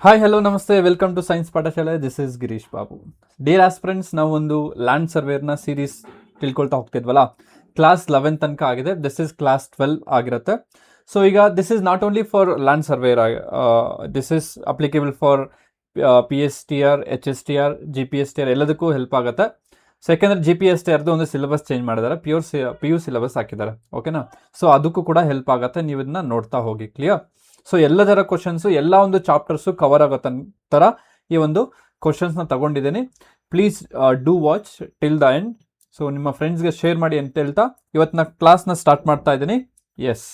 Hi hello ನಮಸ್ತೆ welcome to science ಪಾಠಶಾಲೆ. This is Girish Babu. Dear aspirants, ನಾವು ಒಂದು ಲ್ಯಾಂಡ್ ಸರ್ವೇರ್ನ ಸೀರೀಸ್ ತಿಳ್ಕೊಳ್ತಾ ಹೋಗ್ತಿದ್ವಲ್ಲ. ಕ್ಲಾಸ್ 11 ತನಕ ಆಗಿದೆ. ದಿಸ್ ಇಸ್ ಕ್ಲಾಸ್ 12 ಆಗಿರುತ್ತೆ. ಸೊ ಈಗ this is not only for land surveyor, this is applicable for PSTR, HSTR, GPSTR ಎಲ್ಲದಕ್ಕೂ ಹೆಲ್ಪ್ ಆಗುತ್ತೆ. ಸೊ ಯಾಕೆಂದರೆ GPSTRದು ಒಂದು ಸಿಲೆಬಸ್ ಚೇಂಜ್ ಮಾಡಿದ್ದಾರೆ, PU ಸಿಲೆಬಸ್ ಹಾಕಿದ್ದಾರೆ. ಓಕೆನಾ? ಸೊ ಅದಕ್ಕೂ ಕೂಡ ಹೆಲ್ಪ್ ಆಗುತ್ತೆ. ನೀವು ಇದನ್ನ ನೋಡ್ತಾ ಹೋಗಿ. ಕ್ಲಿಯರ್? ಸೊ ಎಲ್ಲದರ ಕ್ವಶನ್ಸು, ಎಲ್ಲ ಒಂದು ಚಾಪ್ಟರ್ಸು ಕವರ್ ಆಗೋ ಥರ ಈ ಒಂದು ಕ್ವಶನ್ಸ್ನ ತಗೊಂಡಿದ್ದೀನಿ. Please do watch till the end. So ನಿಮ್ಮ ಫ್ರೆಂಡ್ಸ್ಗೆ ಶೇರ್ ಮಾಡಿ ಅಂತ ಹೇಳ್ತಾ ಇವತ್ತಿನ ಕ್ಲಾಸ್ನ ಸ್ಟಾರ್ಟ್ ಮಾಡ್ತಾ ಇದ್ದೀನಿ. Yes,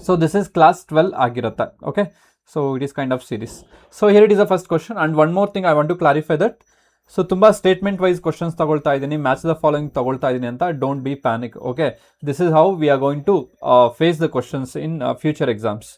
so this is class 12 ಆಗಿರುತ್ತೆ. Okay, so it is kind of series. So here it is a first question. And one more thing I want to clarify that. So ತುಂಬ statement wise questions ತಗೊಳ್ತಾ ಇದ್ದೀನಿ, match the following ತಗೊಳ್ತಾ ಇದ್ದೀನಿ ಅಂತ. Don't be panic. Okay, this is how we are going to face the questions in future exams.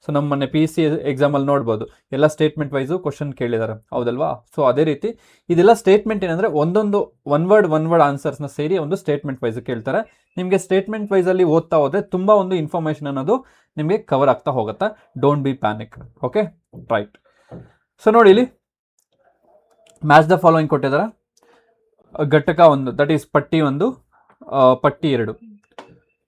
So ನಮ್ಮ ಮೊನ್ನೆ PEC ಎಕ್ಸಾಮಲ್ಲಿ ನೋಡ್ಬೋದು, ಎಲ್ಲ ಸ್ಟೇಟ್ಮೆಂಟ್ ವೈಸು ಕ್ವಶನ್ ಕೇಳಿದ್ದಾರೆ, ಹೌದಲ್ವಾ? ಸೊ ಅದೇ ರೀತಿ ಇದೆಲ್ಲ ಸ್ಟೇಟ್ಮೆಂಟ್ ಏನಂದರೆ ಒಂದೊಂದು ಒನ್ ವರ್ಡ್ ಆನ್ಸರ್ಸ್ನ ಸೇರಿ ಒಂದು ಸ್ಟೇಟ್ಮೆಂಟ್ ವೈಸ್ ಕೇಳ್ತಾರೆ. ನಿಮಗೆ ಸ್ಟೇಟ್ಮೆಂಟ್ ವೈಸಲ್ಲಿ ಓದ್ತಾ ಹೋದರೆ ತುಂಬ ಒಂದು ಇನ್ಫಾರ್ಮೇಷನ್ ಅನ್ನೋದು ನಿಮಗೆ ಕವರ್ ಆಗ್ತಾ ಹೋಗುತ್ತೆ. Don't be panic. Okay, right. So ನೋಡಿ, ಇಲ್ಲಿ ಮ್ಯಾಚ್ ದ ಫಾಲೋಯಿಂಗ್ ಕೊಟ್ಟಿದ್ದಾರೆ. ಘಟಕ 1 ದಟ್ ಈಸ್ ಪಟ್ಟಿ 1, ಪಟ್ಟಿ 2.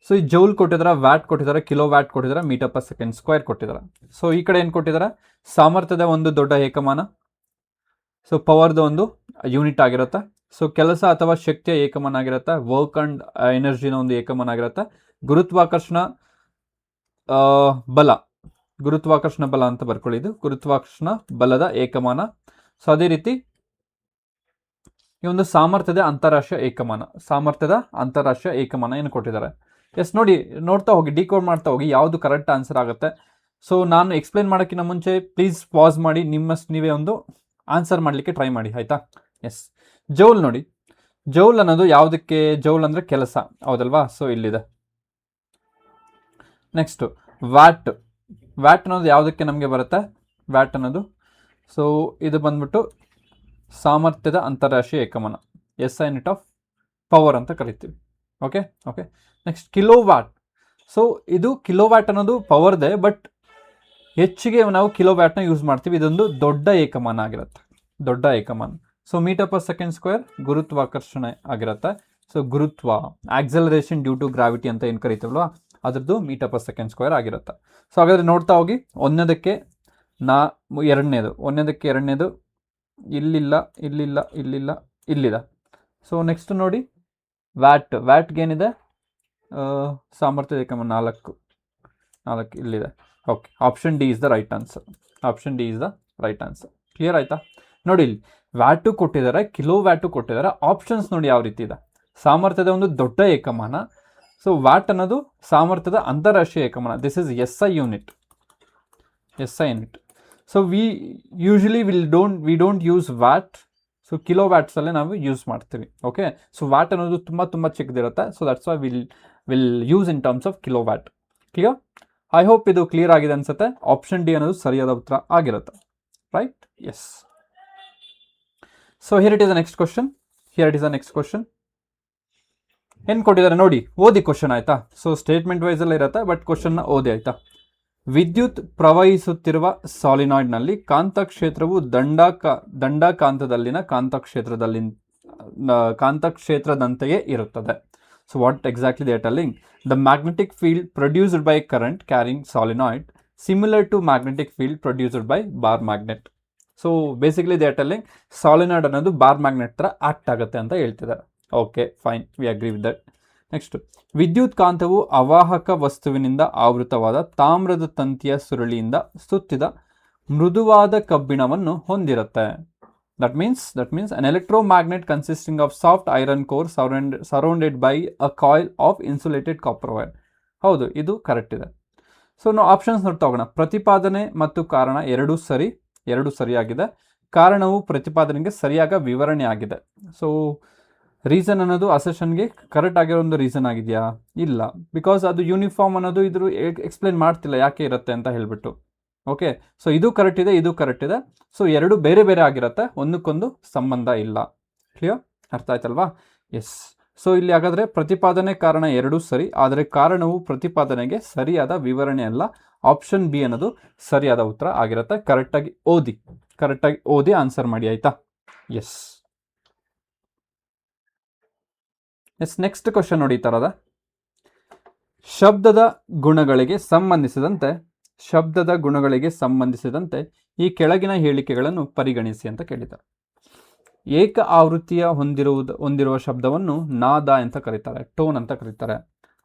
ಸೊ ಈ ಜೌಲ್ ಕೊಟ್ಟಿದ್ದಾರೆ, ವ್ಯಾಟ್ ಕೊಟ್ಟಿದ್ದಾರೆ, ಕಿಲೋ ವ್ಯಾಟ್ ಕೊಟ್ಟಿದ್ದಾರೆ, ಮೀಟರ್ ಪರ್ ಸೆಕೆಂಡ್ ಸ್ಕ್ವೇರ್ ಕೊಟ್ಟಿದ್ದಾರೆ. ಸೊ ಈ ಕಡೆ ಏನು ಕೊಟ್ಟಿದ್ದಾರೆ? ಸಾಮರ್ಥ್ಯದ ಒಂದು ದೊಡ್ಡ ಏಕಮಾನ, ಸೊ ಪವರ್ದು ಒಂದು ಯೂನಿಟ್ ಆಗಿರುತ್ತೆ. ಸೊ ಕೆಲಸ ಅಥವಾ ಶಕ್ತಿಯ ಏಕಮಾನ ಆಗಿರುತ್ತೆ. ವರ್ಕ್ ಆ್ಯಂಡ್ ಎನರ್ಜಿನ ಒಂದು ಏಕಮಾನ ಆಗಿರುತ್ತೆ. ಗುರುತ್ವಾಕರ್ಷಣ ಬಲ, ಗುರುತ್ವಾಕರ್ಷಣ ಬಲ ಅಂತ ಬರ್ಕೊಳ್ಳಿ, ಇದು ಗುರುತ್ವಾಕರ್ಷಣ ಬಲದ ಏಕಮಾನ. ಸೊ ಅದೇ ರೀತಿ ಈ ಒಂದು ಸಾಮರ್ಥ್ಯದ ಅಂತಾರಾಷ್ಟ್ರೀಯ ಏಕಮಾನ, ಸಾಮರ್ಥ್ಯದ ಅಂತಾರಾಷ್ಟ್ರೀಯ ಏಕಮಾನ ಏನು ಕೊಟ್ಟಿದ್ದಾರೆ. ಎಸ್, ನೋಡಿ, ನೋಡ್ತಾ ಹೋಗಿ, ಡಿಕೋಡ್ ಮಾಡ್ತಾ ಹೋಗಿ ಯಾವುದು ಕರೆಕ್ಟ್ ಆನ್ಸರ್ ಆಗುತ್ತೆ. ಸೊ ನಾನು ಎಕ್ಸ್ಪ್ಲೈನ್ ಮಾಡೋಕ್ಕಿಂತ ಮುಂಚೆ ಪ್ಲೀಸ್ ಪಾಸ್ ಮಾಡಿ ನಿಮ್ಮಷ್ಟು ನೀವೇ ಒಂದು ಆನ್ಸರ್ ಮಾಡಲಿಕ್ಕೆ ಟ್ರೈ ಮಾಡಿ, ಆಯಿತಾ? ಎಸ್, ಜೌಲ್ ನೋಡಿ, ಜೌಲ್ ಅನ್ನೋದು ಯಾವುದಕ್ಕೆ? ಜೌಲ್ ಅಂದರೆ ಕೆಲಸ, ಹೌದಲ್ವಾ? ಸೊ ಇಲ್ಲಿದೆ. Next watt. ವ್ಯಾಟ್ ಅನ್ನೋದು ಯಾವುದಕ್ಕೆ ನಮಗೆ ಬರುತ್ತೆ? ವ್ಯಾಟ್ ಅನ್ನೋದು, ಸೊ ಇದು ಬಂದ್ಬಿಟ್ಟು ಸಾಮರ್ಥ್ಯದ ಅಂತಾರಾಷ್ಟ್ರೀಯ ಏಕಮಾನ, SI ಯೂನಿಟ್ ಆಫ್ ಪವರ್ ಅಂತ ಕರಿತೀವಿ. Okay okay. Next kilo watt. So ಇದು ಕಿಲೋ ವ್ಯಾಟ್ ಅನ್ನೋದು ಪವರ್ದೆ, ಬಟ್ ಹೆಚ್ಚಿಗೆ ನಾವು ಕಿಲೋ ವ್ಯಾಟ್ನ ಯೂಸ್ ಮಾಡ್ತೀವಿ. ಇದೊಂದು ದೊಡ್ಡ ಏಕಮಾನ ಆಗಿರುತ್ತೆ, ದೊಡ್ಡ ಏಕಮಾನ. So meter per second square ಗುರುತ್ವಾಕರ್ಷಣೆ ಆಗಿರುತ್ತೆ. ಸೊ ಗುರುತ್ವ, ಆಕ್ಸಲರೇಷನ್ ಡ್ಯೂ ಟು ಗ್ರಾವಿಟಿ ಅಂತ ಏನು ಕರಿತೀವಲ್ವ, ಅದ್ರದ್ದು ಮೀಟರ್ ಪರ್ ಸೆಕೆಂಡ್ ಸ್ಕ್ವೇರ್ ಆಗಿರುತ್ತೆ. ಸೊ ಹಾಗಾದರೆ ನೋಡ್ತಾ ಹೋಗಿ, ಒಂದನೇದಕ್ಕೆ ಎರಡನೇದು ಇಲ್ಲಿಲ್ಲ, ಇಲ್ಲಿಲ್ಲ, ಇಲ್ಲಿಲ್ಲ, ಇಲ್ಲಿದೆ. ಸೊ ನೆಕ್ಸ್ಟ್ ನೋಡಿ, ವ್ಯಾಟ್ಗೇನಿದೆ? ಸಾಮರ್ಥ್ಯದ ಏಕಮಾನ 4 ಇಲ್ಲಿದೆ. Okay, option D is the right answer. Option D is the right answer. Clear ಆಯಿತಾ? ನೋಡಿ, ಇಲ್ಲಿ ವ್ಯಾಟು ಕೊಟ್ಟಿದ್ದಾರೆ, ಕಿಲೋ ವ್ಯಾಟು ಕೊಟ್ಟಿದ್ದಾರೆ. ಆಪ್ಷನ್ಸ್ ನೋಡಿ ಯಾವ ರೀತಿ ಇದೆ. ಸಾಮರ್ಥ್ಯದ ಒಂದು ದೊಡ್ಡ ಏಕಮಾನ. ಸೊ ವ್ಯಾಟ್ ಅನ್ನೋದು ಸಾಮರ್ಥ್ಯದ ಅಂತಾರಾಷ್ಟ್ರೀಯ ಏಕಮಾನ. This is SI unit, SI unit. So we don't use watt. So kilo ವ್ಯಾಟ್ಸಲ್ಲೇ ನಾವು ಯೂಸ್ ಮಾಡ್ತೀವಿ. ಓಕೆ, ಸೊ ವ್ಯಾಟ್ ಅನ್ನೋದು ತುಂಬ ಚಿಕ್ಕದಿರುತ್ತೆ. So that's why will use in terms of kilo watt. Clear? I hope ಇದು ಕ್ಲಿಯರ್ ಆಗಿದೆ ಅನ್ಸುತ್ತೆ. Option D ಅನ್ನೋದು ಸರಿಯಾದ ಉತ್ತರ ಆಗಿರುತ್ತೆ. Right? Yes. So here it is the next question. ಏನು ಕೊಟ್ಟಿದ್ದಾರೆ ನೋಡಿ, ಓದಿ ಕ್ವಶನ್, ಆಯಿತಾ? ಸೊ ಸ್ಟೇಟ್ಮೆಂಟ್ ವೈಸ್ ಎಲ್ಲ ಇರುತ್ತೆ, ಬಟ್ ಕ್ವಶನ್ನ ಓದಿ, ಆಯಿತಾ? ವಿದ್ಯುತ್ ಪ್ರವಹಿಸುತ್ತಿರುವ ಸಾಲಿನಾಯ್ಡ್ನಲ್ಲಿ ಕಾಂತಕ್ಷೇತ್ರವು ದಂಡಕಾಂತದಲ್ಲಿನ ಕಾಂತಕ್ಷೇತ್ರದಂತೆಯೇ ಇರುತ್ತದೆ. So what exactly they are telling? The magnetic field produced by current carrying solenoid similar to magnetic field produced by bar magnet. So basically they are telling solenoid ಅನ್ನೋದು bar magnet ಥರ act ಆಗುತ್ತೆ ಅಂತ ಹೇಳ್ತಿದ್ದಾರೆ. Okay, fine, we agree with that. Next, ವಿದ್ಯುತ್ ಕಾಂತವು ಅವಾಹಕ ವಸ್ತುವಿನಿಂದ ಆವೃತವಾದ ತಾಮ್ರದ ತಂತಿಯ ಸುರುಳಿಯಿಂದ ಸುತ್ತಿದ ಮೃದುವಾದ ಕಬ್ಬಿಣವನ್ನು ಹೊಂದಿರುತ್ತೆ. That means an electromagnet consisting of soft iron core surrounded by a coil of insulated copper wire. ಹೌದು, ಇದು ಕರೆಕ್ಟ್ ಇದೆ. ಸೊ ನಾವು ಆಪ್ಷನ್ಸ್ ನೋಡ್ತಾ ಹೋಗೋಣ. ಪ್ರತಿಪಾದನೆ ಮತ್ತು ಕಾರಣ ಎರಡು ಸರಿಯಾಗಿದೆ. ಕಾರಣವು ಪ್ರತಿಪಾದನೆಗೆ ಸರಿಯಾದ ವಿವರಣೆ ಆಗಿದೆ. ಸೊ ರೀಸನ್ ಅನ್ನೋದು ಅಸೆಷನ್ಗೆ ಕರೆಕ್ಟ್ ಆಗಿರೋ ಒಂದು ರೀಸನ್ ಆಗಿದೆಯಾ? ಇಲ್ಲ, ಬಿಕಾಸ್ ಅದು ಯೂನಿಫಾರ್ಮ್ ಅನ್ನೋದು ಇದ್ರ ಎಕ್ಸ್ಪ್ಲೇನ್ ಮಾಡ್ತಿಲ್ಲ ಯಾಕೆ ಇರುತ್ತೆ ಅಂತ ಹೇಳ್ಬಿಟ್ಟು. ಓಕೆ, ಸೊ ಇದು ಕರೆಕ್ಟ್ ಇದೆ, ಇದು ಕರೆಕ್ಟ್ ಇದೆ. ಸೊ ಎರಡು ಬೇರೆ ಬೇರೆ ಆಗಿರುತ್ತೆ, ಒಂದಕ್ಕೊಂದು ಸಂಬಂಧ ಇಲ್ಲ. ಕ್ಲಿಯರ್? ಅರ್ಥ ಆಯ್ತಲ್ವಾ? ಎಸ್. ಸೊ ಇಲ್ಲಿ ಹಾಗಾದರೆ ಪ್ರತಿಪಾದನೆ ಕಾರಣ ಎರಡೂ ಸರಿ, ಆದರೆ ಕಾರಣವು ಪ್ರತಿಪಾದನೆಗೆ ಸರಿಯಾದ ವಿವರಣೆ ಅಲ್ಲ. ಆಪ್ಷನ್ ಬಿ ಅನ್ನೋದು ಸರಿಯಾದ ಉತ್ತರ ಆಗಿರುತ್ತೆ. ಕರೆಕ್ಟಾಗಿ ಓದಿ ಆನ್ಸರ್ ಮಾಡಿ, ಆಯ್ತಾ? ಎಸ್. ನೆಕ್ಸ್ಟ್ ಕ್ವಶನ್ ನೋಡಿ ಈ ಥರದ. ಶಬ್ದದ ಗುಣಗಳಿಗೆ ಸಂಬಂಧಿಸಿದಂತೆ ಈ ಕೆಳಗಿನ ಹೇಳಿಕೆಗಳನ್ನು ಪರಿಗಣಿಸಿ ಅಂತ ಕೇಳಿದ್ದಾರೆ. ಏಕ ಆವೃತ್ತಿಯ ಹೊಂದಿರುವ ಶಬ್ದವನ್ನು ನಾದ ಅಂತ ಕರೀತಾರೆ, ಟೋನ್ ಅಂತ ಕರೀತಾರೆ.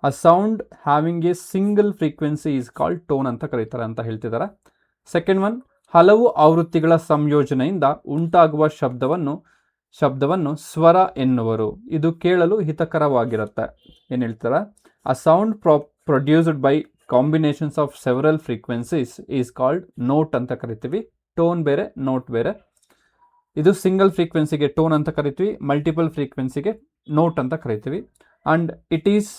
ಅ sound having A single frequency is called tone ಅಂತ ಕರೀತಾರೆ ಅಂತ ಹೇಳ್ತಿದ್ದಾರೆ. ಸೆಕೆಂಡ್ ಒನ್, ಹಲವು ಆವೃತ್ತಿಗಳ ಸಂಯೋಜನೆಯಿಂದ ಉಂಟಾಗುವ ಶಬ್ದವನ್ನು ಸ್ವರ ಎನ್ನುವರು. ಇದು ಕೇಳಲು ಹಿತಕರವಾಗಿರುತ್ತೆ. ಏನು ಹೇಳ್ತಾರೆ? ಅ sound produced by combinations of several frequencies is called note ಅಂತ ಕರಿತೀವಿ. ಟೋನ್ ಬೇರೆ, ನೋಟ್ ಬೇರೆ. ಇದು ಸಿಂಗಲ್ ಫ್ರೀಕ್ವೆನ್ಸಿಗೆ ಟೋನ್ ಅಂತ ಕರಿತೀವಿ, ಮಲ್ಟಿಪಲ್ ಫ್ರೀಕ್ವೆನ್ಸಿಗೆ ನೋಟ್ ಅಂತ ಕರಿತೀವಿ. And it is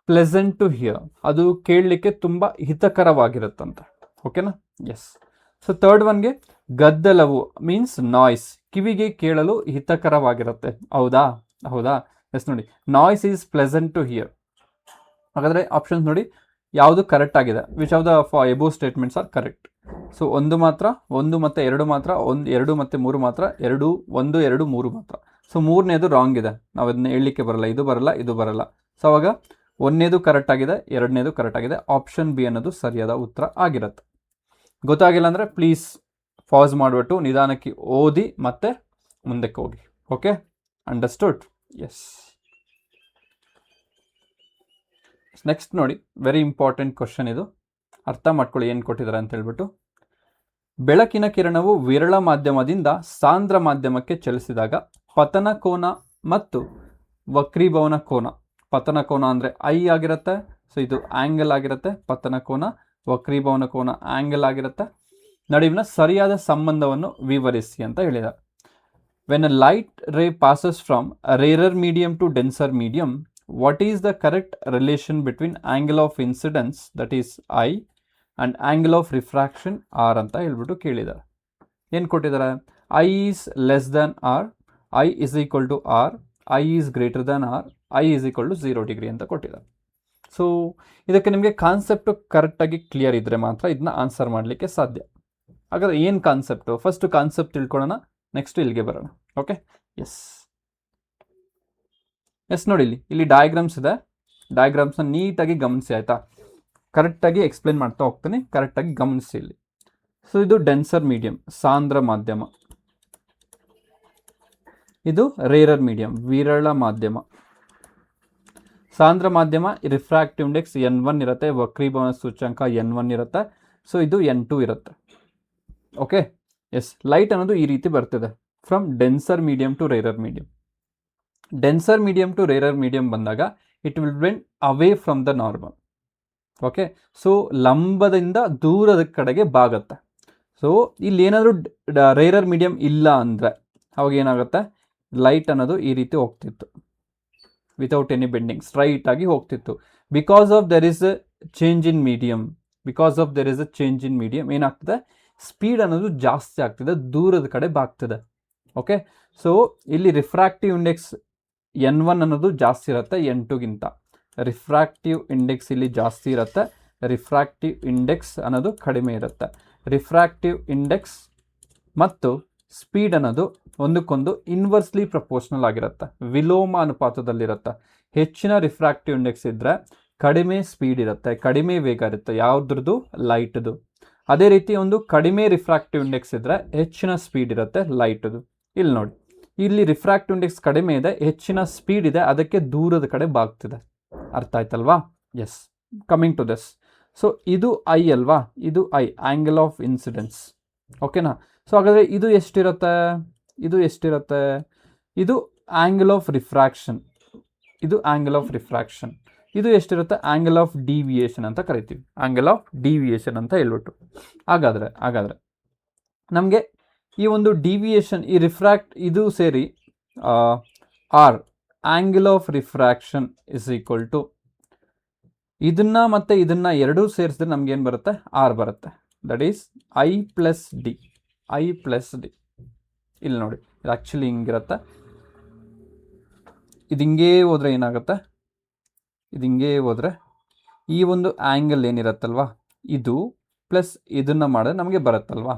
pleasant to hear, ಅದು ಕೇಳಲಿಕ್ಕೆ ತುಂಬ ಹಿತಕರವಾಗಿರುತ್ತಂತ. ಓಕೆನಾ? ಎಸ್. ಸೊ ಥರ್ಡ್ ಒನ್ಗೆ ಗದ್ದಲವು ಮೀನ್ಸ್ ನಾಯ್ಸ್, ಕಿವಿಗೆ ಕೇಳಲು ಹಿತಕರವಾಗಿರುತ್ತೆ. ಹೌದಾ? ಎಸ್ ನೋಡಿ, noise is pleasant to hear. ಹಾಗಾದರೆ ಆಪ್ಷನ್ಸ್ ನೋಡಿ ಯಾವುದು ಕರೆಕ್ಟ್ ಆಗಿದೆ. Which of the above statements are correct? So ಒಂದು ಮತ್ತು ಎರಡು ಮಾತ್ರ, 2 ಮತ್ತು 3 ಮಾತ್ರ, 1, 2, 3 ಮಾತ್ರ. ಸೊ ಮೂರನೇದು ರಾಂಗ್ ಇದೆ, ನಾವು ಅದನ್ನ ಹೇಳಲಿಕ್ಕೆ ಬರಲ್ಲ, ಇದು ಬರಲ್ಲ. ಸೊ ಅವಾಗ ಒಂದನೇದು ಕರೆಕ್ಟ್ ಆಗಿದೆ, ಎರಡನೇದು ಕರೆಕ್ಟ್ ಆಗಿದೆ. ಆಪ್ಷನ್ ಬಿ ಅನ್ನೋದು ಸರಿಯಾದ ಉತ್ತರ ಆಗಿರುತ್ತೆ. ಗೊತ್ತಾಗಿಲ್ಲ ಅಂದರೆ ಪ್ಲೀಸ್ ಪಾಸ್ ಮಾಡಿಬಿಟ್ಟು ನಿಧಾನಕ್ಕೆ ಓದಿ ಮತ್ತೆ ಮುಂದಕ್ಕೆ ಹೋಗಿ. Okay, understood? ಎಸ್. ನೆಕ್ಸ್ಟ್ ನೋಡಿ, ವೆರಿ ಇಂಪಾರ್ಟೆಂಟ್ ಕ್ವಶನ್ ಇದು, ಅರ್ಥ ಮಾಡ್ಕೊಳ್ಳಿ ಏನು ಕೊಟ್ಟಿದ್ದಾರೆ ಅಂತ ಹೇಳ್ಬಿಟ್ಟು. ಬೆಳಕಿನ ಕಿರಣವು ವಿರಳ ಮಾಧ್ಯಮದಿಂದ ಸಾಂದ್ರ ಮಾಧ್ಯಮಕ್ಕೆ ಚಲಿಸಿದಾಗ ಪತನ ಕೋನ ಮತ್ತು ವಕ್ರೀಭವನ ಕೋನ. ಪತನ ಕೋನ ಅಂದರೆ ಐ ಆಗಿರುತ್ತೆ, ಸೊ ಇದು ಆ್ಯಂಗಲ್ ಆಗಿರುತ್ತೆ. ಪತನ ಕೋನ, ವಕ್ರೀಭವನ ಕೋನ ಆ್ಯಂಗಲ್ ಆಗಿರುತ್ತೆ. ನಡುವಿನ ಸರಿಯಾದ ಸಂಬಂಧವನ್ನು ವಿವರಿಸಿ ಅಂತ ಹೇಳಿದ್ದಾರೆ. When a light ray passes from a rarer medium to denser medium, what is the correct relation between angle of incidence that is I and angle of refraction R ಅಂತ ಹೇಳ್ಬಿಟ್ಟು ಕೇಳಿದ್ದಾರೆ. ಏನು ಕೊಟ್ಟಿದ್ದಾರೆ? I is less than R, I is equal to R, I is greater than R, I is equal to 0 degree ಅಂತ ಕೊಟ್ಟಿದ್ದಾರೆ. So ಇದಕ್ಕೆ ನಿಮಗೆ concept ಕರೆಕ್ಟಾಗಿ ಕ್ಲಿಯರ್ ಇದ್ದರೆ ಮಾತ್ರ ಇದನ್ನ ಆನ್ಸರ್ ಮಾಡಲಿಕ್ಕೆ ಸಾಧ್ಯ. ಹಾಗಾದರೆ ಏನು ಕಾನ್ಸೆಪ್ಟು? ಫಸ್ಟ್ ಕಾನ್ಸೆಪ್ಟ್ ತಿಳ್ಕೊಳ್ಳೋಣ, ನೆಕ್ಸ್ಟ್ ಇಲ್ಲಿಗೆ ಬರೋಣ. ಓಕೆ, ಎಸ್ ನೋಡಿ, ಇಲ್ಲಿ ಡಯಾಗ್ರಾಮ್ಸ್ ಇದೆ. ಡಯಾಗ್ರಾಮ್ಸ್ನ ನೀಟಾಗಿ ಗಮನಿಸಿ, ಆಯಿತಾ? ಕರೆಕ್ಟಾಗಿ ಎಕ್ಸ್ಪ್ಲೇನ್ ಮಾಡ್ತಾ ಹೋಗ್ತೀನಿ, ಕರೆಕ್ಟಾಗಿ ಗಮನಿಸಿ ಇಲ್ಲಿ. ಸೊ ಇದು ಡೆನ್ಸರ್ ಮೀಡಿಯಂ, ಸಾಂದ್ರ ಮಾಧ್ಯಮ. ಇದು ರೇರರ್ ಮೀಡಿಯಂ, ವಿರಳ ಮಾಧ್ಯಮ. ಸಾಂದ್ರ ಮಾಧ್ಯಮ ರಿಫ್ರಾಕ್ಟಿವ್ ಇಂಡೆಕ್ಸ್ N1 ಇರುತ್ತೆ, ವಕ್ರೀಭವನ ಸೂಚ್ಯಂಕ N1 ಇರುತ್ತೆ. ಸೊ ಇದು N2 ಇರುತ್ತೆ. Okay, S. ಲೈಟ್ ಅನ್ನೋದು ಈ ರೀತಿ ಬರ್ತಿದೆ, from denser medium to rarer medium. Denser medium to rarer medium ಬಂದಾಗ it will bend away from the normal. Okay, so ಲಂಬದಿಂದ ದೂರದ ಕಡೆಗೆ ಬಾಗುತ್ತೆ. ಸೊ ಇಲ್ಲಿ ಏನಾದರೂ ರೇರರ್ ಮೀಡಿಯಂ ಇಲ್ಲ ಅಂದರೆ ಅವಾಗ ಏನಾಗುತ್ತೆ? ಲೈಟ್ ಅನ್ನೋದು ಈ ರೀತಿ ಹೋಗ್ತಿತ್ತು, ವಿತೌಟ್ ಎನಿ ಬೆಂಡಿಂಗ್ ಸ್ಟ್ರೈಟ್ ಆಗಿ ಹೋಗ್ತಿತ್ತು. Because of there is a change in medium, ಏನಾಗ್ತದೆ? ಸ್ಪೀಡ್ ಅನ್ನೋದು ಜಾಸ್ತಿ ಆಗ್ತಿದೆ, ದೂರದ ಕಡೆ ಬಾಗ್ತಿದೆ. ಓಕೆ, ಸೊ ಇಲ್ಲಿ ರಿಫ್ರಾಕ್ಟಿವ್ ಇಂಡೆಕ್ಸ್ N1 ಅನ್ನೋದು ಜಾಸ್ತಿ ಇರುತ್ತೆ N2ಗಿಂತ. ರಿಫ್ರಾಕ್ಟಿವ್ ಇಂಡೆಕ್ಸ್ ಇಲ್ಲಿ ಜಾಸ್ತಿ ಇರುತ್ತೆ, ರಿಫ್ರಾಕ್ಟಿವ್ ಇಂಡೆಕ್ಸ್ ಅನ್ನೋದು ಕಡಿಮೆ ಇರುತ್ತೆ. ರಿಫ್ರಾಕ್ಟಿವ್ ಇಂಡೆಕ್ಸ್ ಮತ್ತು ಸ್ಪೀಡ್ ಅನ್ನೋದು ಒಂದಕ್ಕೊಂದು ಇನ್ವರ್ಸ್ಲಿ ಪ್ರಪೋರ್ಷನಲ್ ಆಗಿರುತ್ತೆ, ವಿಲೋಮ ಅನುಪಾತದಲ್ಲಿರುತ್ತೆ. ಹೆಚ್ಚಿನ ರಿಫ್ರಾಕ್ಟಿವ್ ಇಂಡೆಕ್ಸ್ ಇದ್ದರೆ ಕಡಿಮೆ ಸ್ಪೀಡ್ ಇರುತ್ತೆ, ಕಡಿಮೆ ವೇಗ ಇರುತ್ತೆ. ಯಾವುದ್ರದ್ದು? ಲೈಟ್ದು. ಅದೇ ರೀತಿ ಒಂದು ಕಡಿಮೆ ರಿಫ್ರಾಕ್ಟಿವ್ ಇಂಡೆಕ್ಸ್ ಇದ್ದರೆ ಹೆಚ್ಚಿನ ಸ್ಪೀಡ್ ಇರುತ್ತೆ, ಲೈಟ್ದು. ಇಲ್ಲಿ ನೋಡಿ, ಇಲ್ಲಿ ರಿಫ್ರಾಕ್ಟಿವ್ ಇಂಡೆಕ್ಸ್ ಕಡಿಮೆ ಇದೆ, ಹೆಚ್ಚಿನ ಸ್ಪೀಡ್ ಇದೆ, ಅದಕ್ಕೆ ದೂರದ ಕಡೆ ಬಾಗ್ತಿದೆ. ಅರ್ಥ ಆಯ್ತಲ್ವಾ? Yes, coming to this. So ಇದು ಐ ಅಲ್ವಾ? ಇದು ಐ, ಆ್ಯಂಗಲ್ ಆಫ್ ಇನ್ಸಿಡೆನ್ಸ್. ಓಕೆನಾ? ಸೊ ಹಾಗಾದರೆ ಇದು ಎಷ್ಟಿರುತ್ತೆ? ಇದು ಆ್ಯಂಗಲ್ ಆಫ್ ರಿಫ್ರಾಕ್ಷನ್. ಇದು ಎಷ್ಟಿರುತ್ತೆ? ಆ್ಯಂಗಲ್ ಆಫ್ ಡಿವಿಯೇಷನ್ ಅಂತ ಕರಿತೀವಿ, ಆ್ಯಂಗಲ್ ಆಫ್ ಡಿವಿಯೇಷನ್ ಅಂತ ಹೇಳ್ಬಿಟ್ಟು. ಹಾಗಾದರೆ ನಮಗೆ ಈ ಒಂದು ಡಿವಿಯೇಷನ್, ಈ ಇದು ಸೇರಿ R, angle of refraction is equal to ಇದನ್ನು ಮತ್ತು ಇದನ್ನು ಎರಡೂ ಸೇರಿಸಿದ್ರೆ ನಮಗೇನು ಬರುತ್ತೆ? ಆರ್ ಬರುತ್ತೆ. That is I plus D. ಇಲ್ಲಿ ನೋಡಿ, ಇದು ಆ್ಯಕ್ಚುಲಿ ಹಿಂಗಿರುತ್ತೆ. ಇದು ಹಿಂಗೇ ಹೋದರೆ ಏನಾಗುತ್ತೆ, ಇದು ಹಿಂಗೇ ಹೋದರೆ ಈ ಒಂದು ಆ್ಯಂಗಲ್ ಏನಿರುತ್ತಲ್ವ ಇದು ಪ್ಲಸ್ ಇದನ್ನು ಮಾಡಿದ್ರೆ ನಮಗೆ ಬರುತ್ತಲ್ವಾ.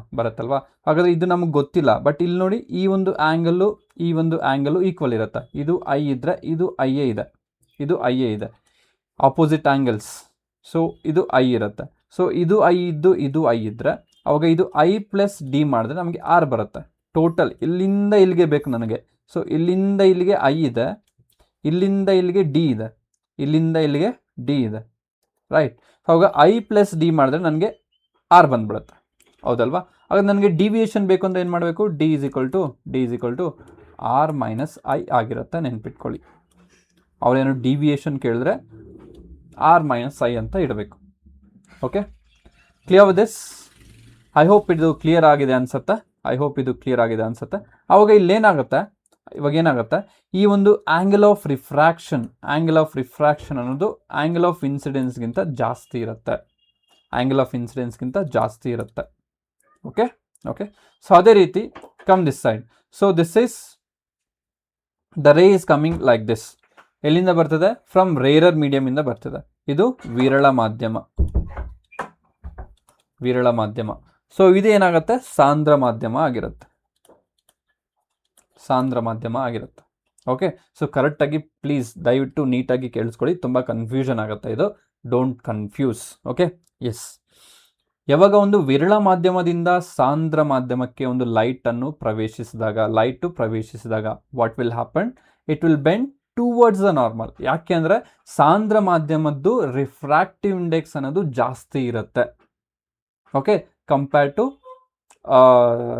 ಹಾಗಾದರೆ ಇದು ನಮಗೆ ಗೊತ್ತಿಲ್ಲ, ಬಟ್ ಇಲ್ಲಿ ನೋಡಿ ಈ ಒಂದು ಆ್ಯಂಗಲ್ಲು ಈಕ್ವಲ್ ಇರುತ್ತೆ. ಇದು ಐ ಇದ್ದರೆ ಇದು ಐ ಎ ಇದೆ, ಇದು ಐ ಎ ಇದೆ, ಆಪೋಸಿಟ್ ಆ್ಯಂಗಲ್ಸ್. ಸೊ ಇದು ಐ ಇರುತ್ತೆ. ಸೊ ಇದು ಐ ಇದ್ದು ಇದು ಐ ಇದ್ದರೆ ಅವಾಗ ಇದು ಐ ಪ್ಲಸ್ ಡಿ ಮಾಡಿದ್ರೆ ನಮಗೆ ಆರ್ ಬರುತ್ತೆ. ಟೋಟಲ್ ಇಲ್ಲಿಂದ ಇಲ್ಲಿಗೆ ಬೇಕು ನನಗೆ. ಸೊ ಇಲ್ಲಿಂದ ಇಲ್ಲಿಗೆ ಐ ಇದೆ, ಇಲ್ಲಿಂದ ಇಲ್ಲಿಗೆ ಡಿ ಇದೆ, ಇಲ್ಲಿಂದ ಇಲ್ಲಿಗೆ ಡಿ ಇದೆ, ರೈಟ್. ಅವಾಗ ಐ ಪ್ಲಸ್ ಡಿ ಮಾಡಿದ್ರೆ ನನಗೆ ಆರ್ ಬಂದ್ಬಿಡುತ್ತೆ, ಹೌದಲ್ವಾ. ಆಗ ನನಗೆ ಡಿವಿಯೇಷನ್ ಬೇಕು ಅಂದರೆ ಏನು ಮಾಡಬೇಕು, D is equal to R minus I ಆಗಿರುತ್ತೆ, ನೆನ್ಪಿಟ್ಕೊಳ್ಳಿ. ಅವರೇನು ಡಿವಿಯೇಷನ್ ಕೇಳಿದ್ರೆ ಆರ್ ಮೈನಸ್ ಐ ಅಂತ ಇಡಬೇಕು. Okay, clear with this? I hope ಇದು ಕ್ಲಿಯರ್ ಆಗಿದೆ ಅನ್ಸುತ್ತೆ. ಆವಾಗ ಇಲ್ಲೇನಾಗುತ್ತೆ, ಇವಾಗ ಏನಾಗುತ್ತೆ, ಈ ಒಂದು ಆ್ಯಂಗಲ್ ಆಫ್ ರಿಫ್ರಾಕ್ಷನ್ ಅನ್ನೋದು ಆ್ಯಂಗಲ್ ಆಫ್ ಇನ್ಸಿಡೆನ್ಸ್ಗಿಂತ ಜಾಸ್ತಿ ಇರುತ್ತೆ. ಓಕೆ. ಸೊ ಅದೇ ರೀತಿ come this side. So this is the ray is coming like this. ಎಲ್ಲಿಂದ ಬರ್ತದೆ? ಫ್ರಮ್ ರೇರರ್ ಮೀಡಿಯಮ್ ಇಂದ ಬರ್ತದೆ. ಇದು ವಿರಳ ಮಾಧ್ಯಮ. ಸೊ ಇದು ಏನಾಗುತ್ತೆ, ಸಾಂದ್ರ ಮಾಧ್ಯಮ ಆಗಿರುತ್ತೆ. ಓಕೆ, ಸೊ ಕರೆಕ್ಟಾಗಿ ಪ್ಲೀಸ್ ದಯವಿಟ್ಟು ನೀಟಾಗಿ ಕೇಳಿಸ್ಕೊಳ್ಳಿ, ತುಂಬ ಕನ್ಫ್ಯೂಷನ್ ಆಗುತ್ತೆ ಇದು, ಡೋಂಟ್ ಕನ್ಫ್ಯೂಸ್. Okay, S. ಯಾವಾಗ ಒಂದು ವಿರಳ ಮಾಧ್ಯಮದಿಂದ ಸಾಂದ್ರ ಮಾಧ್ಯಮಕ್ಕೆ ಒಂದು ಲೈಟು ಪ್ರವೇಶಿಸಿದಾಗ what will happen? It will bend towards the normal. ಯಾಕೆ ಅಂದರೆ ಸಾಂದ್ರ ಮಾಧ್ಯಮದ್ದು ರಿಫ್ರಾಕ್ಟಿವ್ ಇಂಡೆಕ್ಸ್ ಅನ್ನೋದು ಜಾಸ್ತಿ ಇರುತ್ತೆ, okay, compare to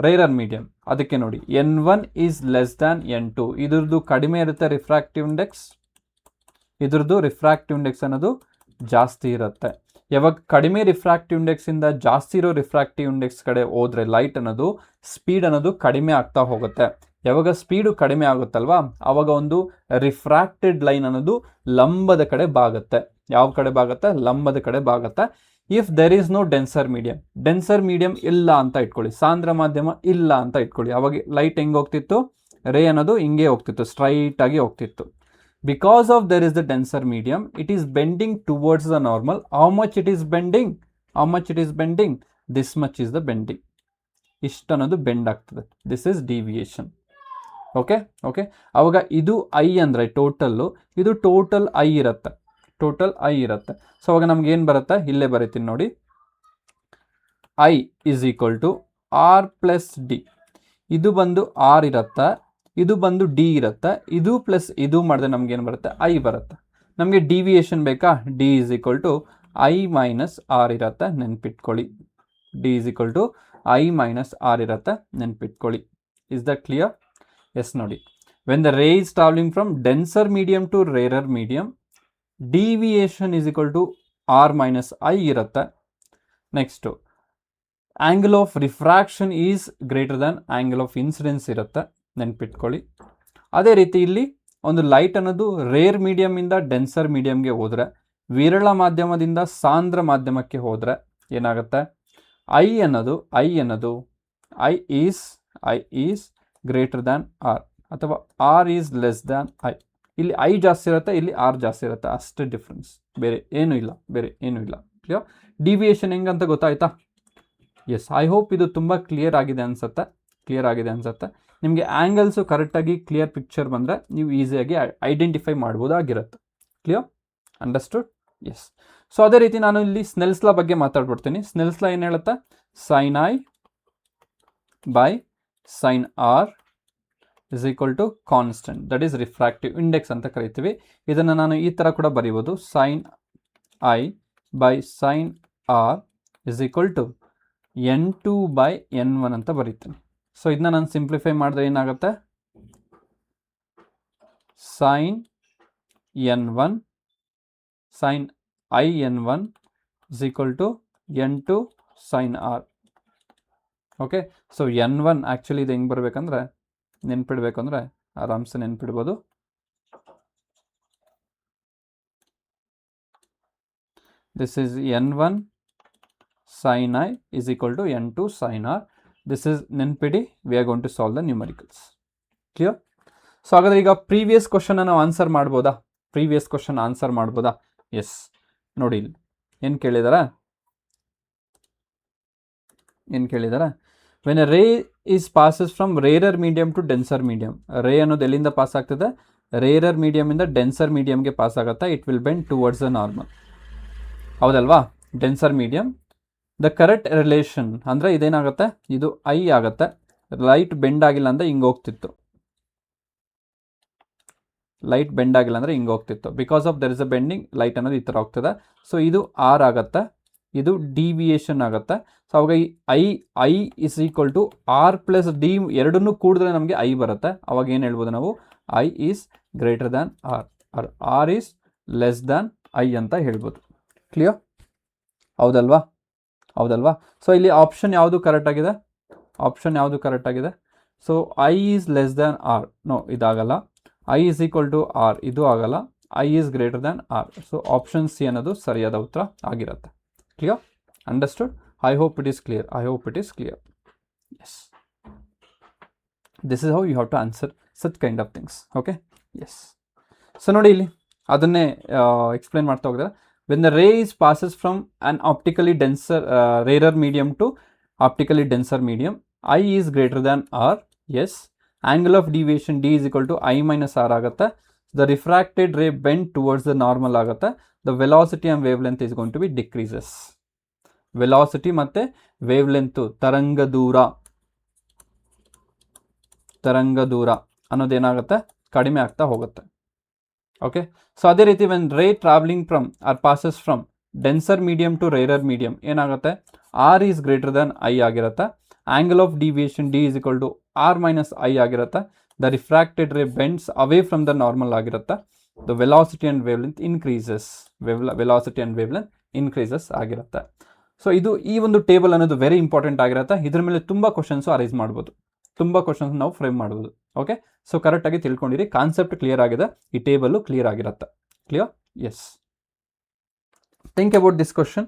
rarer medium. ಅದಕ್ಕೆ ನೋಡಿ N1 is less than N2. ಇದ್ರದ್ದು ಕಡಿಮೆ ಇರುತ್ತೆ ರಿಫ್ರಾಕ್ಟಿವ್ ಇಂಡೆಕ್ಸ್ ಅನ್ನೋದು ಜಾಸ್ತಿ ಇರುತ್ತೆ. ಯಾವಾಗ ಕಡಿಮೆ ರಿಫ್ರಾಕ್ಟಿವ್ ಇಂಡೆಕ್ಸಿಂದ ಜಾಸ್ತಿ ಇರೋ ರಿಫ್ರಾಕ್ಟಿವ್ ಇಂಡೆಕ್ಸ್ ಕಡೆ ಹೋದರೆ ಲೈಟ್ ಅನ್ನೋದು ಸ್ಪೀಡ್ ಅನ್ನೋದು ಕಡಿಮೆ ಆಗ್ತಾ ಹೋಗುತ್ತೆ. ಯಾವಾಗ ಸ್ಪೀಡು ಕಡಿಮೆ ಆಗುತ್ತಲ್ವಾ ಆವಾಗ ಒಂದು ರಿಫ್ರಾಕ್ಟೆಡ್ ಲೈನ್ ಅನ್ನೋದು ಲಂಬದ ಕಡೆ ಬಾಗುತ್ತೆ. ಯಾವ ಕಡೆ ಬಾಗುತ್ತೆ? ಲಂಬದ ಕಡೆ ಬಾಗುತ್ತೆ. If there is no denser medium ಇಲ್ಲ ಅಂತ ಇಟ್ಕೊಳ್ಳಿ, ಸಾಂದ್ರ ಮಾಧ್ಯಮ ಇಲ್ಲ ಅಂತ ಇಟ್ಕೊಳ್ಳಿ, ಅವಾಗ ಲೈಟ್ ಹೆಂಗೆ ಹೋಗ್ತಿತ್ತು? ರೇ ಅನ್ನೋದು ಹಿಂಗೆ ಹೋಗ್ತಿತ್ತು, ಸ್ಟ್ರೈಟ್ ಆಗಿ ಹೋಗ್ತಿತ್ತು. Because of there is the denser medium, it is bending towards the normal. How much it is bending? This much is the bending. ಇಷ್ಟು ಅನ್ನೋದು ಬೆಂಡ್ ಆಗ್ತದೆ. This is deviation. ಓಕೆ. ಅವಾಗ ಇದು ಐ ಅಂದರೆ ಟೋಟಲ್ಲು, ಇದು total I ಇರುತ್ತೆ. So ಅವಾಗ ನಮ್ಗೆ ಏನು ಬರುತ್ತೆ? ಇಲ್ಲೇ ಬರೀತೀನಿ ನೋಡಿ, I is equal to R plus D. ಇದು ಬಂದು ಆರ್ ಇರುತ್ತೆ, ಇದು ಬಂದು ಡಿ ಇರುತ್ತೆ, ಇದು ಪ್ಲಸ್ ಇದು ಮಾಡಿದ್ರೆ ನಮ್ಗೆ ಏನು ಬರುತ್ತೆ? ಐ ಬರುತ್ತೆ. ನಮಗೆ ಡಿವಿಯೇಷನ್ ಬೇಕಾ? D is equal to I minus R ಇರುತ್ತೆ, ನೆನ್ಪಿಟ್ಕೊಳ್ಳಿ. Is that clear? ಎಸ್. ನೋಡಿ, when the ray is travelling from denser medium to rarer medium, deviation is equal to R minus I ಇರುತ್ತೆ. Next angle of refraction is greater than angle of incidence ಇರುತ್ತೆ, ನೆನ್ಪಿಟ್ಕೊಳ್ಳಿ. ಅದೇ ರೀತಿ ಇಲ್ಲಿ ಒಂದು light ಅನ್ನೋದು rare ಮೀಡಿಯಮಿಂದ denser ಮೀಡಿಯಮ್ಗೆ ಹೋದರೆ, ವಿರಳ ಮಾಧ್ಯಮದಿಂದ ಸಾಂದ್ರ ಮಾಧ್ಯಮಕ್ಕೆ ಹೋದರೆ ಏನಾಗುತ್ತೆ? I is greater than R, ಅಥವಾ R is less than I. ಇಲ್ಲಿ ಐ ಜಾಸ್ತಿ ಇರುತ್ತೆ, ಇಲ್ಲಿ ಆರ್ ಜಾಸ್ತಿ ಇರುತ್ತೆ, ಅಷ್ಟೇ ಡಿಫ್ರೆನ್ಸ್, ಬೇರೆ ಏನೂ ಇಲ್ಲ. ಕ್ಲಿಯರ್? ಡಿವಿಯೇಷನ್ ಹೆಂಗಂತ ಗೊತ್ತಾಯ್ತಾ? ಎಸ್, ಐ ಹೋಪ್ ಇದು ತುಂಬ ಕ್ಲಿಯರ್ ಆಗಿದೆ ಅನ್ಸುತ್ತೆ. ನಿಮಗೆ ಆ್ಯಂಗಲ್ಸು ಕರೆಕ್ಟಾಗಿ ಕ್ಲಿಯರ್ ಪಿಕ್ಚರ್ ಬಂದರೆ ನೀವು ಈಸಿಯಾಗಿ ಐಡೆಂಟಿಫೈ ಮಾಡ್ಬೋದಾಗಿರುತ್ತೆ. ಕ್ಲಿಯರ್? ಅಂಡರ್ಸ್ಟುಡ್? ಎಸ್. ಸೊ ಅದೇ ರೀತಿ ನಾನು ಇಲ್ಲಿ ಸ್ನೆಲ್ಸ್ ಲಾ ಬಗ್ಗೆ ಮಾತಾಡ್ಬಿಡ್ತೀನಿ. ಸ್ನೆಲ್ಸ್ ಲಾ ಏನು ಹೇಳುತ್ತೆ? Sine I by sine R is equal to constant, that is refractive index ಅಂತ ಕರಿತೀವಿ. ಇದನ್ನು ನಾನು ಈ ಥರ ಕೂಡ ಬರೀಬೋದು, sine I by sine R is equal to N2 by N1 ಅಂತ ಬರೀತೀನಿ. ಸೊ ಇದನ್ನ ನಾನು ಸಿಂಪ್ಲಿಫೈ ಮಾಡಿದ್ರೆ ಏನಾಗುತ್ತೆ? Sine I N1 is equal to N2 sine R. Okay. So N1 actually ಇದು ಹೆಂಗೆ ಬರಬೇಕಂದ್ರೆ, ನೆನ್ಪಿಡ್ಬೇಕಂದ್ರೆ ಆರಾಮ್ಸೆ ನೆನ್ಪಿಡ್ಬೋದು. This is N1 sin I is equal to N2 sin R. This is ನೆನ್ಪಿಡಿ, we are going to solve the numericals. Clear? So ಹಾಗಾದ್ರೆ ಈಗ previous question ನಾವು ಆನ್ಸರ್ ಮಾಡ್ಬೋದಾ? ಪ್ರೀವಿಯಸ್ ಕ್ವಶನ್ ಆನ್ಸರ್ ಮಾಡ್ಬೋದಾ? ಎಸ್, ನೋಡಿ ಇಲ್ಲಿ ಏನು ಕೇಳಿದಾರ when a ray is passes from rarer medium to denser medium. Ray ಅನ್ನೋದು ಎಲ್ಲಿಂದ ಪಾಸ್ ಆಗ್ತದೆ? ರೇರರ್ ಮೀಡಿಯಮಿಂದ ಡೆನ್ಸರ್ ಮೀಡಿಯಮ್ಗೆ ಪಾಸ್ ಆಗುತ್ತೆ. It will bend towards the normal, ಹೌದಲ್ವಾ? Denser medium the correct relation ಅಂದರೆ ಇದೇನಾಗುತ್ತೆ, ಇದು ಐ ಆಗುತ್ತೆ. ಲೈಟ್ ಬೆಂಡ್ ಆಗಿಲ್ಲ ಅಂದರೆ ಹಿಂಗೆ ಹೋಗ್ತಿತ್ತು, ಲೈಟ್ ಬೆಂಡ್ ಆಗಿಲ್ಲ ಅಂದರೆ ಹಿಂಗೆ ಹೋಗ್ತಿತ್ತು. Because of there is a bending, light ಅನ್ನೋದು ಈ ಥರ ಹೋಗ್ತದೆ. ಸೊ ಇದು ಆರ್ ಆಗುತ್ತೆ, ಇದು ಡಿವಿಯೇಷನ್ ಆಗುತ್ತೆ. ಸೊ ಅವಾಗ ಈ I is equal to R plus D ಎರಡನ್ನೂ ಕೂಡಿದ್ರೆ ನಮಗೆ ಐ ಬರುತ್ತೆ. ಅವಾಗ ಏನು ಹೇಳ್ಬೋದು ನಾವು? I is greater than R R is less than I ಅಂತ ಹೇಳ್ಬೋದು. ಕ್ಲಿಯರ್? ಹೌದಲ್ವಾ? ಸೊ ಇಲ್ಲಿ ಆಪ್ಷನ್ ಯಾವುದು ಕರೆಕ್ಟ್ ಆಗಿದೆ? So I is less than R, no, ಇದಾಗಲ್ಲ. I is equal to R, ಇದು ಆಗಲ್ಲ. I is greater than R. So option C ಅನ್ನೋದು ಸರಿಯಾದ ಉತ್ತರ ಆಗಿರುತ್ತೆ. Clear? Understood? I hope it is clear. Yes, this is how you have to answer such kind of things. Okay, yes. So ನೋಡಿ ಇಲ್ಲಿ ಅದನ್ನೇ explain ಮಾಡ್ತಾ ಹೋಗಿದ್ರೆ, when the ray is passes from an optically denser rarer medium to optically denser medium, I is greater than R. Yes, angle of deviation D is equal to I minus R ಆಗುತ್ತೆ. The refracted ray bend towards the normal ಆಗುತ್ತೆ. The velocity and wavelength is going to be decreases. Velocity ಮತ್ತು wavelength, ತರಂಗ ದೂರ ಅನ್ನೋದೇನಾಗುತ್ತೆ, ಕಡಿಮೆ ಆಗ್ತಾ ಹೋಗುತ್ತೆ. Okay, so ಅದೇ ರೀತಿ when ray travelling from or passes from denser medium to rarer medium ಏನಾಗುತ್ತೆ, R is greater than I ಆಗಿರುತ್ತೆ. Angle of deviation D is equal to R minus I ಆಗಿರುತ್ತೆ. The refracted ray bends away from the normal ಆಗಿರುತ್ತೆ. The velocity and wavelength increases ಆಗಿರುತ್ತೆ. So ಇದು ಈ ಒಂದು table ಅನ್ನೋದು very important ಆಗಿರುತ್ತೆ. ಇದ್ರ ಮೇಲೆ ತುಂಬ ಕ್ವಶನ್ಸು ಅರೈಸ್ ಮಾಡ್ಬೋದು, ತುಂಬ ಕ್ವಶನ್ಸ್ ನಾವು ಫ್ರೇಮ್ ಮಾಡ್ಬೋದು. ಓಕೆ, ಸೊ ಕರೆಕ್ಟಾಗಿ ತಿಳ್ಕೊಂಡಿರಿ. ಕಾನ್ಸೆಪ್ಟ್ ಕ್ಲಿಯರ್ ಆಗಿದೆ, ಈ ಟೇಬಲ್ಲು ಕ್ಲಿಯರ್ ಆಗಿರುತ್ತೆ. Clear? Yes. Think about this question.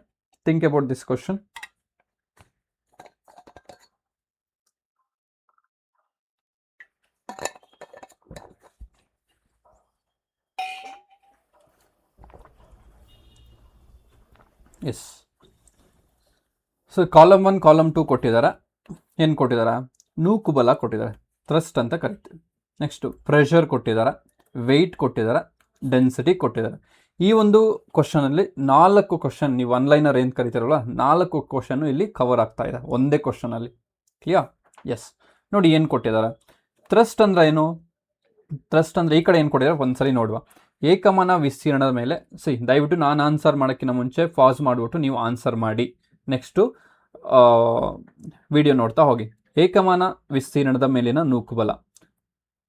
Yes. So column 1 column 2 ಕೊಟ್ಟಿದ್ದಾರೆ. ಏನು ಕೊಟ್ಟಿದ್ದಾರೆ? ನೂಕುಬಲ ಕೊಟ್ಟಿದ್ದಾರೆ, ಥ್ರಸ್ಟ್ ಅಂತ ಕರಿತೀವಿ. ನೆಕ್ಸ್ಟು ಪ್ರೆಷರ್ ಕೊಟ್ಟಿದ್ದಾರೆ, ವೆಯ್ಟ್ ಕೊಟ್ಟಿದ್ದಾರೆ, ಡೆನ್ಸಿಟಿ ಕೊಟ್ಟಿದ್ದಾರೆ. ಈ ಒಂದು ಕ್ವಶನಲ್ಲಿ 4 ಕ್ವಶನ್, ನೀವು ಒನ್ಲೈನರ್ ಏನು ಕರಿತೀರಲ್ಲ, 4 ಕ್ವಶನ್ನು ಇಲ್ಲಿ ಕವರ್ ಆಗ್ತಾ ಇದೆ ಒಂದೇ ಕ್ವಶನಲ್ಲಿ. ಕ್ಲಿಯರ್? ಎಸ್. ನೋಡಿ ಏನು ಕೊಟ್ಟಿದ್ದಾರೆ. ಥ್ರಸ್ಟ್ ಅಂದರೆ ಏನು? ಥ್ರಸ್ಟ್ ಅಂದರೆ ಈ ಕಡೆ ಏನು ಕೊಟ್ಟಿದ್ದಾರೆ ಒಂದ್ಸರಿ ನೋಡುವ. ಏಕಮಾನ ವಿಸ್ತೀರ್ಣದ ಮೇಲೆ ದಯವಿಟ್ಟು ನಾನು ಆನ್ಸರ್ ಮಾಡೋಕ್ಕಿಂತ ಮುಂಚೆ ಪಾಸ್ ಮಾಡಿಬಿಟ್ಟು ನೀವು ಆನ್ಸರ್ ಮಾಡಿ, ನೆಕ್ಸ್ಟು ವಿಡಿಯೋ ನೋಡ್ತಾ ಹೋಗಿ. ಏಕಮಾನ ವಿಸ್ತೀರ್ಣದ ಮೇಲಿನ ನೂಕುಬಲ,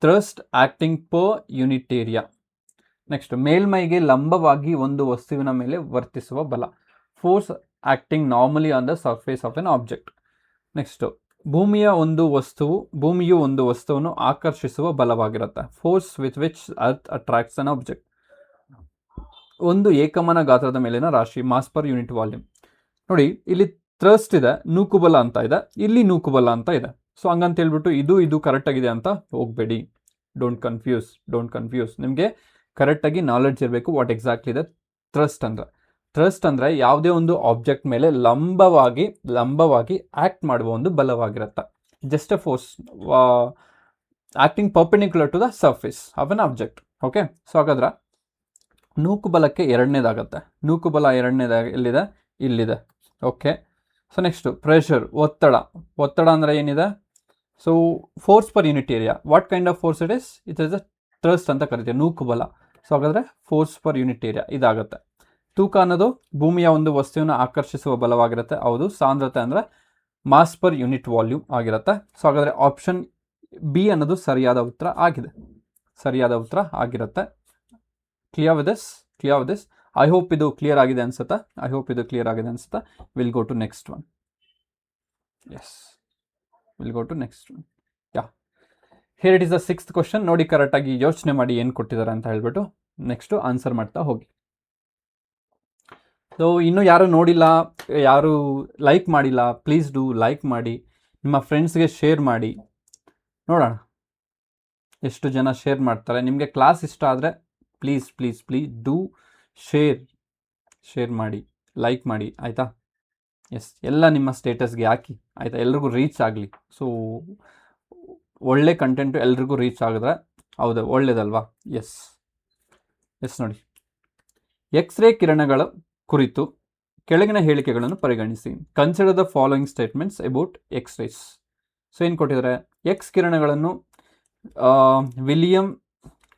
thrust acting per unit area. Next, ಮೇಲ್ಮೈಗೆ ಲಂಬವಾಗಿ ಒಂದು ವಸ್ತುವಿನ ಮೇಲೆ ವರ್ತಿಸುವ ಬಲ, force acting normally on the surface of an object. Next, ಭೂಮಿಯು ಒಂದು ವಸ್ತುವನ್ನು ಆಕರ್ಷಿಸುವ ಬಲವಾಗಿರುತ್ತೆ, force with which earth attracts an object. ಒಂದು ಏಕಮಾನ ಗಾತ್ರದ ಮೇಲಿನ ರಾಶಿ, ಮಾಸ್ ಪರ್ ಯೂನಿಟ್ ವಾಲ್ಯೂಮ್. ನೋಡಿ ಇಲ್ಲಿ ಥ್ರಸ್ಟ್ ಇದೆ, ನೂಕುಬಲ ಅಂತ ಇದೆ, ಇಲ್ಲಿ ನೂಕುಬಲ ಅಂತ ಇದೆ. ಸೊ ಹಂಗಂತ ಹೇಳ್ಬಿಟ್ಟು ಇದು ಕರೆಕ್ಟಾಗಿದೆ ಅಂತ ಹೋಗಬೇಡಿ. Don't confuse. ನಿಮಗೆ ಕರೆಕ್ಟಾಗಿ ನಾಲೆಡ್ಜ್ ಇರಬೇಕು ವಾಟ್ ಎಕ್ಸಾಕ್ಟ್ಲಿ ಇದೆ ಥ್ರಸ್ಟ್ ಅಂದರೆ ಯಾವುದೇ ಒಂದು ಆಬ್ಜೆಕ್ಟ್ ಮೇಲೆ ಲಂಬವಾಗಿ ಆ್ಯಕ್ಟ್ ಮಾಡುವ ಒಂದು ಬಲವಾಗಿರುತ್ತೆ. Just a force acting perpendicular to the surface of an object. Okay, so ಹಾಗಾದ್ರೆ ನೂಕುಬಲಕ್ಕೆ ಎರಡನೇದಾಗತ್ತೆ. ನೂಕುಬಲ ಎಲ್ಲಿದೆ? ಇಲ್ಲಿದೆ. ಓಕೆ, ಸೊ ನೆಕ್ಸ್ಟು ಪ್ರೆಷರ್, ಒತ್ತಡ ಅಂದರೆ ಏನಿದೆ? So force per unit area. What kind of force it is a thrust ಅಂತ ಕರಿತೀವಿ, ನೂಕುಬಲ. ಸೊ ಹಾಗಾದರೆ ಫೋರ್ಸ್ ಪರ್ ಯೂನಿಟ್ ಏರಿಯಾ ಇದಾಗುತ್ತೆ. ತೂಕ ಅನ್ನೋದು ಭೂಮಿಯ ಒಂದು ವಸ್ತುವನ್ನು ಆಕರ್ಷಿಸುವ ಬಲವಾಗಿರುತ್ತೆ. ಹೌದು. ಸಾಂದ್ರತೆ ಅಂದರೆ ಮಾಸ್ ಪರ್ ಯೂನಿಟ್ ವಾಲ್ಯೂಮ್ ಆಗಿರುತ್ತೆ. ಸೊ ಹಾಗಾದರೆ ಆಪ್ಷನ್ ಬಿ ಅನ್ನೋದು ಸರಿಯಾದ ಉತ್ತರ ಆಗಿರುತ್ತೆ. Clear with this? I hope ಇದು ಕ್ಲಿಯರ್ ಆಗಿದೆ ಅನ್ಸುತ್ತಾ? Will go to next one. Here it is the 6th question. ನೋಡಿ ಕರೆಕ್ಟಾಗಿ ಯೋಚನೆ ಮಾಡಿ ಏನು ಕೊಟ್ಟಿದ್ದಾರೆ ಅಂತ ಹೇಳ್ಬಿಟ್ಟು ನೆಕ್ಸ್ಟು ಆನ್ಸರ್ ಮಾಡ್ತಾ ಹೋಗಿ. ಸೊ ಇನ್ನೂ ಯಾರು ನೋಡಿಲ್ಲ, ಯಾರು ಲೈಕ್ ಮಾಡಿಲ್ಲ, ಪ್ಲೀಸ್ ಡೂ ಲೈಕ್ ಮಾಡಿ, ನಿಮ್ಮ ಫ್ರೆಂಡ್ಸ್ಗೆ ಶೇರ್ ಮಾಡಿ. ನೋಡೋಣ ಎಷ್ಟು ಜನ ಶೇರ್ ಮಾಡ್ತಾರೆ. ನಿಮಗೆ ಕ್ಲಾಸ್ ಇಷ್ಟ ಆದರೆ please please please do share ಮಾಡಿ, ಲೈಕ್ ಮಾಡಿ ಆಯಿತಾ. ಎಸ್, ಎಲ್ಲ ನಿಮ್ಮ ಸ್ಟೇಟಸ್ಗೆ ಹಾಕಿ ಆಯಿತಾ, ಎಲ್ರಿಗೂ ರೀಚ್ ಆಗಲಿ. ಸೊ ಒಳ್ಳೆ ಕಂಟೆಂಟು ಎಲ್ರಿಗೂ ರೀಚ್ ಆಗಿದ್ರೆ ಹೌದು ಒಳ್ಳೇದಲ್ವಾ. ಎಸ್ ನೋಡಿ, ಎಕ್ಸ್ರೇ ಕಿರಣಗಳ ಕುರಿತು ಕೆಳಗಿನ ಹೇಳಿಕೆಗಳನ್ನು ಪರಿಗಣಿಸಿ. Consider the following statements about X rays. So ಏನು ಕೊಟ್ಟಿದ್ದಾರೆ, ಎಕ್ಸ್ ಕಿರಣಗಳನ್ನು ವಿಲಿಯಂ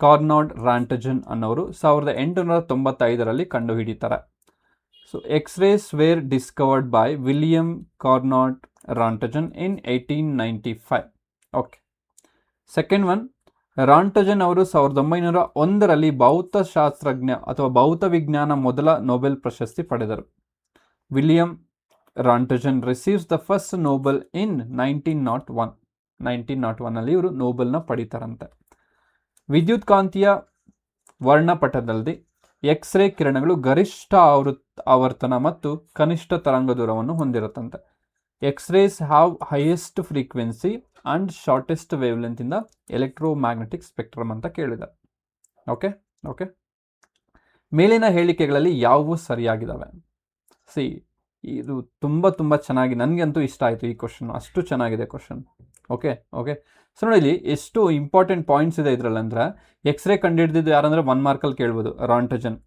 ಕಾರ್ನಾಡ್ ರಾಂಟಜನ್ ಅನ್ನೋರು 1895ರಲ್ಲಿ ಕಂಡುಹಿಡಿತಾರೆ. So X rays were discovered by William Conrad Roentgen in 1895. Okay, second one, Roentgen ಅವರು 1901ರಲ್ಲಿ ಭೌತಶಾಸ್ತ್ರಜ್ಞ ಅಥವಾ ಭೌತವಿಜ್ಞಾನ ಮೊದಲ ನೊಬೆಲ್ ಪ್ರಶಸ್ತಿ ಪಡೆದರು. William Roentgen receives the first Nobel in 1901. 1901ನಲ್ಲಿ ಇವರು ನೋಬೆಲ್ನ ಪಡಿತಾರಂತೆ. ವಿದ್ಯುತ್ ಕಾಂತೀಯ ವರ್ಣಪಟದಲ್ಲಿ ಎಕ್ಸ್ರೇ ಕಿರಣಗಳು ಗರಿಷ್ಠ ಆವರ್ತನ ಮತ್ತು ಕನಿಷ್ಠ ತರಂಗ ದೂರವನ್ನು ಹೊಂದಿರುತ್ತಂತೆ. X rays have highest frequency and shortest wavelength in the electromagnetic spectrum ಅಂತ ಕೇಳಿದ್ದಾರೆ. ಓಕೆ, ಮೇಲಿನ ಹೇಳಿಕೆಗಳಲ್ಲಿ ಯಾವುವು ಸರಿಯಾಗಿದ್ದಾವೆ? ಇದು ತುಂಬ ಚೆನ್ನಾಗಿ, ನನಗಂತೂ ಇಷ್ಟ ಆಯಿತು ಈ ಕ್ವಶನ್, ಅಷ್ಟು ಚೆನ್ನಾಗಿದೆ ಕ್ವಶನ್. ಓಕೆ, ಸೊ ನೋಡಿ ಇಲ್ಲಿ ಎಷ್ಟು ಇಂಪಾರ್ಟೆಂಟ್ ಪಾಯಿಂಟ್ಸ್ ಇದೆ ಇದರಲ್ಲಿ ಅಂದರೆ, ಎಕ್ಸ್ರೇ ಕಂಡುಹಿಡಿದಿದ್ದು ಯಾರಂದರೆ 1 ಮಾರ್ಕಲ್ಲಿ ಕೇಳ್ಬೋದು, ರಾಂಟಜನ್.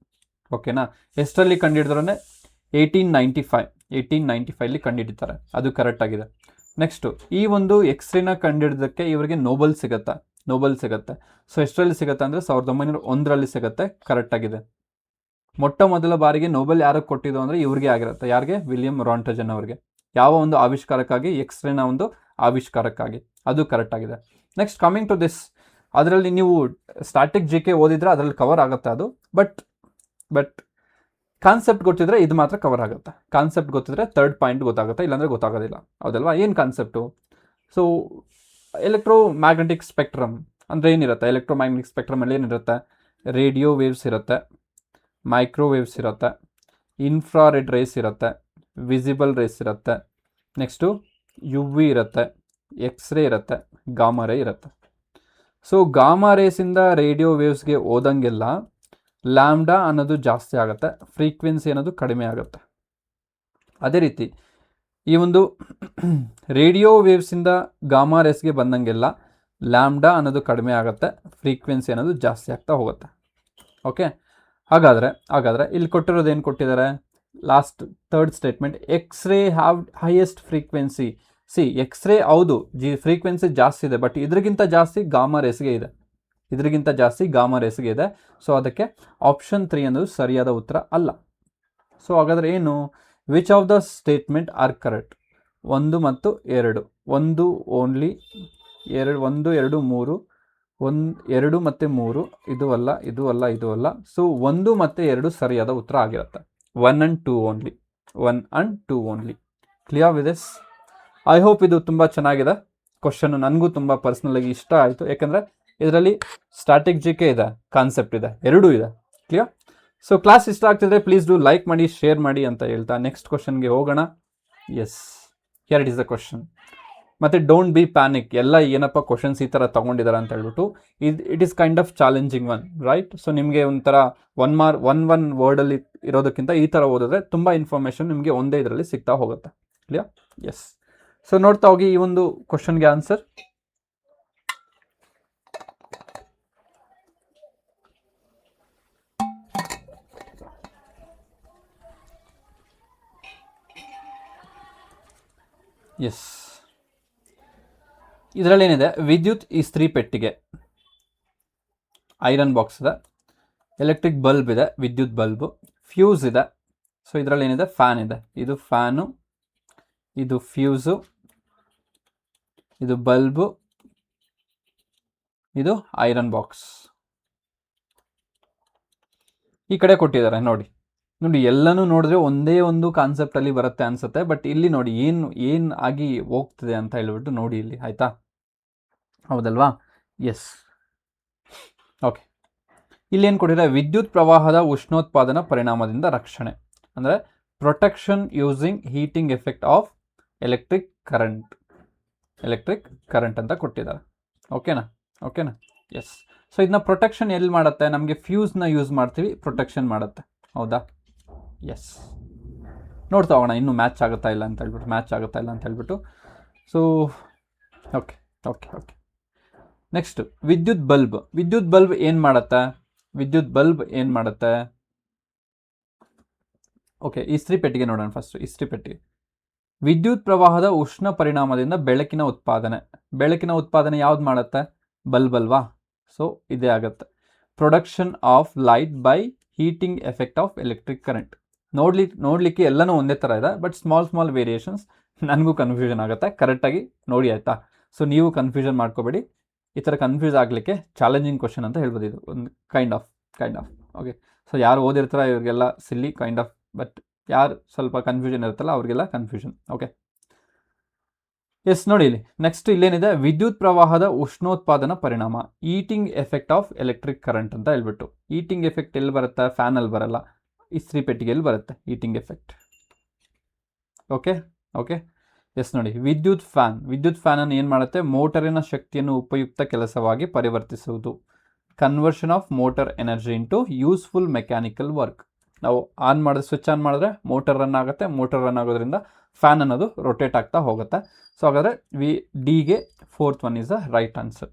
ಓಕೆನಾ, ಎಷ್ಟರಲ್ಲಿ ಕಂಡುಹಿಡಿದ್ರೆ 1895 ಕಂಡುಹಿಡಿತಾರೆ, ಅದು ಕರೆಕ್ಟ್ ಆಗಿದೆ. ನೆಕ್ಸ್ಟು ಈ ಒಂದು ಎಕ್ಸ್ರೇನ ಕಂಡುಹಿಡಿದಕ್ಕೆ ಇವರಿಗೆ ನೋಬೆಲ್ ಸಿಗುತ್ತೆ. ಸೊ ಎಷ್ಟರಲ್ಲಿ ಸಿಗುತ್ತೆ ಅಂದರೆ 1901ರಲ್ಲಿ ಸಿಗುತ್ತೆ, ಕರೆಕ್ಟ್ ಆಗಿದೆ. ಮೊಟ್ಟ ಮೊದಲ ಬಾರಿಗೆ ನೋಬೆಲ್ ಯಾರಿಗೆ ಕೊಟ್ಟಿದ್ದು ಅಂದರೆ ಇವ್ರಿಗೆ ಆಗಿರುತ್ತೆ. ಯಾರಿಗೆ? ವಿಲಿಯಂ ರಾಂಟಜನ್ ಅವರಿಗೆ. ಯಾವ ಒಂದು ಆವಿಷ್ಕಾರಕ್ಕಾಗಿ? ಎಕ್ಸ್ರೇನ ಒಂದು ಆವಿಷ್ಕಾರಕ್ಕಾಗಿ, ಅದು ಕರೆಕ್ಟ್ ಆಗಿದೆ. ನೆಕ್ಸ್ಟ್ ಕಮಿಂಗ್ ಟು ದಿಸ್, ಅದರಲ್ಲಿ ನೀವು ಸ್ಟ್ಯಾಟಿಕ್ GK ಓದಿದ್ರೆ ಅದರಲ್ಲಿ ಕವರ್ ಆಗುತ್ತೆ ಅದು, ಬಟ್ ಕಾನ್ಸೆಪ್ಟ್ ಗೊತ್ತಿದ್ರೆ ಇದು ಮಾತ್ರ ಕವರ್ ಆಗುತ್ತೆ. ಕಾನ್ಸೆಪ್ಟ್ ಗೊತ್ತಿದ್ರೆ ಥರ್ಡ್ ಪಾಯಿಂಟ್ ಗೊತ್ತಾಗುತ್ತೆ, ಇಲ್ಲಾಂದರೆ ಗೊತ್ತಾಗೋದಿಲ್ಲ, ಹೌದಲ್ವಾ? ಏನು ಕಾನ್ಸೆಪ್ಟು? ಸೊ ಎಲೆಕ್ಟ್ರೋಮ್ಯಾಗ್ನೆಟಿಕ್ ಸ್ಪೆಕ್ಟ್ರಮ್ ಅಂದರೆ ಏನಿರುತ್ತೆ? ಎಲೆಕ್ಟ್ರೋಮ್ಯಾಗ್ನೆಟಿಕ್ ಸ್ಪೆಕ್ಟ್ರಮಲ್ಲಿ ಏನಿರುತ್ತೆ? ರೇಡಿಯೋ ವೇವ್ಸ್ ಇರುತ್ತೆ, ಮೈಕ್ರೋವೇವ್ಸ್ ಇರುತ್ತೆ, ಇನ್ಫ್ರಾರೆಡ್ ರೇಸ್ ಇರುತ್ತೆ, ವಿಸಿಬಲ್ ರೇಸ್ ಇರುತ್ತೆ, ನೆಕ್ಸ್ಟು UV ಇರುತ್ತೆ, ಎಕ್ಸ್ರೇ ಇರುತ್ತೆ, ಗಾಮಾ ರೇ ಇರುತ್ತೆ. ಸೊ ಗಾಮಾ ರೇಸಿಂದ ರೇಡಿಯೋ ವೇವ್ಸ್ಗೆ ಹೋದಂಗೆಲ್ಲ ಲ್ಯಾಂಬ್ಡಾ ಅನ್ನೋದು ಜಾಸ್ತಿ ಆಗುತ್ತೆ, ಫ್ರೀಕ್ವೆನ್ಸಿ ಅನ್ನೋದು ಕಡಿಮೆ ಆಗುತ್ತೆ. ಅದೇ ರೀತಿ ಈ ಒಂದು ರೇಡಿಯೋ ವೇವ್ಸಿಂದ ಗಾಮಾ ರೇಸ್ಗೆ ಬಂದಂಗೆಲ್ಲ ಲ್ಯಾಂಬ್ಡಾ ಅನ್ನೋದು ಕಡಿಮೆ ಆಗುತ್ತೆ, ಫ್ರೀಕ್ವೆನ್ಸಿ ಅನ್ನೋದು ಜಾಸ್ತಿ ಆಗ್ತಾ ಹೋಗುತ್ತೆ. ಓಕೆ, ಹಾಗಾದರೆ ಇಲ್ಲಿ ಕೊಟ್ಟಿರೋದು ಏನು ಕೊಟ್ಟಿದ್ದಾರೆ? Last third statement, X-ray have highest frequency. X-ray ಹೌದು ಫ್ರೀಕ್ವೆನ್ಸಿ ಜಾಸ್ತಿ ಇದೆ, ಬಟ್ ಇದರಿಗಿಂತ ಜಾಸ್ತಿ ಗಾಮಾ ರೇಸ್ಗೆ ಇದೆ. ಸೊ ಅದಕ್ಕೆ ಆಪ್ಷನ್ 3 ಅನ್ನೋದು ಸರಿಯಾದ ಉತ್ತರ ಅಲ್ಲ. ಸೊ ಹಾಗಾದರೆ ಏನು? Which of the statement are correct? 1 ಮತ್ತು 2, 1 ಓನ್ಲಿ, 1, 2, 3, 2 ಮತ್ತು 3, ಇದು ಅಲ್ಲ. ಸೊ 1 ಮತ್ತು 2 ಸರಿಯಾದ ಉತ್ತರ ಆಗಿರುತ್ತೆ. 1 and 2 only. Clear with this? I hope ಇದು ತುಂಬ ಚೆನ್ನಾಗಿದೆ ಕ್ವಶನ್ನು, ನನಗೂ ತುಂಬ ಪರ್ಸ್ನಲಾಗಿ ಇಷ್ಟ ಆಯಿತು. ಯಾಕಂದರೆ ಇದರಲ್ಲಿ ಸ್ಟ್ಯಾಟಿಕ್ GK ಇದೆ, ಕಾನ್ಸೆಪ್ಟ್ ಇದೆ, ಎರಡೂ ಇದೆ. ಕ್ಲಿಯರ್? ಸೊ ಕ್ಲಾಸ್ ಇಷ್ಟ ಆಗ್ತಿದ್ರೆ ಪ್ಲೀಸ್ ಡೂ ಲೈಕ್ ಮಾಡಿ, ಶೇರ್ ಮಾಡಿ ಅಂತ ಹೇಳ್ತಾ ನೆಕ್ಸ್ಟ್ ಕ್ವಶನ್ಗೆ ಹೋಗೋಣ. Yes, here it is the question. ಮತ್ತು ಡೋಂಟ್ ಬಿ ಪ್ಯಾನಿಕ್, ಎಲ್ಲ ಏನಪ್ಪ ಕ್ವಶನ್ಸ್ ಈ ಥರ ತೊಗೊಂಡಿದ್ದಾರೆ ಅಂತ ಹೇಳ್ಬಿಟ್ಟು, it is kind of challenging one, right? So ನಿಮಗೆ ಒಂಥರ ಒನ್ ವರ್ಡಲ್ಲಿ ಇರೋದಕ್ಕಿಂತ ಈ ಥರ ಓದಿದ್ರೆ ತುಂಬ ಇನ್ಫಾರ್ಮೇಷನ್ ನಿಮಗೆ ಒಂದೇ ಇದರಲ್ಲಿ ಸಿಗ್ತಾ ಹೋಗುತ್ತೆ. ಕ್ಲಿಯರ್? ಎಸ್. ಸೊ ನೋಡ್ತಾ ಹೋಗಿ ಈ ಒಂದು ಕ್ವಶನ್ಗೆ ಆನ್ಸರ್. ಎಸ್, ಇದರಲ್ಲಿ ಏನಿದೆ? ವಿದ್ಯುತ್ ಇಸ್ತ್ರಿ ಪೆಟ್ಟಿಗೆ, ಐರನ್ ಬಾಕ್ಸ್ ಇದೆ, ಎಲೆಕ್ಟ್ರಿಕ್ ಬಲ್ಬ್ ಇದೆ, ವಿದ್ಯುತ್ ಬಲ್ಬು, ಫ್ಯೂಸ್ ಇದೆ. ಸೊ ಇದರಲ್ಲಿ ಏನಿದೆ? ಫ್ಯಾನ್ ಇದೆ. ಇದು ಫ್ಯಾನು, ಇದು ಫ್ಯೂಸು, ಇದು ಬಲ್ಬು, ಇದು ಐರನ್ ಬಾಕ್ಸ್. ಈ ಕಡೆ ಕೊಟ್ಟಿದ್ದಾರೆ ನೋಡಿ, ಎಲ್ಲನೂ ನೋಡಿದ್ರೆ ಒಂದೇ ಒಂದು ಕಾನ್ಸೆಪ್ಟಲ್ಲಿ ಬರುತ್ತೆ ಅನಿಸುತ್ತೆ. ಬಟ್ ಇಲ್ಲಿ ನೋಡಿ ಏನು ಆಗಿ ಹೋಗ್ತಿದೆ ಅಂತ ಹೇಳ್ಬಿಟ್ಟು ನೋಡಿ ಇಲ್ಲಿ, ಆಯಿತಾ? ಹೌದಲ್ವಾ? ಎಸ್. ಓಕೆ, ಇಲ್ಲೇನು ಕೊಟ್ಟಿದ್ದಾರೆ? ವಿದ್ಯುತ್ ಪ್ರವಾಹದ ಉಷ್ಣೋತ್ಪಾದನಾ ಪರಿಣಾಮದಿಂದ ರಕ್ಷಣೆ, ಅಂದರೆ protection using heating effect of electric current ಅಂತ ಕೊಟ್ಟಿದ್ದಾರೆ. ಓಕೆನಾ? ಎಸ್. ಸೊ ಇದನ್ನ ಪ್ರೊಟೆಕ್ಷನ್ ಎಲ್ಲಿ ಮಾಡುತ್ತೆ, ನಮಗೆ ಫ್ಯೂಸ್ನ ಯೂಸ್ ಮಾಡ್ತೀವಿ, ಪ್ರೊಟೆಕ್ಷನ್ ಮಾಡುತ್ತೆ, ಹೌದಾ? ಎಸ್. ನೋಡ್ತಾ ಹೋಗೋಣ ಇನ್ನೂ ಮ್ಯಾಚ್ ಆಗುತ್ತಾ ಇಲ್ಲ ಅಂತ ಹೇಳ್ಬಿಟ್ಟು. So okay okay okay. Next ವಿದ್ಯುತ್ ಬಲ್ಬ್ ಏನು ಮಾಡುತ್ತೆ? ಓಕೆ, ಇಸ್ತ್ರಿ ಪೆಟ್ಟಿಗೆ ನೋಡೋಣ ಫಸ್ಟ್. ಇಸ್ತ್ರಿ ಪೆಟ್ಟಿಗೆ ವಿದ್ಯುತ್ ಪ್ರವಾಹದ ಉಷ್ಣ ಪರಿಣಾಮದಿಂದ ಬೆಳಕಿನ ಉತ್ಪಾದನೆ ಯಾವ್ದು ಮಾಡುತ್ತೆ? ಬಲ್ಬ್ ಅಲ್ವಾ? ಸೊ ಇದೇ ಆಗುತ್ತೆ. Production of light by heating effect of electric current. ನೋಡ್ಲಿಕ್ಕೆ ಎಲ್ಲನೂ ಒಂದೇ ಥರ ಇದೆ, ಬಟ್ ಸ್ಮಾಲ್ ವೇರಿಯೇಷನ್ಸ್. ನನಗೂ ಕನ್ಫ್ಯೂಷನ್ ಆಗುತ್ತೆ, ಕರೆಕ್ಟಾಗಿ ನೋಡಿ ಆಯಿತಾ? ಸೊ ನೀವು ಕನ್ಫ್ಯೂಷನ್ ಮಾಡ್ಕೋಬೇಡಿ. ಈ ಥರ ಕನ್ಫ್ಯೂಸ್ ಆಗಲಿಕ್ಕೆ ಚಾಲೆಂಜಿಂಗ್ ಕ್ವಶನ್ ಅಂತ ಹೇಳ್ಬೋದು ಇದು, ಒಂದು ಕೈಂಡ್ ಆಫ್. ಓಕೆ, ಸೊ ಯಾರು ಓದಿರ್ತಾರ ಇವ್ರಿಗೆಲ್ಲ ಸಿಲ್ಲಿ ಕೈಂಡ್ ಆಫ್, ಬಟ್ ಯಾರು ಸ್ವಲ್ಪ ಕನ್ಫ್ಯೂಷನ್ ಇರುತ್ತಲ್ಲ ಅವ್ರಿಗೆಲ್ಲ ಕನ್ಫ್ಯೂಷನ್. Okay, yes. ನೋಡಿ ಇಲ್ಲಿ ನೆಕ್ಸ್ಟ್ ಇಲ್ಲೇನಿದೆ, ವಿದ್ಯುತ್ ಪ್ರವಾಹದ ಉಷ್ಣೋತ್ಪಾದನಾ ಪರಿಣಾಮ, eating effect of electric current ಅಂತ ಹೇಳ್ಬಿಟ್ಟು. ಈಟಿಂಗ್ ಎಫೆಕ್ಟ್ ಎಲ್ಲಿ ಬರುತ್ತೆ? ಫ್ಯಾನಲ್ಲಿ ಬರಲ್ಲ, ಇಸ್ತ್ರಿ ಪೆಟ್ಟಿಗೆಯಲ್ಲಿ ಬರುತ್ತೆ ಈಟಿಂಗ್ ಎಫೆಕ್ಟ್. ಓಕೆ. ಎಸ್. ನೋಡಿ ವಿದ್ಯುತ್ ಫ್ಯಾನನ್ನು ಏನು ಮಾಡುತ್ತೆ? ಮೋಟರಿನ ಶಕ್ತಿಯನ್ನು ಉಪಯುಕ್ತ ಕೆಲಸವಾಗಿ ಪರಿವರ್ತಿಸುವುದು. Conversion of motor energy into useful mechanical work. ನಾವು ಸ್ವಿಚ್ ಆನ್ ಮಾಡಿದ್ರೆ ಮೋಟರ್ ರನ್ ಆಗುತ್ತೆ, ಮೋಟರ್ ರನ್ ಆಗೋದ್ರಿಂದ ಫ್ಯಾನ್ ಅನ್ನೋದು ರೊಟೇಟ್ ಆಗ್ತಾ ಹೋಗುತ್ತೆ. ಸೊ ಹಾಗಾದರೆ ಡಿಗೆ 4th one is a right answer.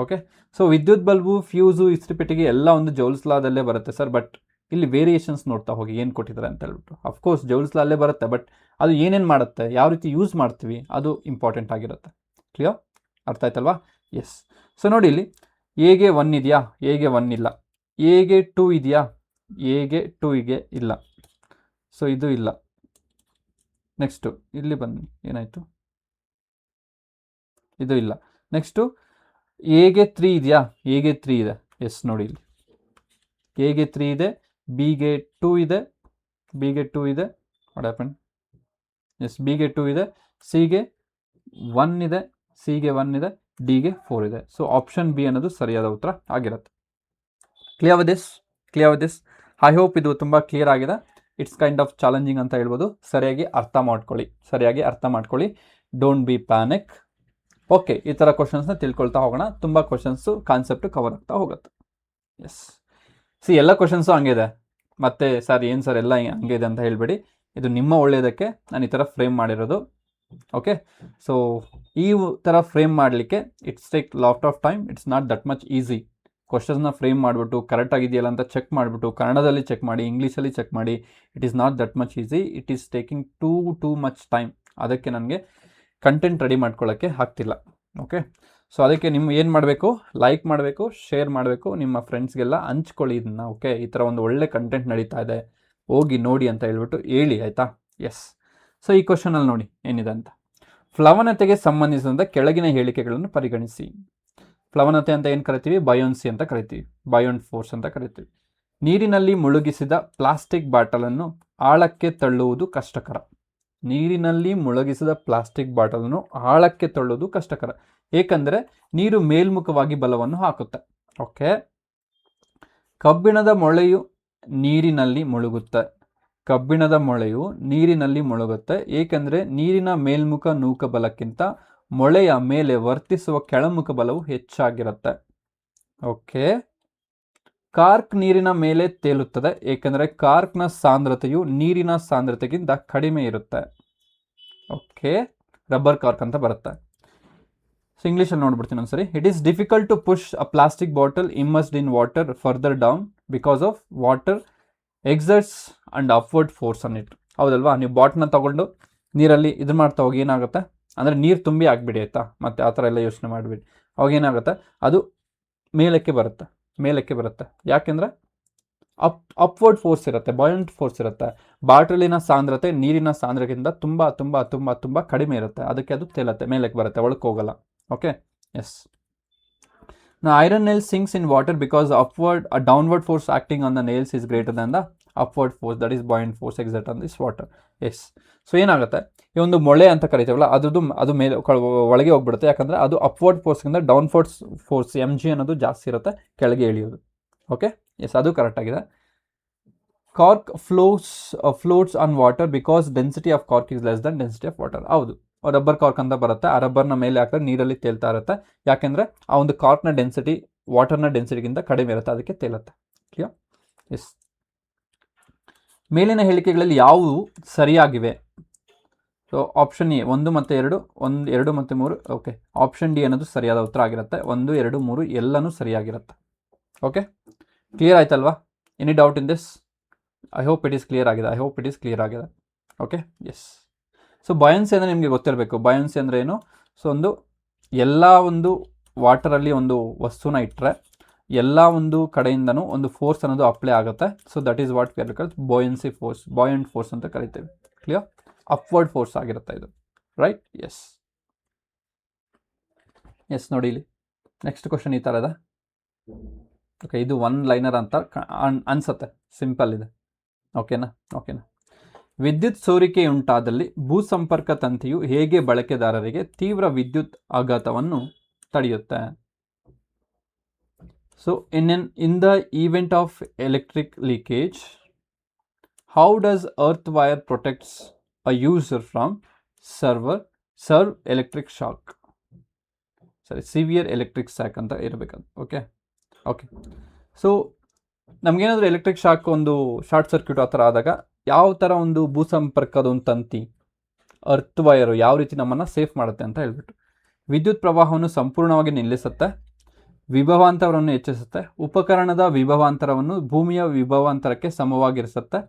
Okay, so ವಿದ್ಯುತ್ ಬಲ್ಬು, ಫ್ಯೂಸು, ಇಸ್ತ್ರಿ ಪೆಟ್ಟಿಗೆ ಎಲ್ಲ ಒಂದು ಜೌಲ್ಸ್ ಲಾದಲ್ಲೇ ಬರುತ್ತೆ ಸರ್, ಬಟ್ ಇಲ್ಲಿ ವೇರಿಯೇಷನ್ಸ್ ನೋಡ್ತಾ ಹೋಗಿ ಏನು ಕೊಟ್ಟಿದ್ದಾರೆ ಅಂತ ಹೇಳ್ಬಿಟ್ಟು. ಅಫ್ಕೋರ್ಸ್ ಜೌಲ್ಸ್ ಲಾ ಅಲ್ಲೇ ಬರುತ್ತೆ, ಬಟ್ ಅದು ಏನೇನು ಮಾಡುತ್ತೆ, ಯಾವ ರೀತಿ ಯೂಸ್ ಮಾಡ್ತೀವಿ, ಅದು ಇಂಪಾರ್ಟೆಂಟ್ ಆಗಿರುತ್ತೆ. ಕ್ಲಿಯರ್? ಅರ್ಥ ಆಯ್ತಲ್ವಾ? ಎಸ್. ಸೊ ನೋಡಿ ಇಲ್ಲಿ ಎಗೆ 1 ಇದೆಯಾ? ಎಗೆ 1 ಇಲ್ಲ. ಎಗೆ 2 ಇದೆಯಾ? ಎಗೆ 2ಗೆ ಇಲ್ಲ. ಸೊ ಇದು ಇಲ್ಲ. ನೆಕ್ಸ್ಟು ಇಲ್ಲಿ ಬನ್ನಿ, ಏನಾಯಿತು? ಇದು ಇಲ್ಲ. ನೆಕ್ಸ್ಟು ಎಗೆ 3 ಇದೆಯಾ? ಎಗೆ 3 ಇದೆ. ಎಸ್, ನೋಡಿ ಇಲ್ಲಿ ಎಗೆ 3 ಇದೆ, ಬಿಗೆ 2 ಇದೆ, ವಾಟ್ ಹ್ಯಾಪನ್? ಎಸ್, ಬಿಗೆ 2 ಇದೆ, ಸಿಗೆ 1 ಇದೆ, ಡಿಗೆ 4 ಇದೆ. ಸೊ ಆಪ್ಷನ್ ಬಿ ಅನ್ನೋದು ಸರಿಯಾದ ಉತ್ತರ ಆಗಿರುತ್ತೆ. Clear with this? I hope ಇದು ತುಂಬ ಕ್ಲಿಯರ್ ಆಗಿದೆ. ಇಟ್ಸ್ ಕೈಂಡ್ ಆಫ್ ಚಾಲೆಂಜಿಂಗ್ ಅಂತ ಹೇಳ್ಬೋದು. ಸರಿಯಾಗಿ ಅರ್ಥ ಮಾಡ್ಕೊಳ್ಳಿ. Don't be panic. ಓಕೆ, ಈ ಥರ ಕ್ವಶನ್ಸ್ನ ತಿಳ್ಕೊಳ್ತಾ ಹೋಗೋಣ. ತುಂಬ ಕ್ವಶನ್ಸು ಕಾನ್ಸೆಪ್ಟು ಕವರ್ ಆಗ್ತಾ ಹೋಗುತ್ತೆ. ಎಸ್. ಎಲ್ಲ ಕ್ವಶನ್ಸು ಹಂಗಿದೆ. ಮತ್ತೆ ಸರ್ ಏನು ಸರ್ ಎಲ್ಲ ಹಂಗೆ ಇದೆ ಅಂತ ಹೇಳ್ಬೇಡಿ. ಇದು ನಿಮ್ಮ ಒಳ್ಳೆಯದಕ್ಕೆ ನಾನು ಈ ಥರ ಫ್ರೇಮ್ ಮಾಡಿರೋದು. ಓಕೆ, ಸೊ ಈ ಥರ ಫ್ರೇಮ್ ಮಾಡಲಿಕ್ಕೆ it's take lot of time. It's not that much easy. ಕ್ವಶನ್ಸ್ನ ಫ್ರೇಮ್ ಮಾಡಿಬಿಟ್ಟು ಕರೆಕ್ಟ್ ಆಗಿದೆಯಲ್ಲ ಅಂತ ಚೆಕ್ ಮಾಡಿಬಿಟ್ಟು ಕನ್ನಡದಲ್ಲಿ ಚೆಕ್ ಮಾಡಿ, ಇಂಗ್ಲೀಷಲ್ಲಿ ಚೆಕ್ ಮಾಡಿ, it is not that much easy. It is taking too much time. ಅದಕ್ಕೆ ನನಗೆ ಕಂಟೆಂಟ್ ರೆಡಿ ಮಾಡ್ಕೊಳ್ಳೋಕ್ಕೆ ಆಗ್ತಿಲ್ಲ. ಓಕೆ, ಸೊ ಅದಕ್ಕೆ ನಿಮ್ಮ ಏನು ಮಾಡಬೇಕು? ಲೈಕ್ ಮಾಡಬೇಕು, ಶೇರ್ ಮಾಡಬೇಕು, ನಿಮ್ಮ ಫ್ರೆಂಡ್ಸ್ಗೆಲ್ಲ ಹಂಚ್ಕೊಳ್ಳಿ ಇದನ್ನು. ಓಕೆ, ಈ ಥರ ಒಂದು ಒಳ್ಳೆ ಕಂಟೆಂಟ್ ನಡೀತಾ ಇದೆ, ಹೋಗಿ ನೋಡಿ ಅಂತ ಹೇಳ್ಬಿಟ್ಟು ಹೇಳಿ, ಆಯಿತಾ? ಎಸ್. ಸೊ ಈ ಕ್ವಶನಲ್ಲಿ ನೋಡಿ ಏನಿದೆ ಅಂತ. ಪ್ಲವನತೆಗೆ ಸಂಬಂಧಿಸಿದಂಥ ಕೆಳಗಿನ ಹೇಳಿಕೆಗಳನ್ನು ಪರಿಗಣಿಸಿ. ಪ್ಲವನತೆ ಅಂತ ಏನು ಕರಿತೀವಿ? ಬಯೋನ್ಸಿ ಅಂತ ಕರಿತೀವಿ, ಬಯೋಂಟ್ ಫೋರ್ಸ್ ಅಂತ ಕರಿತೀವಿ. ನೀರಿನಲ್ಲಿ ಮುಳುಗಿಸಿದ ಪ್ಲಾಸ್ಟಿಕ್ ಬಾಟಲನ್ನು ಆಳಕ್ಕೆ ತಳ್ಳುವುದು ಕಷ್ಟಕರ. ಏಕೆಂದರೆ ನೀರು ಮೇಲ್ಮುಖವಾಗಿ ಬಲವನ್ನು ಹಾಕುತ್ತೆ. ಓಕೆ, ಕಬ್ಬಿಣದ ಮೊಳೆಯು ನೀರಿನಲ್ಲಿ ಮುಳುಗುತ್ತೆ. ಏಕೆಂದರೆ ನೀರಿನ ಮೇಲ್ಮುಖ ನೂಕ ಬಲಕ್ಕಿಂತ ಮೊಳೆಯ ಮೇಲೆ ವರ್ತಿಸುವ ಕೆಳಮುಖ ಬಲವು ಹೆಚ್ಚಾಗಿರುತ್ತೆ. ಓಕೆ, ಕಾರ್ಕ್ ನೀರಿನ ಮೇಲೆ ತೇಲುತ್ತದೆ, ಏಕೆಂದರೆ ಕಾರ್ಕ್ನ ಸಾಂದ್ರತೆಯು ನೀರಿನ ಸಾಂದ್ರತೆಗಿಂತ ಕಡಿಮೆ ಇರುತ್ತೆ. ಓಕೆ, ರಬ್ಬರ್ ಕಾರ್ಕ್ ಅಂತ ಬರುತ್ತೆ. ಸೊ ಇಂಗ್ಲೀಷಲ್ಲಿ ನೋಡ್ಬಿಡ್ತೀನಿ ಒಂದ್ಸರಿ. It is difficult to push a plastic bottle immersed in water further down because of water exerts and upward force on it. ಹೌದಲ್ವಾ? ನೀವು ಬಾಟ್ಲನ್ನ ತಗೊಂಡು ನೀರಲ್ಲಿ ಇದು ಮಾಡ್ತಾ ಹೋಗಿ ಏನಾಗುತ್ತೆ ಅಂದರೆ ನೀರು ತುಂಬಿ ಆಗಿಬಿಡಿ, ಆಯಿತಾ? ಮತ್ತು ಆ ಥರ ಎಲ್ಲ ಯೋಚನೆ ಮಾಡಿಬಿಡಿ. ಅವಾಗ ಏನಾಗುತ್ತೆ? ಅದು ಮೇಲಕ್ಕೆ ಬರುತ್ತೆ. ಯಾಕೆಂದರೆ ಅಪ್ವರ್ಡ್ ಫೋರ್ಸ್ ಇರುತ್ತೆ, ಬಾಯಂಟ್ ಫೋರ್ಸ್ ಇರುತ್ತೆ. ಬಾಟಲಿನ ಸಾಂದ್ರತೆ ನೀರಿನ ಸಾಂದ್ರತೆಗಿಂತ ತುಂಬ ತುಂಬ ತುಂಬ ತುಂಬ ಕಡಿಮೆ ಇರುತ್ತೆ. ಅದಕ್ಕೆ ಅದು ತೇಲತ್ತೆ, ಮೇಲಕ್ಕೆ ಬರುತ್ತೆ, ಒಳಕ್ಕೆ ಹೋಗಲ್ಲ. Okay, yes. Iron nail sinks in water because a downward force acting on the nails is greater than the upward force, that is buoyant force exerted on this water. Yes. So ಏನಾಗುತ್ತೆ? ಈ ಒಂದು ಮೊಳೆ ಅಂತ ಕರಿತೀವಲ್ಲ, ಅದು ಮೇಲೆ ಒಳಗೆ ಹೋಗ್ಬಿಡುತ್ತೆ. ಯಾಕಂದರೆ ಅದು ಅಪ್ವರ್ಡ್ ಫೋರ್ಸ್ಗಿಂತ ಡೌನ್ವರ್ಡ್ ಫೋರ್ಸ್ mg ಅನ್ನೋದು ಜಾಸ್ತಿ ಇರುತ್ತೆ, ಕೆಳಗೆ ಇಳಿಯೋದು. ಓಕೆ, ಎಸ್, ಅದು ಕರೆಕ್ಟಾಗಿದೆ. Cork floats on water because density of cork is less than density of water. ಹೌದು, ರಬ್ಬರ್ ಕಾರ್ಕ್ ಅಂತ ಬರುತ್ತೆ. ಆ ರಬ್ಬರ್ನ ಮೇಲೆ ಹಾಕಿದ್ರೆ ನೀರಲ್ಲಿ ತೇಲ್ತಾ ಇರುತ್ತೆ. ಯಾಕೆಂದರೆ ಆ ಒಂದು ಕಾರ್ಕ್ನ ಡೆನ್ಸಿಟಿ ವಾಟರ್ನ ಡೆನ್ಸಿಟಿಗಿಂತ ಕಡಿಮೆ ಇರುತ್ತೆ, ಅದಕ್ಕೆ ತೇಲುತ್ತೆ. ಕ್ಲಿಯರ್? ಎಸ್. ಮೇಲಿನ ಹೇಳಿಕೆಗಳಲ್ಲಿ ಯಾವುವು ಸರಿಯಾಗಿವೆ? ಸೊ ಆಪ್ಷನ್ ಎ 1 ಮತ್ತು 2, 1, 2 ಮತ್ತು 3. ಓಕೆ, ಆಪ್ಷನ್ ಡಿ ಅನ್ನೋದು ಸರಿಯಾದ ಉತ್ತರ ಆಗಿರುತ್ತೆ. 1, 2, 3 ಎಲ್ಲನೂ ಸರಿಯಾಗಿರುತ್ತೆ. ಓಕೆ, ಕ್ಲಿಯರ್ ಆಯ್ತಲ್ವಾ? Any doubt in this? I hope it is clear ಆಗಿದೆ. Okay, yes. ಸೊ ಬಾಯನ್ಸಿ ಅಂದರೆ ನಿಮಗೆ ಗೊತ್ತಿರಬೇಕು. ಬಾಯನ್ಸಿ ಅಂದರೆ ಏನು? ಸೊ ಎಲ್ಲ ಒಂದು ವಾಟರಲ್ಲಿ ಒಂದು ವಸ್ತುನ ಇಟ್ಟರೆ ಎಲ್ಲ ಒಂದು ಕಡೆಯಿಂದನೂ ಒಂದು ಫೋರ್ಸ್ ಅನ್ನೋದು ಅಪ್ಲೈ ಆಗುತ್ತೆ. So that is what we are called buoyancy force, buoyant force ಅಂತ ಕರಿತೀವಿ. ಕ್ಲಿಯರ್? ಅಪ್ವರ್ಡ್ ಫೋರ್ಸ್ ಆಗಿರುತ್ತೆ ಇದು, ರೈಟ್? ಎಸ್. ನೋಡಿ ಇಲ್ಲಿ ನೆಕ್ಸ್ಟ್ ಕ್ವಶನ್ ಈ ಥರ ಇದೆ. ಓಕೆ, ಇದು 1 ಲೈನರ್ ಅಂತ ಅನ್ಸುತ್ತೆ, ಸಿಂಪಲ್ ಇದೆ. ಓಕೆನಾ? ವಿದ್ಯುತ್ ಸೋರಿಕೆಯುಂಟಾದಲ್ಲಿ ಭೂಸಂಪರ್ಕ ತಂತಿಯು ಹೇಗೆ ಬಳಕೆದಾರರಿಗೆ ತೀವ್ರ ವಿದ್ಯುತ್ ಆಘಾತವನ್ನು ತಡೆಯುತ್ತೆ? So in the event of electric leakage, how does earth wire protects a user from serve electric shock? Severe electric shock ಅಂತ ಇರಬೇಕದು. ಓಕೆ. ಸೊ ನಮಗೇನಾದರೂ ಎಲೆಕ್ಟ್ರಿಕ್ ಶಾಕ್, ಒಂದು ಶಾರ್ಟ್ ಸರ್ಕ್ಯೂಟ್ ಆ ಥರ ಆದಾಗ ಯಾವ ಥರ ಒಂದು ಭೂಸಂಪರ್ಕದ ಒಂದು ತಂತಿ, ಅರ್ತ್ ವೈರು ಯಾವ ರೀತಿ ನಮ್ಮನ್ನು ಸೇಫ್ ಮಾಡುತ್ತೆ ಅಂತ ಹೇಳ್ಬಿಟ್ಟು, ವಿದ್ಯುತ್ ಪ್ರವಾಹವನ್ನು ಸಂಪೂರ್ಣವಾಗಿ ನಿಲ್ಲಿಸುತ್ತೆ, ವಿಭವಾಂತರವನ್ನು ಹೆಚ್ಚಿಸುತ್ತೆ, ಉಪಕರಣದ ವಿಭವಾಂತರವನ್ನು ಭೂಮಿಯ ವಿಭವಾಂತರಕ್ಕೆ ಸಮವಾಗಿರಿಸುತ್ತೆ,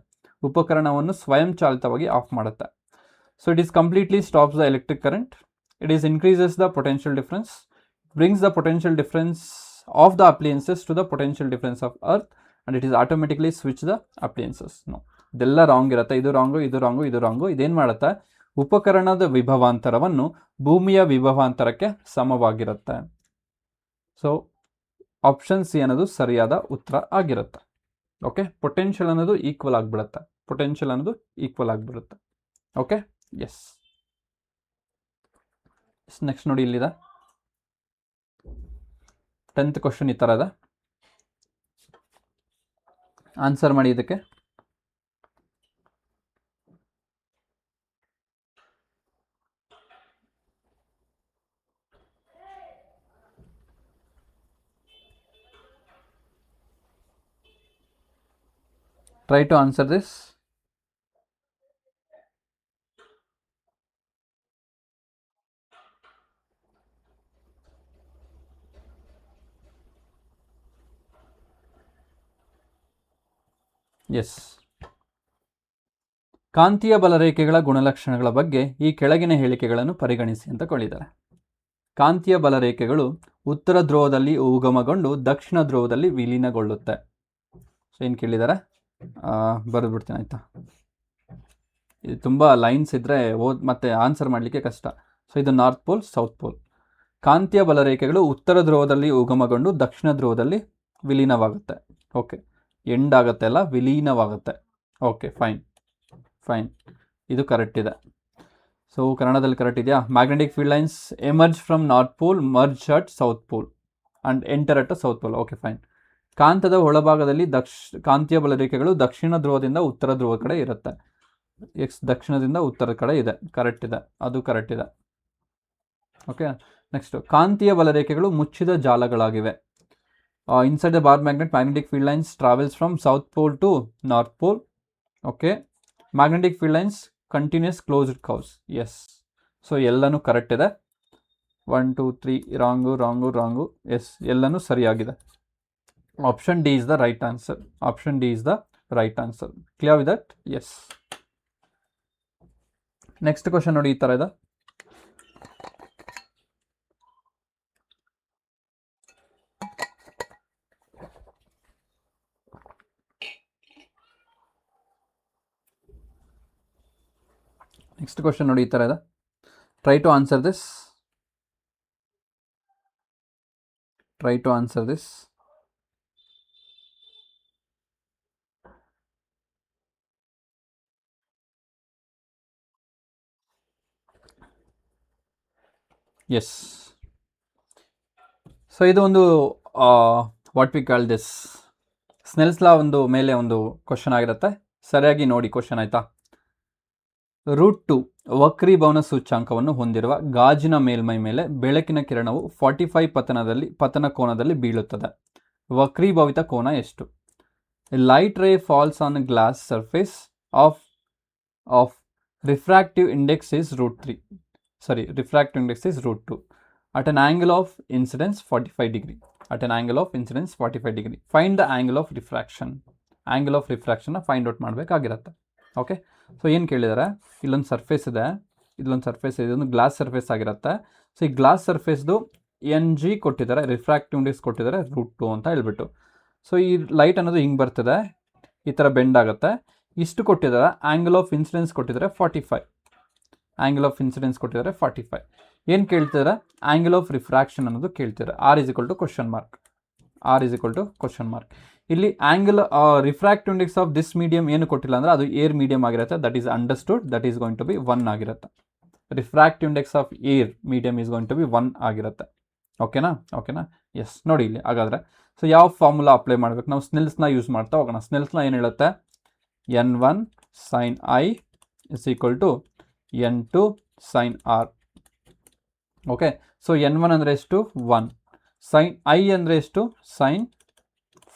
ಉಪಕರಣವನ್ನು ಸ್ವಯಂಚಾಲಿತವಾಗಿ ಆಫ್ ಮಾಡುತ್ತೆ. So it is completely stops the electric current, it is increases the potential difference, brings the potential difference of the appliances to the potential difference of earth, and it is automatically switch the appliances. No, ಇದೆಲ್ಲ wrong ಇರುತ್ತೆ. ಇದು wrong. ಇದೇನು ಮಾಡುತ್ತೆ? ಉಪಕರಣದ ವಿಭವಾಂತರವನ್ನು ಭೂಮಿಯ ವಿಭವಾಂತರಕ್ಕೆ ಸಮವಾಗಿರುತ್ತೆ. ಸೊ ಆಪ್ಷನ್ ಸಿ ಅನ್ನೋದು ಸರಿಯಾದ ಉತ್ತರ ಆಗಿರುತ್ತೆ. ಓಕೆ, ಪೊಟೆನ್ಷಿಯಲ್ ಅನ್ನೋದು ಈಕ್ವಲ್ ಆಗಿಬಿಡುತ್ತೆ. Okay, yes. ನೆಕ್ಸ್ಟ್ ನೋಡಿ, ಇಲ್ಲಿದೆ 10th ಕ್ವಶನ್ ಈ ಥರ ಇದೆ. ಆನ್ಸರ್ ಮಾಡಿ ಇದಕ್ಕೆ. Try to answer this. Yes. ಕಾಂತೀಯ ಬಲರೇಖೆಗಳ ಗುಣಲಕ್ಷಣಗಳ ಬಗ್ಗೆ ಈ ಕೆಳಗಿನ ಹೇಳಿಕೆಗಳನ್ನು ಪರಿಗಣಿಸಿ ಅಂತ ಕೊಂಡಿದ್ದಾರೆ. ಕಾಂತೀಯ ಬಲರೇಖೆಗಳು ಉತ್ತರ ಧ್ರುವದಲ್ಲಿ ಉಗಮಗೊಂಡು ದಕ್ಷಿಣ ಧ್ರುವದಲ್ಲಿ ವಿಲೀನಗೊಳ್ಳುತ್ತೆ. ಸೊ ಏನು ಕೇಳಿದ್ದಾರೆ? ಬರೆದ್ಬಿಡ್ತೀನಿ ಆಯಿತಾ? ಇದು ತುಂಬ ಲೈನ್ಸ್ ಇದ್ದರೆ ಮತ್ತೆ ಆನ್ಸರ್ ಮಾಡಲಿಕ್ಕೆ ಕಷ್ಟ. ಸೊ ಇದು ನಾರ್ತ್ ಪೋಲ್, ಸೌತ್ ಪೋಲ್. ಕಾಂತೀಯ ಬಲರೇಖೆಗಳು ಉತ್ತರ ಧ್ರುವದಲ್ಲಿ ಉಗಮಗೊಂಡು ದಕ್ಷಿಣ ಧ್ರುವದಲ್ಲಿ ವಿಲೀನವಾಗುತ್ತೆ. ಓಕೆ, ಎಂಡ್ ಆಗುತ್ತೆ ಅಲ್ಲ, ವಿಲೀನವಾಗುತ್ತೆ. Okay, fine. ಇದು ಕರೆಕ್ಟ್ ಇದೆ. ಸೊ ಕನ್ನಡದಲ್ಲಿ ಕರೆಕ್ಟ್ ಇದೆಯಾ? Magnetic field lines emerge from north pole, merge at south pole and enter at south pole. Okay, fine. ಕಾಂತದ ಒಳಭಾಗದಲ್ಲಿ ಕಾಂತೀಯ ಬಲರೇಖೆಗಳು ದಕ್ಷಿಣ ಧ್ರುವದಿಂದ ಉತ್ತರ ಧ್ರುವ ಕಡೆ ಇರುತ್ತೆ. ದಕ್ಷಿಣದಿಂದ ಉತ್ತರ ಕಡೆ ಇದೆ, ಕರೆಕ್ಟ್ ಇದೆ, ಅದು ಕರೆಕ್ಟ್ ಇದೆ. ಓಕೆ, ನೆಕ್ಸ್ಟ್, ಕಾಂತೀಯ ಬಲರೇಖೆಗಳು ಮುಚ್ಚಿದ ಜಾಲಗಳಾಗಿವೆ. Inside the bar magnet, magnetic field lines travels from south pole to north pole. Okay, magnetic field lines continuous closed curves. Yes. So ಎಲ್ಲನೂ ಕರೆಕ್ಟ್ ಇದೆ. 1, 2, 3 ರಾಂಗು. ಎಸ್, ಎಲ್ಲನೂ ಸರಿಯಾಗಿದೆ. Option D is the right answer. Clear with that? Yes. Next question ನೋಡಿ, ಈ ಥರ ಇದೆ. Try to answer this. Yes. So ಇದು ಒಂದು what we call this Snell's law ಒಂದು ಮೇಲೆ ಒಂದು ಕ್ವಶನ್ ಆಗಿರುತ್ತೆ. ಸರಿಯಾಗಿ ನೋಡಿ ಕ್ವಶನ್, ಆಯಿತಾ? √2 ವಕ್ರೀಭವನ ಸೂಚ್ಯಾಂಕವನ್ನು ಹೊಂದಿರುವ ಗಾಜಿನ ಮೇಲ್ಮೈ ಮೇಲೆ ಬೆಳಕಿನ ಕಿರಣವು 45 ಪತನ ಕೋನದಲ್ಲಿ ಬೀಳುತ್ತದೆ. ವಕ್ರೀಭವಿತ ಕೋನ ಎಷ್ಟು? Light ray falls on glass surface of refractive index is √3. Refractive index is √2 at an angle of incidence 45 degree. Find the angle of refraction. Angle of refraction find out ಮಾಡಬೇಕಾಗಿರುತ್ತೆ. ಓಕೆ, ಸೊ ಏನು ಕೇಳಿದ್ದಾರೆ, ಇಲ್ಲೊಂದು surface ಇದೆ, ಇದೊಂದು glass surface ಆಗಿರುತ್ತೆ. So ಈ glass ಸರ್ಫೇಸ್ದು NG ಕೊಟ್ಟಿದ್ದಾರೆ, ರಿಫ್ರಾಕ್ಟಿವ್ ಇಂಡೆಕ್ಸ್ ಕೊಟ್ಟಿದ್ದಾರೆ √2 ಅಂತ ಹೇಳ್ಬಿಟ್ಟು. ಸೊ ಈ ಲೈಟ್ ಅನ್ನೋದು ಹಿಂಗೆ ಬರ್ತದೆ, ಈ ಥರ ಬೆಂಡ್ ಆಗುತ್ತೆ, ಇಷ್ಟು ಕೊಟ್ಟಿದ್ದಾರೆ. ಆ್ಯಂಗಲ್ ಆಫ್ ಇನ್ಸಿಡೆನ್ಸ್ ಕೊಟ್ಟಿದ್ದಾರೆ 45. ಏನು ಕೇಳ್ತಿದ್ದಾರೆ? ಆ್ಯಂಗಲ್ ಆಫ್ ರಿಫ್ರಾಕ್ಷನ್ ಅನ್ನೋದು ಕೇಳ್ತಿದ್ದಾರೆ. R is equal to question mark. ಇಲ್ಲಿ angle refractive index of this medium ಏನು ಕೊಟ್ಟಿಲ್ಲ ಅಂದರೆ ಅದು ಏರ್ ಮೀಡಿಯಮ್ ಆಗಿರುತ್ತೆ. That is understood. That is going to be 1 ಆಗಿರುತ್ತೆ. Refractive index of air medium is going to be 1 ಆಗಿರುತ್ತೆ. ಓಕೆನಾ? S, ನೋಡಿ ಇಲ್ಲಿ ಹಾಗಾದರೆ. ಸೊ ಯಾವ ಫಾರ್ಮುಲಾ ಅಪ್ಲೈ ಮಾಡಬೇಕು? ನಾವು ಸ್ನೆಲ್ಸ್ನ ಯೂಸ್ ಮಾಡ್ತಾ ಹೋಗೋಣ. ಸ್ನೆಲ್ಸ್ನ ಏನು ಹೇಳುತ್ತೆ? N1 sin I is equal to N2 sin R. Okay, so N1 ಅಂದರೆ ಎಷ್ಟು? 1. sin I ಅಂದರೆ ಎಷ್ಟು? sin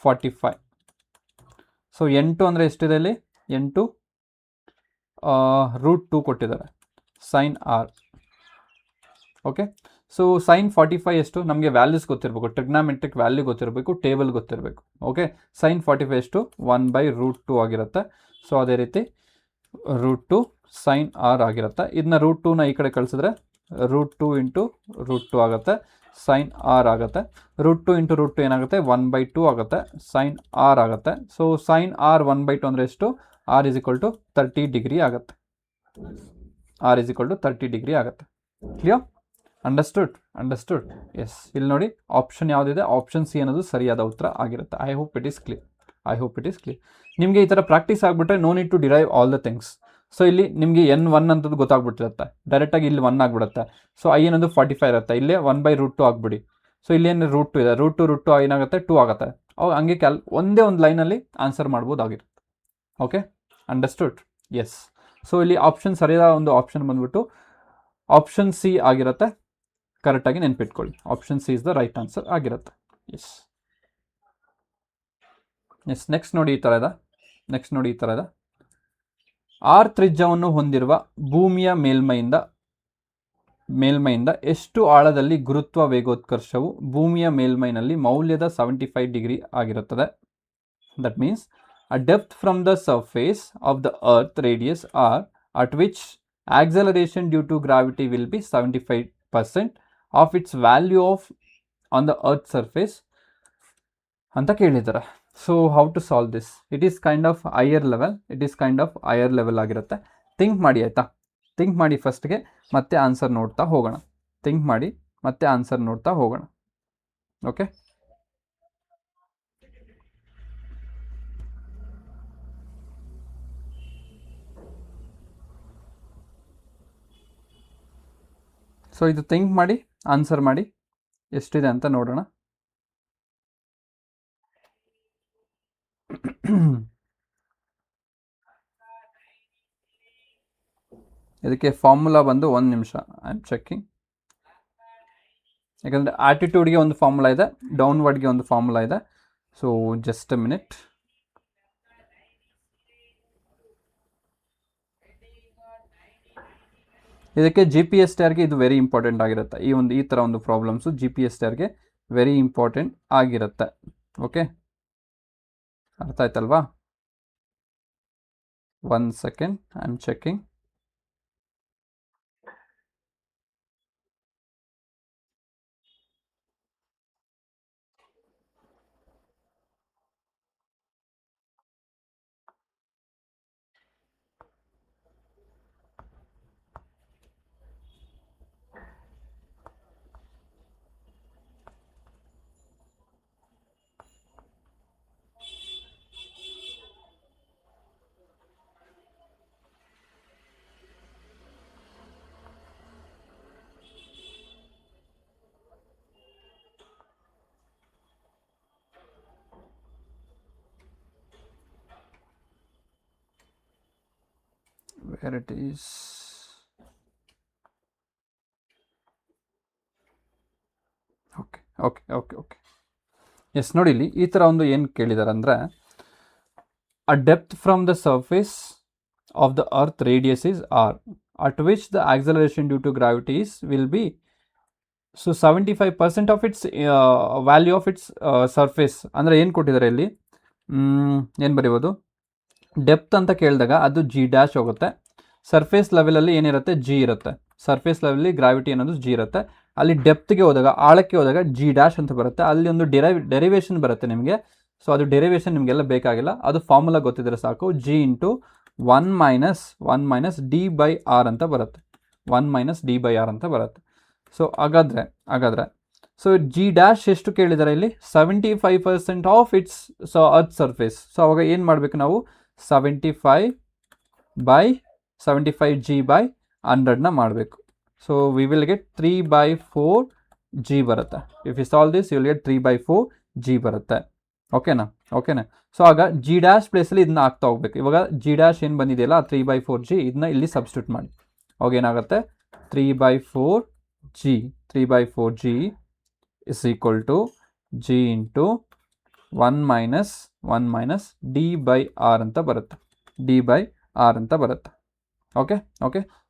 45. ಸೊ N2 ಅಂದರೆ ಎಷ್ಟಿದೆ ಇಲ್ಲಿ? N2 √2 ಕೊಟ್ಟಿದ್ದಾರೆ sin R. Okay, so sin 45 ಎಷ್ಟು? ನಮಗೆ ವ್ಯಾಲ್ಯೂಸ್ ಗೊತ್ತಿರಬೇಕು, ಟ್ರಿಗ್ನಾಮೆಟ್ರಿಕ್ ವ್ಯಾಲ್ಯೂ ಗೊತ್ತಿರಬೇಕು, ಟೇಬಲ್ ಗೊತ್ತಿರಬೇಕು. ಓಕೆ, sin 45 ಎಷ್ಟು? 1/√2 ಆಗಿರುತ್ತೆ. ಸೊ ಅದೇ ರೀತಿ √2 sin R ಆಗಿರುತ್ತೆ. ಇದನ್ನ √2ನ ಈ ಕಡೆ ಕಳಿಸಿದ್ರೆ √2 × √2 ಆಗುತ್ತೆ, sin R ಆಗುತ್ತೆ. √2 × √2 ಏನಾಗುತ್ತೆ? 1/2 ಆಗುತ್ತೆ, sin R ಆಗುತ್ತೆ. ಸೊ sin R 1/2 ಅಂದರೆ ಎಷ್ಟು? R is equal to 30 degree ಆಗುತ್ತೆ. ಕ್ಲಿಯರ್? ಅಂಡರ್ಸ್ಟುಡ್? ಎಸ್. ಇಲ್ಲಿ ನೋಡಿ ಆಪ್ಷನ್ ಯಾವುದಿದೆ? ಆಪ್ಷನ್ ಸಿ ಅನ್ನೋದು ಸರಿಯಾದ ಉತ್ತರ ಆಗಿರುತ್ತೆ. I hope it is clear. ನಿಮಗೆ ಈ ಥರ ಪ್ರಾಕ್ಟೀಸ್ ಆಗಿಬಿಟ್ರೆ no need to derive all the things. So ಇಲ್ಲಿ ನಿಮಗೆ N1 ಅಂತದ್ದು ಗೊತ್ತಾಗ್ಬಿಟ್ಟಿರುತ್ತೆ, ಡೈರೆಕ್ಟಾಗಿ ಇಲ್ಲಿ 1 ಆಗಿಬಿಡುತ್ತೆ. ಸೊ I ಅನ್ನೋದು 45 ಇರುತ್ತೆ, ಇಲ್ಲೇ 1/√2 ಆಗಿಬಿಡಿ. ಸೊ ಇಲ್ಲಿ ಏನು √2 ಇದೆ, √2 ಏನಾಗುತ್ತೆ? 2 ಆಗುತ್ತೆ. ಹಂಗೆ ಒಂದೇ ಒಂದು ಲೈನಲ್ಲಿ ಆನ್ಸರ್ ಮಾಡ್ಬೋದಾಗಿರುತ್ತೆ. Okay, understood? ಎಸ್. ಸೊ ಇಲ್ಲಿ ಆಪ್ಷನ್ ಸರಿಯಾದ ಒಂದು ಆಪ್ಷನ್ ಬಂದ್ಬಿಟ್ಟು ಆಪ್ಷನ್ ಸಿ ಆಗಿರುತ್ತೆ. ಕರೆಕ್ಟಾಗಿ ನೆನ್ಪಿಟ್ಕೊಳ್ಳಿ, option C is the right answer ಆಗಿರುತ್ತೆ. ಎಸ್. ನೆಕ್ಸ್ಟ್ ನೋಡಿ ಈ ಥರ ಇದೆ. R ತ್ರಿಜ್ಯವನ್ನು ಹೊಂದಿರುವ ಭೂಮಿಯ ಮೇಲ್ಮೈಯಿಂದ ಎಷ್ಟು ಆಳದಲ್ಲಿ ಗುರುತ್ವ ವೇಗೋತ್ಕರ್ಷವು ಭೂಮಿಯ ಮೇಲ್ಮೈನಲ್ಲಿ ಮೌಲ್ಯದ 75 ಡಿಗ್ರಿ ಆಗಿರುತ್ತದೆ? That means a depth from the surface of the earth radius r at which acceleration due to gravity will be 75% of its value on the earth surface ಅಂತ ಕೇಳಿದ್ದಾರೆ. So how to solve this? It is kind of higher level ಆಗಿರುತ್ತೆ. Think ಮಾಡಿ, ಆಯಿತಾ? Think ಮಾಡಿ ಫಸ್ಟ್ಗೆ, ಮತ್ತೆ answer ನೋಡ್ತಾ ಹೋಗೋಣ. ಓಕೆ, ಸೊ ಇದು ಥಿಂಕ್ ಮಾಡಿ ಆನ್ಸರ್ ಮಾಡಿ ಎಷ್ಟಿದೆ ಅಂತ ನೋಡೋಣ. ಇದಕ್ಕೆ ಫಾರ್ಮುಲಾ ಬಂದು 1 ನಿಮಿಷ, ಐ ಆಮ್ ಚೆಕಿಂಗ್. ಯಾಕಂದರೆ ಆಟಿಟ್ಯೂಡ್ಗೆ ಒಂದು ಫಾರ್ಮುಲಾ ಇದೆ, ಡೌನ್ವರ್ಡ್ಗೆ ಒಂದು ಫಾರ್ಮುಲಾ ಇದೆ. So just a minute. ಇದಕ್ಕೆ GPSTRಗೆ ಇದು ವೆರಿ ಇಂಪಾರ್ಟೆಂಟ್ ಆಗಿರುತ್ತೆ. ಈ ಥರ ಒಂದು ಪ್ರಾಬ್ಲಮ್ಸು GPSTRಗೆ ವೆರಿ ಇಂಪಾರ್ಟೆಂಟ್ ಆಗಿರುತ್ತೆ. ಓಕೆ, ಅರ್ಥ ಆಯ್ತಲ್ವಾ? 1 second, I am checking. Where it is. Okay okay okay okay yes, ನೋಡಿ ಇಲ್ಲಿ ಈ ಥರ ಒಂದು ಏನು ಕೇಳಿದ್ದಾರೆ ಅಂದರೆ, a depth from the surface of the earth radius is R, at which the acceleration due to gravities will be, so 75% of it's value of it's surface. ಅಂದರೆ ಏನು ಕೊಟ್ಟಿದ್ದಾರೆ ಇಲ್ಲಿ, ಏನು ಬರೀಬೋದು, ಡೆಪ್ತ್ ಅಂತ ಕೇಳಿದಾಗ ಅದು ಜಿ ಡ್ಯಾಶ್ ಹೋಗುತ್ತೆ. ಸರ್ಫೇಸ್ ಲೆವೆಲಲ್ಲಿ ಏನಿರುತ್ತೆ, ಜಿ ಇರುತ್ತೆ. ಸರ್ಫೇಸ್ ಲೆವೆಲಲ್ಲಿ ಗ್ರಾವಿಟಿ ಅನ್ನೋದು ಜಿ ಇರುತ್ತೆ. ಅಲ್ಲಿ ಡೆಪ್ತ್ಗೆ ಹೋದಾಗ, ಆಳಕ್ಕೆ ಹೋದಾಗ ಜಿ ಡ್ಯಾಶ್ ಅಂತ ಬರುತ್ತೆ. ಅಲ್ಲಿ ಒಂದು ಡೆರಿವೇಷನ್ ಬರುತ್ತೆ ನಿಮಗೆ. ಸೊ ಅದು ಡೆರಿವೇಷನ್ ನಿಮಗೆಲ್ಲ ಬೇಕಾಗಿಲ್ಲ, ಅದು ಫಾರ್ಮುಲಾ ಗೊತ್ತಿದ್ರೆ ಸಾಕು. G into 1 minus D by R ಅಂತ ಬರುತ್ತೆ. 1 ಮೈನಸ್ ಡಿ ಬೈ ಆರ್ ಅಂತ ಬರುತ್ತೆ. ಸೊ ಹಾಗಾದರೆ ಸೊ ಜಿ ಡ್ಯಾಶ್ ಎಷ್ಟು ಕೇಳಿದ್ದಾರೆ ಇಲ್ಲಿ, 75% of it's earth surface. So ಅವಾಗ ಏನು ಮಾಡಬೇಕು ನಾವು, 75 ಜಿ ಬೈ 100ನ ಮಾಡಬೇಕು. So we will get 3/4 G ಬರುತ್ತೆ. If you solve this you will get 3/4 G ಬರುತ್ತೆ. ಓಕೆನಾ. ಸೊ ಆಗ ಜಿ ಡ್ಯಾಶ್ ಪ್ಲೇಸಲ್ಲಿ ಇದನ್ನ ಹಾಕ್ತಾ ಹೋಗ್ಬೇಕು. ಇವಾಗ ಜಿ ಡ್ಯಾಶ್ ಏನು ಬಂದಿದೆಯಲ್ಲ 3/4 ಜಿ, ಇದನ್ನ ಇಲ್ಲಿ ಸಬ್ಸ್ಟಿಟ್ಯೂಟ್ ಮಾಡಿ. ಅವಾಗ ಏನಾಗುತ್ತೆ, 3/4 G is equal to G into 1 minus D by R ಅಂತ ಬರುತ್ತೆ. ಓಕೆ.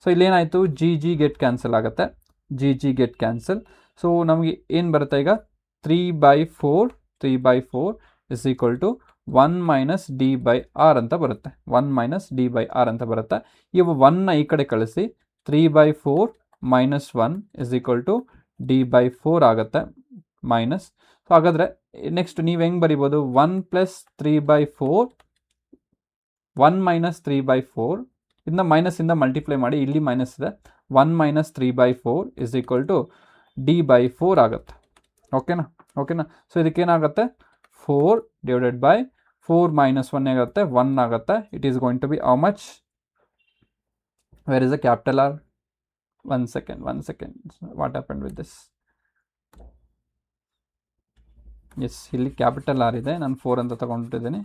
ಸೊ ಇಲ್ಲೇನಾಯಿತು, ಜಿ ಗೆಟ್ ಕ್ಯಾನ್ಸಲ್ ಆಗುತ್ತೆ. G get cancel. ಸೊ ನಮಗೆ ಏನು ಬರುತ್ತೆ ಈಗ, 3/4 is equal to 1 minus D by R ಅಂತ ಬರುತ್ತೆ. 1 ಮೈನಸ್ ಡಿ ಬೈ ಆರ್ ಅಂತ ಬರುತ್ತೆ. ಇವು 1ನ ಈ ಕಡೆ ಕಳಿಸಿ, 3/4 minus 1 is equal to D by 4 ಆಗುತ್ತೆ, ಮೈನಸ್. ಸೊ ಹಾಗಾದರೆ ನೆಕ್ಸ್ಟ್ ನೀವು ಹೆಂಗೆ ಬರಿಬೋದು, 1 ಪ್ಲಸ್ 3/4 1 ಮೈನಸ್ 3/4, ಇದನ್ನ ಮೈನಸ್ಸಿಂದ ಮಲ್ಟಿಪ್ಲೈ ಮಾಡಿ, ಇಲ್ಲಿ ಮೈನಸ್ ಇದೆ. 1 minus 3/4 is equal to D by 4 ಆಗುತ್ತೆ. ಓಕೆನಾ. ಸೊ ಇದಕ್ಕೇನಾಗುತ್ತೆ, 4 ಡಿವೈಡೆಡ್ ಬೈ 4 ಮೈನಸ್ 1 ಆಗುತ್ತೆ, 1 ಆಗುತ್ತೆ. It is going to be how much, where is the capital R, one second, what happened with this? ಎಸ್, ಇಲ್ಲಿ ಕ್ಯಾಪಿಟಲ್ ಆರ್ ಇದೆ, ನಾನು 4 ಅಂತ ತಗೊಂಡಿದ್ದೀನಿ.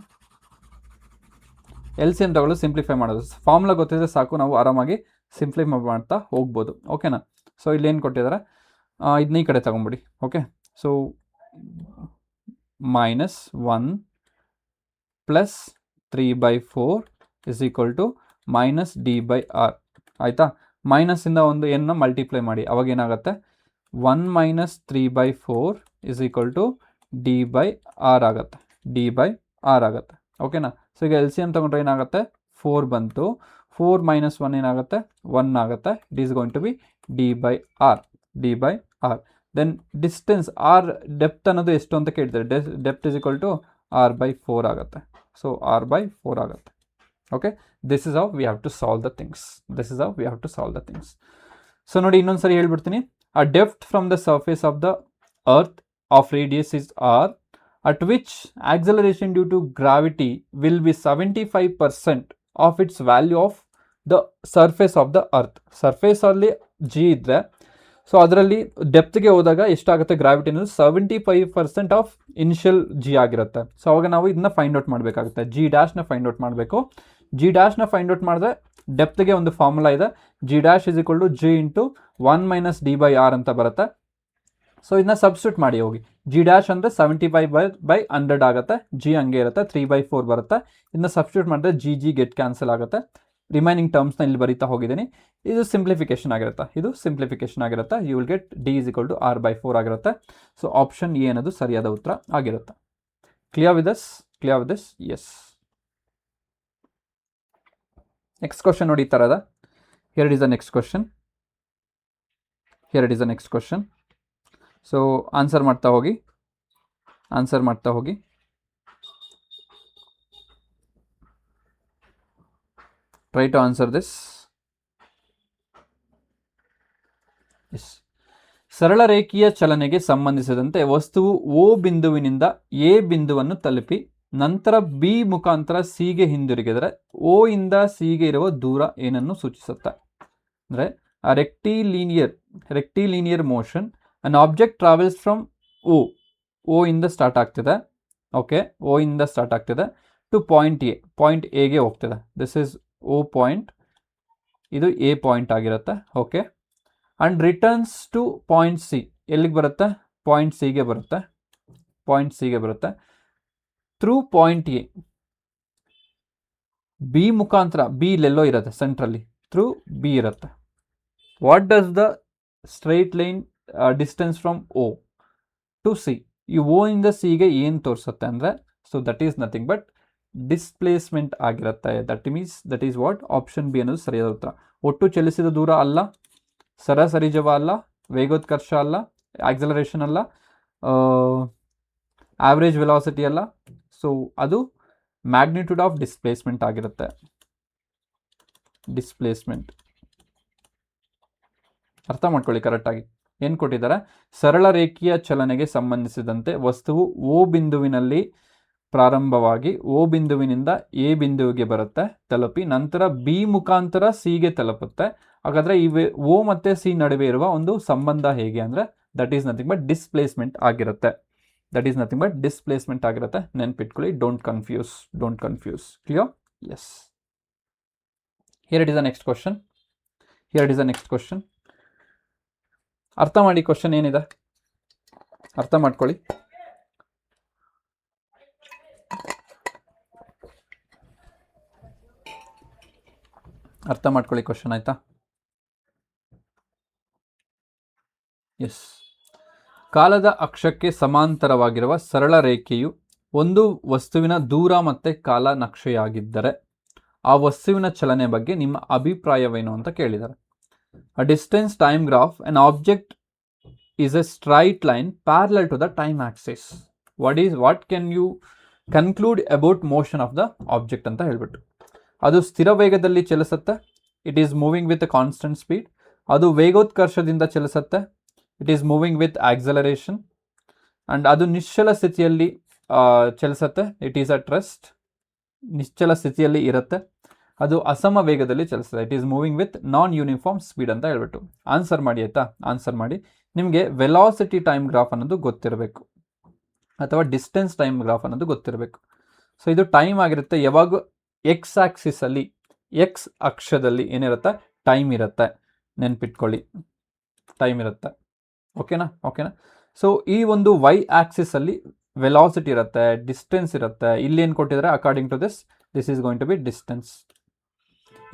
ಎಲ್ ಸಿ ಎಮ್ ತಗೊಳ್ಳೋದು, ಸಿಂಪ್ಲಿಫೈ ಮಾಡೋದು. ಫಾರ್ಮುಲಾ ಗೊತ್ತಿದ್ರೆ ಸಾಕು, ನಾವು ಆರಾಮಾಗಿ ಸಿಂಪ್ಲಿಫೈ ಮಾಡ್ತಾ ಹೋಗ್ಬೋದು. ಓಕೆನಾ. ಸೊ ಇಲ್ಲೇನು ಕೊಟ್ಟಿದ್ದಾರೆ, ಇದನ್ನ ಈ ಕಡೆ ತಗೊಂಬಿಡಿ. Okay. So minus 1 plus 3/4 is equal to minus D by R. ಆಯಿತಾ. ಮೈನಸ್ಸಿಂದ ಒಂದು ಏನನ್ನ ಮಲ್ಟಿಪ್ಲೈ ಮಾಡಿ, ಅವಾಗ ಏನಾಗುತ್ತೆ, 1 minus 3/4 is equal to D by R ಆಗುತ್ತೆ. ಓಕೆನಾ. ಸೊ ಈಗ ಎಲ್ ಸಿ ಎಮ್ ತೊಗೊಂಡ್ರೆ ಏನಾಗುತ್ತೆ, 4 ಬಂತು. 4 ಮೈನಸ್ 1 ಏನಾಗುತ್ತೆ, 1 ಆಗುತ್ತೆ. It is going to be D by R. Then distance R, depth ಅನ್ನೋದು ಎಷ್ಟು ಅಂತ ಕೇಳ್ತಾರೆ. Depth is equal to r/4 ಆಗುತ್ತೆ. ಸೊ r/4 ಆಗುತ್ತೆ. Okay. This is how we have to solve the things. So ನೋಡಿ, ಇನ್ನೊಂದು ಸರಿ ಹೇಳ್ಬಿಡ್ತೀನಿ. A depth from the surface of the earth of radius is R, at which acceleration due to gravity will be 75% of its value of the surface of the earth. Surface ಅಲ್ಲಿ G ಇದ್ದರೆ, so ಅದರಲ್ಲಿ ಡೆಪ್ತ್ಗೆ ಹೋದಾಗ ಎಷ್ಟಾಗುತ್ತೆ gravity ಅನ್ನೋದು 75% of initial G ಆಗಿರುತ್ತೆ. So ಅವಾಗ ನಾವು ಇದನ್ನ ಫೈಂಡ್ ಔಟ್ ಮಾಡಬೇಕಾಗುತ್ತೆ. ಜಿ ಡ್ಯಾಶ್ನ ಫೈಂಡ್ ಔಟ್ ಮಾಡಬೇಕು. ಜಿ ಡ್ಯಾಶ್ನ ಫೈಂಡ್ ಔಟ್ ಮಾಡಿದ್ರೆ ಡೆಪ್ತ್ಗೆ ಒಂದು ಫಾರ್ಮುಲಾ ಇದೆ, G dash is equal to G into 1 minus D by R ಅಂತ ಬರುತ್ತೆ. ಸೊ ಇದನ್ನ ಸಬ್ಸ್ಟಿಟ್ಯೂಟ್ ಮಾಡಿ ಹೋಗಿ. ಜಿ ಡ್ಯಾಶ್ ಅಂದರೆ 75/100 ಆಗುತ್ತೆ. ಜಿ ಹಂಗೆ ಇರುತ್ತೆ, 3/4 ಬರುತ್ತೆ. ಇದನ್ನ ಸಬ್ಸ್ಟಿಟ್ಯೂಟ್ ಮಾಡಿದ್ರೆ ಜಿ ಗೆಟ್ ಕ್ಯಾನ್ಸಲ್ ಆಗುತ್ತೆ. ರಿಮೈನಿಂಗ್ ಟರ್ಮ್ಸ್ನ ಇಲ್ಲಿ ಬರೀತಾ ಹೋಗಿದ್ದೀನಿ. ಇದು ಸಿಂಪ್ಲಿಫಿಕೇಶನ್ ಆಗಿರುತ್ತೆ. You will get D is equal to r/4 ಆಗಿರುತ್ತೆ. ಸೊ ಆಪ್ಷನ್ ಎ ಅನ್ನೋದು ಸರಿಯಾದ ಉತ್ತರ ಆಗಿರುತ್ತೆ. Clear with this? Yes. Next question ನೋಡಿ, ಈ ಥರದ. Here it is the next question. So answer ಮಾಡ್ತಾ ಹೋಗಿ. Try to answer this. Yes. ಸರಳ ರೇಖೀಯ ಚಲನೆಗೆ ಸಂಬಂಧಿಸಿದಂತೆ ವಸ್ತುವು ಓ ಬಿಂದುವಿನಿಂದ ಎ ಬಿಂದುವನ್ನು ತಲುಪಿ ನಂತರ ಬಿ ಮುಖಾಂತರ ಸಿಗೆ ಹಿಂದಿರುಗಿದರೆ ಓ ಇಂದ ಸಿಗೆ ಇರುವ ದೂರ ಏನನ್ನು ಸೂಚಿಸುತ್ತೆ? ಅಂದರೆ rectilinear motion, an object travels from O ಇಂದ ಸ್ಟಾರ್ಟ್ ಆಗ್ತಿದೆ. ಓಕೆ, ಓ ಇಂದ ಸ್ಟಾರ್ಟ್ ಆಗ್ತಿದೆ ಟು ಪಾಯಿಂಟ್ ಎಗೆ ಹೋಗ್ತಿದೆ. This is O point. ಇದು ಎ ಪಾಯಿಂಟ್ ಆಗಿರುತ್ತೆ. Okay, and returns to point C. ಎಲ್ಲಿಗೆ ಬರುತ್ತೆ? ಪಾಯಿಂಟ್ ಸಿಗೆ ಬರುತ್ತೆ. ಪಾಯಿಂಟ್ ಸಿಗೆ ಬರುತ್ತೆ ಥ್ರೂ ಪಾಯಿಂಟ್ ಎ. ಬಿ ಮುಖಾಂತರ, ಬಿ ಇಲ್ಲೆಲ್ಲೋ ಇರುತ್ತೆ ಸೆಂಟ್ರಲ್ಲಿ, ಥ್ರೂ ಬಿ ಇರುತ್ತೆ. What does the straight line distance from O to C? ಈ ಓ ಇಂದ ಸಿಗೆ ಏನು ತೋರಿಸುತ್ತೆ ಅಂದರೆ, so that is nothing but displacement ಆಗಿರುತ್ತೆ. That is what option B ಅನ್ನೋದು ಸರಿಯಾದ ಉತ್ತರ. ಒಟ್ಟು ಚಲಿಸಿದ ದೂರ ಅಲ್ಲ, ಸರಾಸರಿ ಅಲ್ಲ, ವೇಗೋತ್ಕರ್ಷ ಅಲ್ಲ, ಆಕ್ಸಲರೇಷನ್ ಅಲ್ಲ, ಆವ್ರೇಜ್ ವೆಲಾಸಿಟಿ ಅಲ್ಲ. ಸೊ ಅದು ಮ್ಯಾಗ್ನಿಟ್ಯೂಡ್ ಆಫ್ ಡಿಸ್ಪ್ಲೇಸ್ಮೆಂಟ್ ಆಗಿರುತ್ತೆ. ಡಿಸ್ಪ್ಲೇಸ್ಮೆಂಟ್ ಅರ್ಥ ಮಾಡ್ಕೊಳ್ಳಿ ಕರೆಕ್ಟಾಗಿ. ಏನು ಕೊಟ್ಟಿದ್ದಾರೆ? ಸರಳ ರೇಖೀಯ ಚಲನೆಗೆ ಸಂಬಂಧಿಸಿದಂತೆ ವಸ್ತುವು ಓ ಬಿಂದುವಿನಲ್ಲಿ ಪ್ರಾರಂಭವಾಗಿ ಓ ಬಿಂದುವಿನಿಂದ ಎ ಬಿಂದುವಿಗೆ ಬರುತ್ತೆ, ತಲುಪಿ ನಂತರ ಬಿ ಮುಖಾಂತರ ಸಿಗೆ ತಲುಪುತ್ತೆ. ಹಾಗಾದರೆ ಈ ಓ ಮತ್ತು ಸಿ ನಡುವೆ ಇರುವ ಒಂದು ಸಂಬಂಧ ಹೇಗೆ ಅಂದರೆ, that is nothing but displacement ಆಗಿರುತ್ತೆ. That is nothing but displacement ಆಗಿರುತ್ತೆ. ನೆನ್ಪಿಟ್ಕೊಳ್ಳಿ, don't confuse. Clear? Yes. Here it is the next question. ಅರ್ಥ ಮಾಡಿ, ಕ್ವಶನ್ ಏನಿದೆ ಅರ್ಥ ಮಾಡ್ಕೊಳ್ಳಿ. ಕ್ವಶನ್ ಆಯ್ತಾ? ಎಸ್. ಕಾಲದ ಅಕ್ಷಕ್ಕೆ ಸಮಾಂತರವಾಗಿರುವ ಸರಳ ರೇಖೆಯು ಒಂದು ವಸ್ತುವಿನ ದೂರ ಮತ್ತು ಕಾಲ ನಕ್ಷೆಯಾಗಿದ್ದರೆ ಆ ವಸ್ತುವಿನ ಚಲನೆ ಬಗ್ಗೆ ನಿಮ್ಮ ಅಭಿಪ್ರಾಯವೇನು ಅಂತ ಕೇಳಿದ್ದಾರೆ. A distance time graph, an object is a straight line parallel to the time axis. What can you conclude about motion of the object ಅಂತ ಹೇಳ್ಬಿಟ್ಟು. ಅದು ಸ್ಥಿರ ವೇಗದಲ್ಲಿ ಚಲಿಸುತ್ತೆ. It is moving with constant speed. ಅದು ವೇಗೋತ್ಕರ್ಷದಿಂದ ಚಲಿಸುತ್ತೆ. It is moving with acceleration. And ಅದು ನಿಶ್ಚಲ ಸ್ಥಿತಿಯಲ್ಲಿ ಚಲಿಸುತ್ತೆ. It is at rest. ನಿಶ್ಚಲ ಸ್ಥಿತಿಯಲ್ಲಿ ಇರುತ್ತೆ. ಅದು ಅಸಮ ವೇಗದಲ್ಲಿ ಚಲಿಸ್ತದೆ. It is moving with non uniform speed ಅಂತ ಹೇಳ್ಬಿಟ್ಟು. ಆನ್ಸರ್ ಮಾಡಿ ಆಯಿತಾ? ಆನ್ಸರ್ ಮಾಡಿ. ನಿಮಗೆ ವೆಲಾಸಿಟಿ ಟೈಮ್ ಗ್ರಾಫ್ ಅನ್ನೋದು ಗೊತ್ತಿರಬೇಕು, ಅಥವಾ ಡಿಸ್ಟೆನ್ಸ್ ಟೈಮ್ ಗ್ರಾಫ್ ಅನ್ನೋದು ಗೊತ್ತಿರಬೇಕು. ಸೊ ಇದು ಟೈಮ್ ಆಗಿರುತ್ತೆ. ಯಾವಾಗ ಎಕ್ಸ್ ಆಕ್ಸಿಸಲ್ಲಿ, ಎಕ್ಸ್ ಅಕ್ಷದಲ್ಲಿ ಏನಿರುತ್ತೆ? ಟೈಮ್ ಇರುತ್ತೆ. ನೆನ್ಪಿಟ್ಕೊಳ್ಳಿ, ಟೈಮ್ ಇರುತ್ತೆ. ಓಕೆನಾ? ಸೊ ಈ ಒಂದು ವೈ ಆಕ್ಸಿಸಲ್ಲಿ ವೆಲಾಸಿಟಿ ಇರುತ್ತೆ, ಡಿಸ್ಟೆನ್ಸ್ ಇರುತ್ತೆ. ಇಲ್ಲಿ ಏನು ಕೊಟ್ಟಿದ್ದಾರೆ? According to this is going to be distance.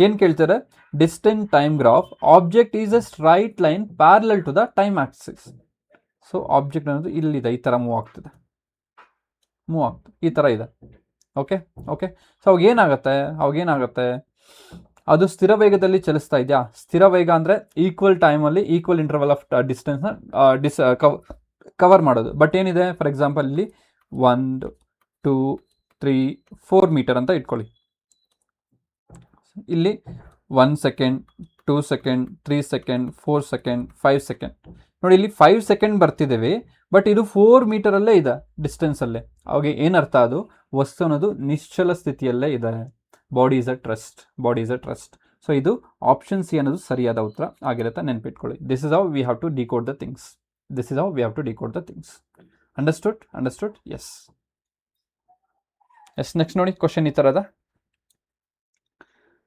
ಏನು ಕೇಳ್ತಾರೆ? Distance time graph, object is a straight line parallel to the time axis. So object ಅನ್ನೋದು ಇಲ್ಲಿದೆ, ಈ ಥರ ಮೂವ್ ಆಗ್ತದೆ, ಈ ಥರ ಇದೆ. ಓಕೆ. ಸೊ ಅವಾಗೇನಾಗುತ್ತೆ? ಅದು ಸ್ಥಿರ ವೇಗದಲ್ಲಿ ಚಲಿಸ್ತಾ ಇದೆಯಾ? ಸ್ಥಿರ ವೇಗ ಅಂದರೆ ಈಕ್ವಲ್ ಟೈಮಲ್ಲಿ ಈಕ್ವಲ್ ಇಂಟರ್ವಲ್ ಆಫ್ ಡಿಸ್ಟೆನ್ಸ್ನ ಕವರ್ ಮಾಡೋದು. ಬಟ್ ಏನಿದೆ? ಫಾರ್ ಎಕ್ಸಾಂಪಲ್ ಇಲ್ಲಿ 1 2 3 4 ಮೀಟರ್ ಅಂತ ಇಟ್ಕೊಳ್ಳಿ. ಇಲ್ಲಿ 1 second, 2 second, 3 second, 4 second, 5 second. ನೋಡಿ, ಇಲ್ಲಿ 5 ಸೆಕೆಂಡ್ ಬರ್ತಿದ್ದೇವೆ, ಬಟ್ ಇದು 4 ಮೀಟರಲ್ಲೇ ಇದೆ ಡಿಸ್ಟೆನ್ಸಲ್ಲೇ. ಅವಾಗ ಏನರ್ಥ? ಅದು ವಸ್ತು ಅನ್ನೋದು ನಿಶ್ಚಲ ಸ್ಥಿತಿಯಲ್ಲೇ ಇದೆ. Body is at rest. So ಇದು ಆಪ್ಷನ್ ಸಿ ಅನ್ನೋದು ಸರಿಯಾದ ಉತ್ತರ ಆಗಿರುತ್ತೆ. ನೆನ್ಪಿಟ್ಕೊಳ್ಳಿ. This is how we have to decode the things. Understood? Yes. Next ನೋಡಿ, ಕ್ವಶನ್ ಈ ಥರದ.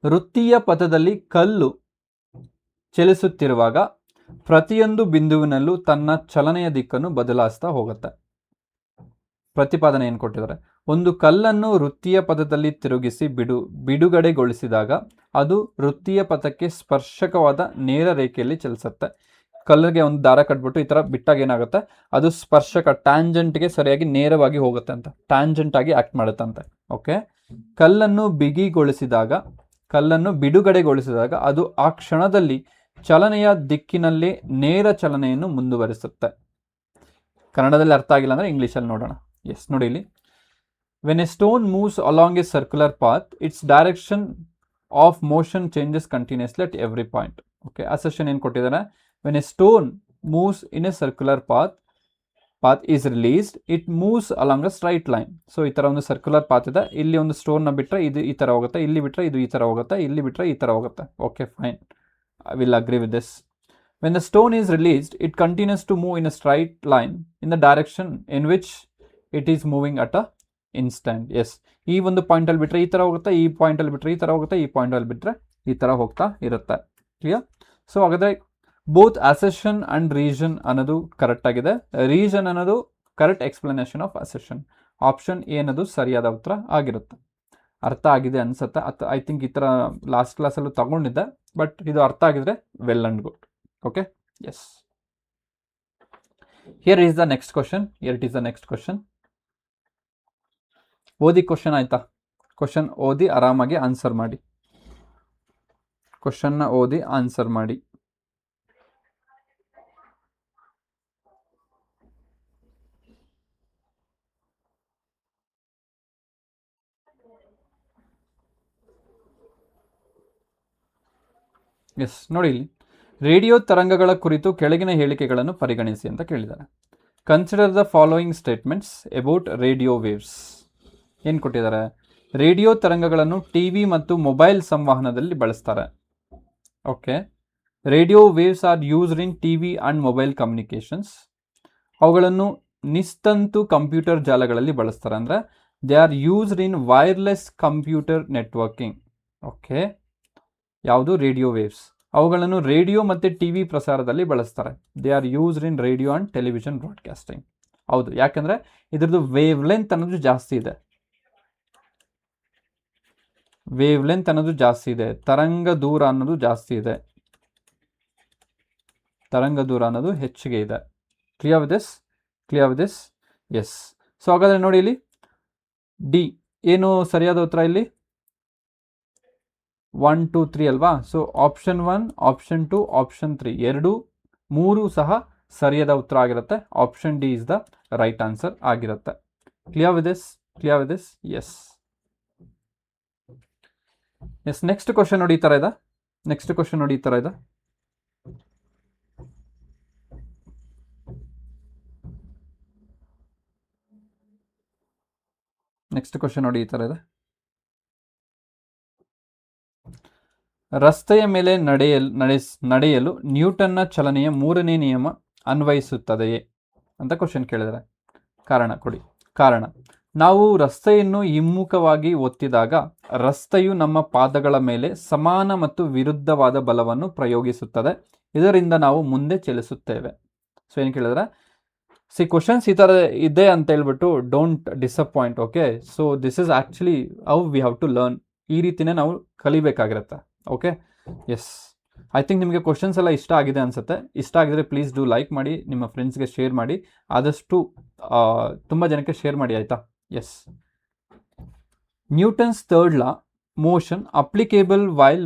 ವೃತ್ತೀಯ ಪಥದಲ್ಲಿ ಕಲ್ಲು ಚಲಿಸುತ್ತಿರುವಾಗ ಪ್ರತಿಯೊಂದು ಬಿಂದುವಿನಲ್ಲೂ ತನ್ನ ಚಲನೆಯ ದಿಕ್ಕನ್ನು ಬದಲಾಯಿಸ್ತಾ ಹೋಗುತ್ತೆ. ಪ್ರತಿಪಾದನೆ ಏನು ಕೊಟ್ಟಿದ್ದಾರೆ? ಒಂದು ಕಲ್ಲನ್ನು ವೃತ್ತೀಯ ಪಥದಲ್ಲಿ ತಿರುಗಿಸಿ ಬಿಡುಗಡೆಗೊಳಿಸಿದಾಗ ಅದು ವೃತ್ತೀಯ ಪಥಕ್ಕೆ ಸ್ಪರ್ಶಕವಾದ ನೇರ ರೇಖೆಯಲ್ಲಿ ಚಲಿಸುತ್ತೆ. ಕಲ್ಲಿಗೆ ಒಂದು ದಾರ ಕಟ್ಬಿಟ್ಟು ಈ ಥರ ಬಿಟ್ಟಾಗ ಏನಾಗುತ್ತೆ? ಅದು ಸ್ಪರ್ಶಕ ಟ್ಯಾಂಜೆಂಟ್ಗೆ ಸರಿಯಾಗಿ ನೇರವಾಗಿ ಹೋಗುತ್ತೆ ಅಂತ, ಟ್ಯಾಂಜೆಂಟ್ ಆಗಿ ಆಕ್ಟ್ ಮಾಡುತ್ತಂತೆ. ಓಕೆ. ಕಲ್ಲನ್ನು ಬಿಡುಗಡೆಗೊಳಿಸಿದಾಗ ಅದು ಆ ಕ್ಷಣದಲ್ಲಿ ಚಲನೆಯ ದಿಕ್ಕಿನಲ್ಲಿ ನೇರ ಚಲನೆಯನ್ನು ಮುಂದುವರಿಸುತ್ತೆ. ಕನ್ನಡದಲ್ಲಿ ಅರ್ಥ ಆಗಿಲ್ಲ ಅಂದರೆ ಇಂಗ್ಲೀಷಲ್ಲಿ ನೋಡೋಣ. ಎಸ್, ನೋಡಿ ಇಲ್ಲಿ. When A stone moves along A circular path, it's direction of motion changes continuously at every point. Okay. ಅಸೆಷನ್ ಏನು ಕೊಟ್ಟಿದ್ದಾರೆ? When A stone moves in a circular path is released, it moves along a straight line. So ಈ ಥರ ಒಂದು circular path ಇದೆ. ಇಲ್ಲಿ ಒಂದು ಸ್ಟೋನ್ನ ಬಿಟ್ಟರೆ ಇದು ಈ ಥರ ಹೋಗುತ್ತೆ, ಇಲ್ಲಿ ಬಿಟ್ಟರೆ ಇದು ಈ ಥರ ಹೋಗುತ್ತೆ, ಇಲ್ಲಿ ಬಿಟ್ಟರೆ ಈ ಥರ ಹೋಗುತ್ತೆ. Okay, fine. I will agree with this. When the stone is released, it continues to move in a straight line in the direction in which it is moving at a instant. Yes. ಈ ಒಂದು ಪಾಯಿಂಟಲ್ಲಿ ಬಿಟ್ಟರೆ ಈ ಥರ ಹೋಗುತ್ತೆ, ಈ ಪಾಯಿಂಟಲ್ಲಿ ಬಿಟ್ಟರೆ ಈ ಥರ ಹೋಗುತ್ತೆ, ಈ ಪಾಯಿಂಟಲ್ಲಿ ಬಿಟ್ಟರೆ ಈ ಥರ ಹೋಗ್ತಾ ಇರುತ್ತೆ. ಕ್ಲಿಯರ್? ಸೊ ಹಾಗಾದರೆ ಬೋತ್ ಅಸೆಷನ್ ಆ್ಯಂಡ್ ರೀಸನ್ ಅನ್ನೋದು ಕರೆಕ್ಟ್ ಆಗಿದೆ. ರೀಸನ್ ಅನ್ನೋದು correct explanation of ಅಸೆಷನ್. Option A ಅನ್ನೋದು ಸರಿಯಾದ ಉತ್ತರ ಆಗಿರುತ್ತೆ. ಅರ್ಥ ಆಗಿದೆ ಅನ್ಸುತ್ತೆ. ಐ ಥಿಂಕ್ ಈ ಥರ ಲಾಸ್ಟ್ ಕ್ಲಾಸಲ್ಲೂ ತಗೊಂಡಿದ್ದೆ, ಬಟ್ ಇದು ಅರ್ಥ ಆಗಿದ್ರೆ well and good. Okay, yes. Here is the next question. ಓದಿ ಕ್ವಶನ್ ಆಯ್ತಾ? ಕ್ವಶನ್ ಓದಿ ಆರಾಮಾಗಿ ಆನ್ಸರ್ ಮಾಡಿ. ಕ್ವಶನ್ನ ಓದಿ ಆನ್ಸರ್ ಮಾಡಿ. ಎಸ್, ನೋಡಿ ಇಲ್ಲಿ ರೇಡಿಯೋ ತರಂಗಗಳ ಕುರಿತು ಕೆಳಗಿನ ಹೇಳಿಕೆಗಳನ್ನು ಪರಿಗಣಿಸಿ ಅಂತ ಕೇಳಿದ್ದಾರೆ. Consider the following statements about radio waves. ಏನು ಕೊಟ್ಟಿದ್ದಾರೆ? ರೇಡಿಯೋ ತರಂಗಗಳನ್ನು ಟಿವಿ ಮತ್ತು ಮೊಬೈಲ್ ಸಂವಹನದಲ್ಲಿ ಬಳಸ್ತಾರೆ. Okay, radio waves are used in TV and mobile communications. ಅವುಗಳನ್ನು ನಿಸ್ತಂತು ಕಂಪ್ಯೂಟರ್ ಜಾಲಗಳಲ್ಲಿ ಬಳಸ್ತಾರೆ. ಅಂದರೆ they are used in wireless computer networking. Okay, ಯಾವುದು? Radio waves. ಅವುಗಳನ್ನು ರೇಡಿಯೋ ಮತ್ತು ಟಿವಿ ಪ್ರಸಾರದಲ್ಲಿ ಬಳಸ್ತಾರೆ. They are used in radio and television broadcasting. ಹೌದು, ಯಾಕಂದರೆ ಇದ್ರದ್ದು ವೇವ್ ಲೆಂತ್ ಅನ್ನೋದು ಜಾಸ್ತಿ ಇದೆ. ತರಂಗ ದೂರ ಅನ್ನೋದು ಜಾಸ್ತಿ ಇದೆ. ತರಂಗ ದೂರ ಅನ್ನೋದು ಹೆಚ್ಚಿಗೆ ಇದೆ. Clear with this? Yes. So ಹಾಗಾದರೆ ನೋಡಿ ಇಲ್ಲಿ ಡಿ ಏನು ಸರಿಯಾದ ಉತ್ತರ ಇಲ್ಲಿ? 1, 2, 3 ಅಲ್ವಾ? ಸೊ ಆಪ್ಷನ್ 1, ಆಪ್ಷನ್ 2, ಆಪ್ಷನ್ 3 3 ಸಹ ಸರಿಯಾದ ಉತ್ತರ ಆಗಿರುತ್ತೆ. Option D is the right answer ಆಗಿರುತ್ತೆ. Clear with this? Yes. Next question ನೋಡಿ ಈ ಥರ ಇದೆ. ನೆಕ್ಸ್ಟ್ ಕ್ವಶನ್ ನೋಡಿ ಈ ಥರ ಇದೆ. ರಸ್ತೆಯ ಮೇಲೆ ನಡೆಯಲು ನ್ಯೂಟನ್ನ ಚಲನೆಯ 3ನೇ ನಿಯಮ ಅನ್ವಯಿಸುತ್ತದೆಯೇ ಅಂತ ಕ್ವಶನ್ ಕೇಳಿದರೆ ಕಾರಣ ಕೊಡಿ. ಕಾರಣ, ನಾವು ರಸ್ತೆಯನ್ನು ಹಿಮ್ಮುಖವಾಗಿ ಒತ್ತಿದಾಗ ರಸ್ತೆಯು ನಮ್ಮ ಪಾದಗಳ ಮೇಲೆ ಸಮಾನ ಮತ್ತು ವಿರುದ್ಧವಾದ ಬಲವನ್ನು ಪ್ರಯೋಗಿಸುತ್ತದೆ. ಇದರಿಂದ ನಾವು ಮುಂದೆ ಚಲಿಸುತ್ತೇವೆ. ಸೊ ಏನು ಕೇಳಿದ್ರೆ, ಕ್ವಶನ್ಸ್ ಈ ಥರ ಇದೆ ಅಂತ ಹೇಳ್ಬಿಟ್ಟು don't disappoint. Okay, so this is actually how we have to learn. ಈ ರೀತಿನೇ ನಾವು ಕಲಿಬೇಕಾಗಿರುತ್ತೆ. Okay, yes. ಐ ಥಿಂಕ್ ನಿಮಗೆ ಕ್ವಶನ್ಸ್ ಎಲ್ಲ ಇಷ್ಟ ಆಗಿದೆ ಅನಿಸುತ್ತೆ. ಇಷ್ಟ ಆಗಿದ್ರೆ ಪ್ಲೀಸ್ ಡೂ ಲೈಕ್ ಮಾಡಿ, ನಿಮ್ಮ ಫ್ರೆಂಡ್ಸ್ಗೆ ಶೇರ್ ಮಾಡಿ, ಆದಷ್ಟು ತುಂಬ ಜನಕ್ಕೆ ಶೇರ್ ಮಾಡಿ, ಆಯಿತಾ? Yes. Newton's third law motion applicable while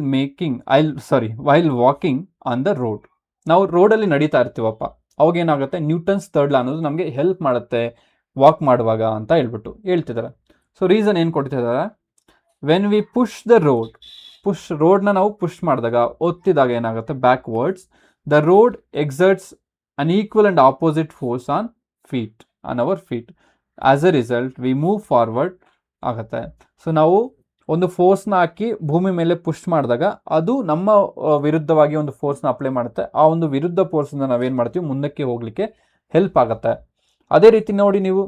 walking on the road. ನಾವು ರೋಡಲ್ಲಿ ನಡೀತಾ ಇರ್ತೀವಪ್ಪ, ಅವಾಗೇನಾಗುತ್ತೆ, ನ್ಯೂಟನ್ಸ್ ಥರ್ಡ್ ಲಾ ಅನ್ನೋದು ನಮಗೆ ಹೆಲ್ಪ್ ಮಾಡುತ್ತೆ ವಾಕ್ ಮಾಡುವಾಗ ಅಂತ ಹೇಳ್ತಿದ್ದಾರೆ. ಸೊ ರೀಸನ್ ಏನು ಕೊಡ್ತಿದ್ದಾರೆ? ವೆನ್ ವಿ ಪುಷ್ ದ ರೋಡ್ನ ನಾವು ಪುಷ್ ಮಾಡಿದಾಗ, ಒತ್ತಿದಾಗ ಏನಾಗುತ್ತೆ, backwards the road exerts an equal and opposite force on our feet. As a result we move forward ಆಗುತ್ತೆ. ಸೊ ನಾವು ಒಂದು ಫೋರ್ಸ್ನ ಹಾಕಿ ಭೂಮಿ ಮೇಲೆ ಪುಷ್ ಮಾಡಿದಾಗ ಅದು ನಮ್ಮ ವಿರುದ್ಧವಾಗಿ ಒಂದು ಫೋರ್ಸ್ನ ಅಪ್ಲೈ ಮಾಡುತ್ತೆ. ಆ ಒಂದು ವಿರುದ್ಧ ಫೋರ್ಸ್ನ ನಾವೇನು ಮಾಡ್ತೀವಿ, ಮುಂದಕ್ಕೆ ಹೋಗಲಿಕ್ಕೆ ಹೆಲ್ಪ್ ಆಗುತ್ತೆ. ಅದೇ ರೀತಿ ನೋಡಿ, ನೀವು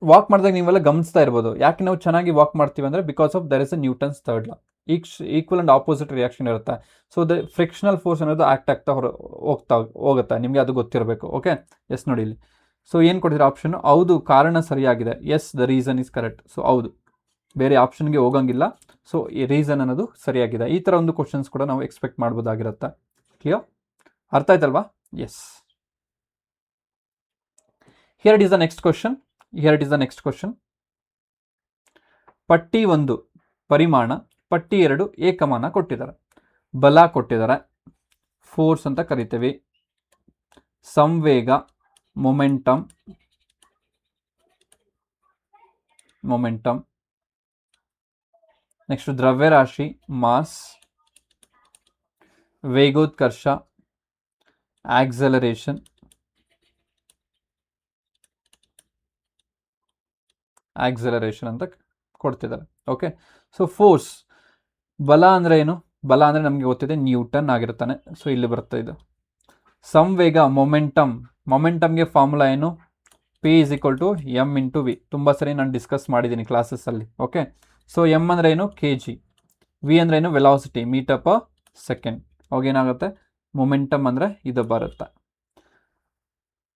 ವಾಕ್ ಮಾಡಿದಾಗ ನೀವೆಲ್ಲ ಗಮನಿಸ್ತಾ ಇರ್ಬೋದು. ಯಾಕೆ ನಾವು ಚೆನ್ನಾಗಿ ವಾಕ್ ಮಾಡ್ತೀವಿ ಅಂದರೆ because of there is a Newton's third law. Equal and opposite reaction ಇರುತ್ತೆ. ಸೊ ದ ಫ್ರಿಕ್ಷನಲ್ ಫೋರ್ಸ್ ಅನ್ನೋದು ಆಕ್ಟ್ ಆಗ್ತಾ ಹೋಗುತ್ತೆ. ನಿಮಗೆ ಅದು ಗೊತ್ತಿರಬೇಕು. Okay, yes. ನೋಡಿ ಇಲ್ಲಿ, ಸೊ ಏನು ಕೊಟ್ಟಿದ್ರೆ ಆಪ್ಷನ್? ಹೌದು, ಕಾರಣ ಸರಿಯಾಗಿದೆ. Yes, the reason is correct. So ಹೌದು, ಬೇರೆ ಆಪ್ಷನ್ಗೆ ಹೋಗಂಗಿಲ್ಲ. ಸೊ ಈ ರೀಸನ್ ಅನ್ನೋದು ಸರಿಯಾಗಿದೆ. ಈ ಥರ ಒಂದು ಕ್ವಶನ್ಸ್ ಕೂಡ ನಾವು ಎಕ್ಸ್ಪೆಕ್ಟ್ ಮಾಡ್ಬೋದಾಗಿರುತ್ತೆ. ಕ್ಲಿಯರ್? ಅರ್ಥ ಆಯ್ತಲ್ವಾ? Yes. Here it is the next question. ಪಟ್ಟಿ 1 ಪರಿಮಾಣ, ಪಟ್ಟಿ 2 ಏಕಮಾನ ಕೊಟ್ಟಿದ್ದಾರೆ. ಬಲ ಕೊಟ್ಟಿದ್ದಾರೆ, ಫೋರ್ಸ್ ಅಂತ ಕರಿತೀವಿ, ಸಂವೇಗ, ಮೊಮೆಂಟಮ್, ನೆಕ್ಸ್ಟ್ ದ್ರವ್ಯರಾಶಿ, ಮಾಸ್, ವೇಗೋತ್ಕರ್ಷ, ಆಕ್ಸಲರೇಷನ್, ಅಂತ ಕೊಡ್ತಿದ್ದಾರೆ. ಓಕೆ, ಸೊ ಫೋರ್ಸ್, ಬಲ ಅಂದರೆ ಏನು? ಬಲ ಅಂದರೆ ನಮಗೆ ಗೊತ್ತಿದೆ, ನ್ಯೂಟನ್ ಆಗಿರ್ತಾನೆ. ಸೊ ಇಲ್ಲಿ ಬರುತ್ತೆ ಇದು. ಸಂವೇಗ, ಮೊಮೆಂಟಮ್ಗೆ ಫಾರ್ಮುಲಾ ಏನು? P = m × v. ತುಂಬ ಸರಿ ನಾನು ಡಿಸ್ಕಸ್ ಮಾಡಿದ್ದೀನಿ ಕ್ಲಾಸಸ್ಸಲ್ಲಿ. ಓಕೆ, ಸೊ ಎಮ್ ಅಂದರೆ ಏನು? kg. ವಿ ಅಂದರೆ ಏನು, ವೆಲಾಸಿಟಿ, ಮೀಟರ್ ಪರ್ ಸೆಕೆಂಡ್. ಅವಾಗ ಏನಾಗುತ್ತೆ, ಮೊಮೆಂಟಮ್ ಅಂದರೆ ಇದು ಬರುತ್ತೆ.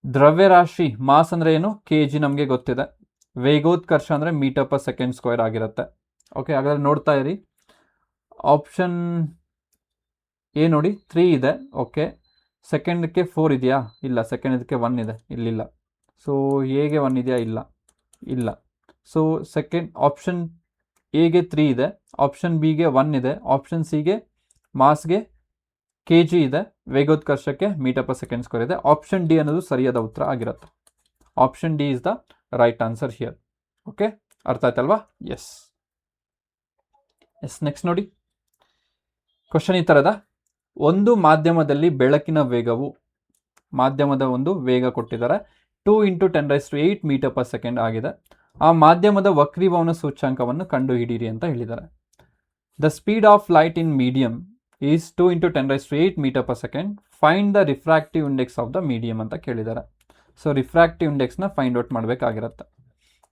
ದ್ರವ್ಯರಾಶಿ ಮಾಸ್ ಅಂದರೆ ಏನು, ಕೆ ಜಿ ನಮಗೆ ಗೊತ್ತಿದೆ. ವೇಗೋತ್ಕರ್ಷ ಅಂದರೆ ಮೀಟರ್ ಪರ್ ಸೆಕೆಂಡ್ ಸ್ಕ್ವೇರ್ ಆಗಿರುತ್ತೆ. ಓಕೆ, ಹಾಗಾದ್ರೆ ನೋಡ್ತಾ ಇರಿ. ಆಪ್ಷನ್ ಎ ನೋಡಿ 3 ಇದೆ. ಓಕೆ, ಸೆಕೆಂಡ್ಗೆ 4 ಇದೆಯಾ, ಇಲ್ಲ. ಸೆಕೆಂಡ್ಗೆ 1 ಇದೆ, ಇಲ್ಲಿಲ್ಲ. ಸೊ ಎಗೆ 1 ಇದೆಯಾ, ಇಲ್ಲ, ಇಲ್ಲ. ಸೊ ಸೆಕೆಂಡ್ ಆಪ್ಷನ್ ಎಗೆ 3 ಇದೆ, ಆಪ್ಷನ್ ಬಿಗೆ 1 ಇದೆ, ಆಪ್ಷನ್ ಸಿಗೆ ಮಾಸ್ಗೆ ಕೆ ಜಿ ಇದೆ, ವೇಗೋತ್ಕರ್ಷಕ್ಕೆ ಮೀಟರ್ ಪರ್ ಸೆಕೆಂಡ್ ಸ್ಕ್ವೇರ್ ಇದೆ. ಆಪ್ಷನ್ ಡಿ ಅನ್ನೋದು ಸರಿಯಾದ ಉತ್ತರ ಆಗಿರುತ್ತೆ. Option D is the right answer here. Okay, ಅರ್ಥ ಆಯ್ತಲ್ವಾ? ಎಸ್. ನೆಕ್ಸ್ಟ್ ನೋಡಿ, ಕ್ವಶನ್ ಈ ಥರದ. ಒಂದು ಮಾಧ್ಯಮದಲ್ಲಿ ಬೆಳಕಿನ ವೇಗವು, ಮಾಧ್ಯಮದ ಒಂದು ವೇಗ ಕೊಟ್ಟಿದ್ದಾರೆ, 2 × 10⁸ ಮೀಟರ್ ಪರ್ ಸೆಕೆಂಡ್ ಆಗಿದೆ. ಆ ಮಾಧ್ಯಮದ ವಕ್ರೀಭವನ ಸೂಚ್ಯಾಂಕವನ್ನು ಕಂಡುಹಿಡಿಯಿರಿ ಅಂತ ಹೇಳಿದ್ದಾರೆ. The speed of light in medium is 2 × 10⁸ meter per second. Find the refractive index of the medium ಅಂತ ಕೇಳಿದ್ದಾರೆ. ಸೊ ರಿಫ್ರಾಕ್ಟಿವ್ ಇಂಡೆಕ್ಸ್ನ ಫೈಂಡ್ ಔಟ್ ಮಾಡಬೇಕಾಗಿರುತ್ತೆ.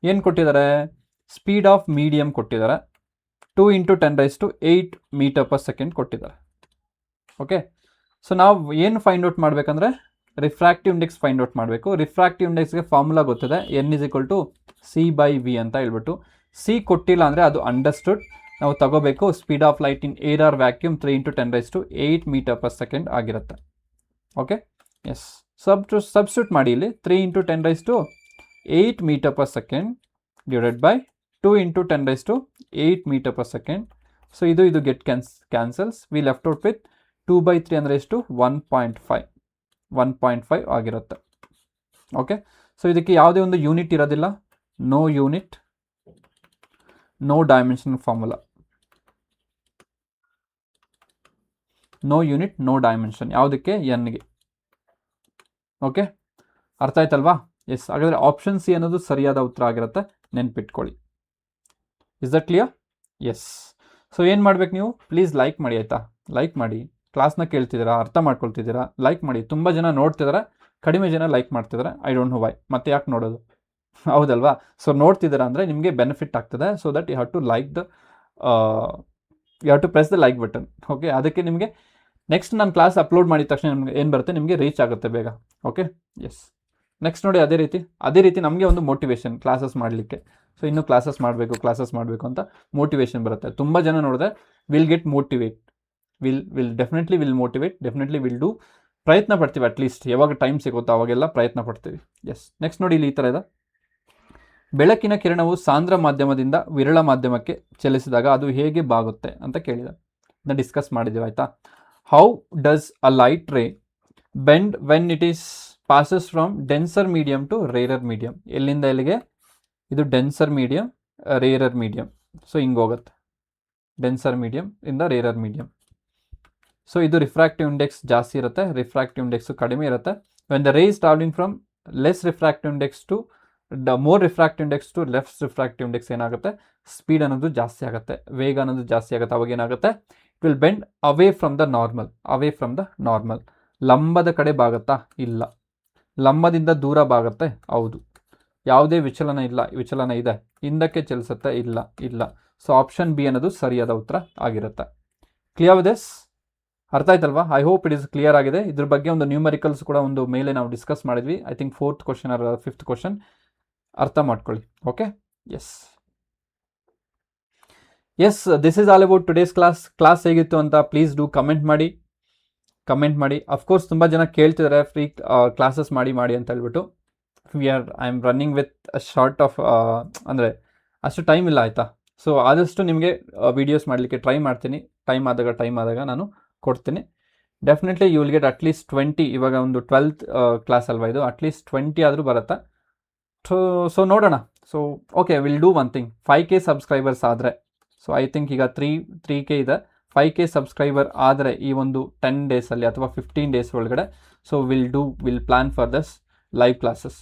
ಏನು ಕೊಟ್ಟಿದ್ದಾರೆ, ಸ್ಪೀಡ್ ಆಫ್ ಮೀಡಿಯಂ ಕೊಟ್ಟಿದ್ದಾರೆ, 2 × 10⁸ ಮೀಟರ್ ಪರ್ ಸೆಕೆಂಡ್ ಕೊಟ್ಟಿದ್ದಾರೆ. ಓಕೆ, ಸೊ ನಾವು ಏನು ಫೈಂಡ್ ಔಟ್ ಮಾಡಬೇಕಂದ್ರೆ ರಿಫ್ರಾಕ್ಟಿವ್ ಇಂಡೆಕ್ಸ್ ಫೈಂಡ್ ಔಟ್ ಮಾಡಬೇಕು. ರಿಫ್ರಾಕ್ಟಿವ್ ಇಂಡೆಕ್ಸ್ಗೆ ಫಾರ್ಮುಲಾ ಗೊತ್ತಿದೆ, n c/v ಅಂತ ಹೇಳ್ಬಿಟ್ಟು. ಸಿ ಕೊಟ್ಟಿಲ್ಲ ಅಂದರೆ ಅದು ಅಂಡರ್ಸ್ಟುಡ್, ನಾವು ತಗೋಬೇಕು. Speed of light in air or vacuum 3 × 10⁸ meter per second ಆಗಿರುತ್ತೆ. Okay, yes. ಸಬ್ಸ್ಟಿಟ್ಯೂಟ್ ಮಾಡಿ ಇಲ್ಲಿ. 3 × 10⁸ meter per second divided by 2 × 10⁸ meter per second. So ಇದು get cancels. We left out with 2/3 ಅಂದರೆ ಎಷ್ಟು, 1.5 ಆಗಿರುತ್ತೆ. ಓಕೆ, ಸೊ ಇದಕ್ಕೆ ಯಾವುದೇ ಒಂದು ಯೂನಿಟ್ ಇರೋದಿಲ್ಲ, no unit, no dimension formula, no unit, no dimension. ಯಾವುದಕ್ಕೆ, ಎನ್ಗೆ. ಓಕೆ, ಅರ್ಥ ಆಯ್ತಲ್ವಾ? ಎಸ್. ಹಾಗಾದರೆ ಆಪ್ಷನ್ ಸಿ ಅನ್ನೋದು ಸರಿಯಾದ ಉತ್ತರ ಆಗಿರುತ್ತೆ, ನೆನ್ಪಿಟ್ಕೊಳ್ಳಿ. Is that clear? Yes. So ಏನು ಮಾಡ್ಬೇಕು ನೀವು, ಪ್ಲೀಸ್ ಲೈಕ್ ಮಾಡಿ ಆಯಿತಾ, ಲೈಕ್ ಮಾಡಿ. ಕ್ಲಾಸ್ನ ಕೇಳ್ತಿದ್ದೀರಾ, ಅರ್ಥ ಮಾಡ್ಕೊಳ್ತಿದ್ದೀರಾ, ಲೈಕ್ ಮಾಡಿ. ತುಂಬ ಜನ ನೋಡ್ತಿದ್ದಾರೆ, ಕಡಿಮೆ ಜನ ಲೈಕ್ ಮಾಡ್ತಿದ್ದಾರೆ. I don't know why. ಮತ್ತೆ ಯಾಕೆ ನೋಡೋದು, ಹೌದಲ್ವಾ? ಸೊ ನೋಡ್ತಿದ್ದೀರಾ ಅಂದರೆ ನಿಮಗೆ ಬೆನಿಫಿಟ್ ಆಗ್ತದೆ. So that you have to like the you have to press the like button. Okay, ಅದಕ್ಕೆ ನಿಮಗೆ ನೆಕ್ಸ್ಟ್ ನಾನು ಕ್ಲಾಸ್ ಅಪ್ಲೋಡ್ ಮಾಡಿದ ತಕ್ಷಣ ನಿಮಗೆ ಏನು ಬರುತ್ತೆ, ನಿಮಗೆ ರೀಚ್ ಆಗುತ್ತೆ ಬೇಗ. Okay, yes. ನೆಕ್ಸ್ಟ್ ನೋಡಿ, ಅದೇ ರೀತಿ ನಮಗೆ ಒಂದು ಮೋಟಿವೇಶನ್ ಕ್ಲಾಸಸ್ ಮಾಡಲಿಕ್ಕೆ. ಸೊ ಇನ್ನೂ ಕ್ಲಾಸಸ್ ಮಾಡಬೇಕು ಅಂತ ಮೋಟಿವೇಶನ್ ಬರುತ್ತೆ. ತುಂಬ ಜನ ನೋಡಿದ್ರೆ will get motivate, definitely will do. ಪ್ರಯತ್ನ ಪಡ್ತೀವಿ, ಅಟ್ಲೀಸ್ಟ್ ಯಾವಾಗ ಟೈಮ್ ಸಿಗುತ್ತೋ ಅವಾಗೆಲ್ಲ ಪ್ರಯತ್ನ ಪಡ್ತೀವಿ. ಎಸ್. ನೆಕ್ಸ್ಟ್ ನೋಡಿ, ಇಲ್ಲಿ ಈ ಥರ ಇದೆ. ಬೆಳಕಿನ ಕಿರಣವು ಸಾಂದ್ರ ಮಾಧ್ಯಮದಿಂದ ವಿರಳ ಮಾಧ್ಯಮಕ್ಕೆ ಚಲಿಸಿದಾಗ ಅದು ಹೇಗೆ ಬಾಗುತ್ತೆ ಅಂತ ಕೇಳಿದೆ. ಇದನ್ನ ಡಿಸ್ಕಸ್ ಮಾಡಿದ್ದೀವಿ ಆಯಿತಾ. How does a light ray bend when it is passes from denser medium to rarer medium. ಎಲ್ಲಿಂದ ಎಲ್ಲಿಗೆ, ಇದು denser medium, rarer medium. So ಹಿಂಗೆ ಹೋಗುತ್ತೆ, ಡೆನ್ಸರ್ ಮೀಡಿಯಮ್ ಇಂದ ರೇರರ್ ಮೀಡಿಯಮ್. ಸೊ ಇದು ರಿಫ್ರಾಕ್ಟಿವ್ ಇಂಡೆಕ್ಸ್ ಜಾಸ್ತಿ ಇರುತ್ತೆ, ರಿಫ್ರಾಕ್ಟಿವ್ ಇಂಡೆಕ್ಸು ಕಡಿಮೆ ಇರುತ್ತೆ. When the ray is travelling from less refractive index to more refractive index to less refractive index ಏನಾಗುತ್ತೆ, speed ಅನ್ನೋದು ಜಾಸ್ತಿ ಆಗುತ್ತೆ, ವೇಗ ಅನ್ನೋದು ಜಾಸ್ತಿ ಆಗುತ್ತೆ. ಅವಾಗ ಏನಾಗುತ್ತೆ, it will bend away from the normal. ಲಂಬದ ಕಡೆ ಬಾಗುತ್ತಾ, ಇಲ್ಲ. ಲಂಬದಿಂದ ದೂರ ಬಾಗುತ್ತೆ, ಹೌದು. ಯಾವುದೇ ವಿಚಲನ ಇದೆ, ಹಿಂದಕ್ಕೆ ಚಲಿಸುತ್ತೆ, ಇಲ್ಲ. ಸೊ ಆಪ್ಷನ್ ಬಿ ಅನ್ನೋದು ಸರಿಯಾದ ಉತ್ತರ ಆಗಿರುತ್ತೆ. Clear with this? ಅರ್ಥ ಆಯ್ತಲ್ವಾ? I hope it is clear ಆಗಿದೆ. ಇದ್ರ ಬಗ್ಗೆ ಒಂದು ನ್ಯೂಮರಿಕಲ್ಸ್ ಕೂಡ ಒಂದು ಮೇಲೆ ನಾವು ಡಿಸ್ಕಸ್ ಮಾಡಿದ್ವಿ. I think 4th question or 5th question. ಅರ್ಥ ಮಾಡ್ಕೊಳ್ಳಿ. Okay, yes. This is all about today's class ಹೇಗಿತ್ತು ಅಂತ ಪ್ಲೀಸ್ ಡೂ ಕಮೆಂಟ್ ಮಾಡಿ. ಅಫ್ಕೋರ್ಸ್ ತುಂಬ ಜನ ಕೇಳ್ತಿದ್ದಾರೆ ಫ್ರೀ ಕ್ಲಾಸಸ್ ಮಾಡಿ ಅಂತ ಹೇಳ್ಬಿಟ್ಟು. I am running with short of ಅಂದರೆ ಅಷ್ಟು ಟೈಮ್ ಇಲ್ಲ ಆಯಿತಾ. ಸೊ ಆದಷ್ಟು ನಿಮಗೆ ವೀಡಿಯೋಸ್ ಮಾಡಲಿಕ್ಕೆ ಟ್ರೈ ಮಾಡ್ತೀನಿ. ಟೈಮ್ ಆದಾಗ ನಾನು ಕೊಡ್ತೀನಿ. Definitely you will get at least 20. ಇವಾಗ ಒಂದು 12th ಕ್ಲಾಸ್ ಅಲ್ವಾ ಇದು, ಅಟ್ಲೀಸ್ಟ್ 20 ಆದರೂ ಬರುತ್ತೆ. ಸೊ ನೋಡೋಣ. So okay, will do one thing. 5K subscribers ಆದರೆ, ಸೊ ಐ ಥಿಂಕ್ ಈಗ 3K ಇದೆ. 5K ಸಬ್ಸ್ಕ್ರೈಬರ್ ಆದರೆ ಈ ಒಂದು 10 ಡೇಸಲ್ಲಿ ಅಥವಾ 15 ಡೇಸ್ ಒಳಗಡೆ, so will plan for this live classes.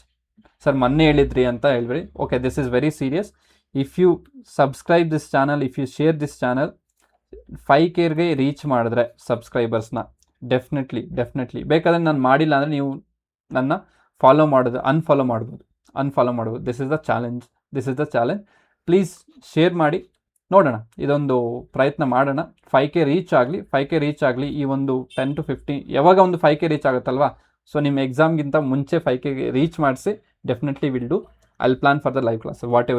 Sir ಮೊನ್ನೆ ಹೇಳಿದ್ರಿ ಅಂತ ಹೇಳ್ಬಿಡಿ. Okay, this is very serious. If you subscribe this channel, if you share this channel, 5Kಗೆ ರೀಚ್ ಮಾಡಿದ್ರೆ ಸಬ್ಸ್ಕ್ರೈಬರ್ಸ್ನ, ಡೆಫಿನೆಟ್ಲಿ ಬೇಕಾದರೆ ನಾನು ಮಾಡಿಲ್ಲ ಅಂದರೆ ನೀವು ನನ್ನ ಅನ್ಫಾಲೋ ಮಾಡ್ಬೋದು. This is the challenge. Please share ಮಾಡಿ, ನೋಡೋಣ, ಇದೊಂದು ಪ್ರಯತ್ನ ಮಾಡೋಣ. 5K ರೀಚ್ ಆಗಲಿ ಈ ಒಂದು 10 to 15 ಯಾವಾಗ ಒಂದು 5K ರೀಚ್ ಆಗುತ್ತಲ್ವಾ, ಸೊ ನಿಮ್ಮ ಎಕ್ಸಾಮ್ಗಿಂತ ಮುಂಚೆ 5K ರೀಚ್ ಮಾಡಿಸಿ definitely will do. I plan for the live class what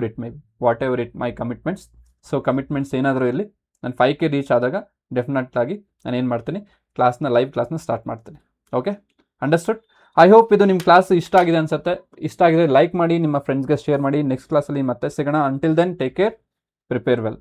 ever it my commitments. So commitments ಏನಾದರೂ ಇರಲಿ, ನಾನು 5K ರೀಚ್ ಆದಾಗ ಡೆಫಿನೆಟ್ಲಾಗಿ ನಾನು ಏನು ಮಾಡ್ತೀನಿ, ಲೈವ್ ಕ್ಲಾಸ್ನ ಸ್ಟಾರ್ಟ್ ಮಾಡ್ತೀನಿ. Okay, understood. ಐ ಹೋಪ್ ಇದು ನಿಮ್ಮ ಕ್ಲಾಸ್ ಇಷ್ಟ ಆಗಿದೆ ಅನ್ಸುತ್ತೆ. ಇಷ್ಟ ಆಗಿದೆ ಲೈಕ್ ಮಾಡಿ, ನಿಮ್ಮ ಫ್ರೆಂಡ್ಸ್ಗೆ ಶೇರ್ ಮಾಡಿ. ನೆಕ್ಸ್ಟ್ ಕ್ಲಾಸಲ್ಲಿ ಮತ್ತೆ ಸಿಗೋಣ. Until then take care, prepare well.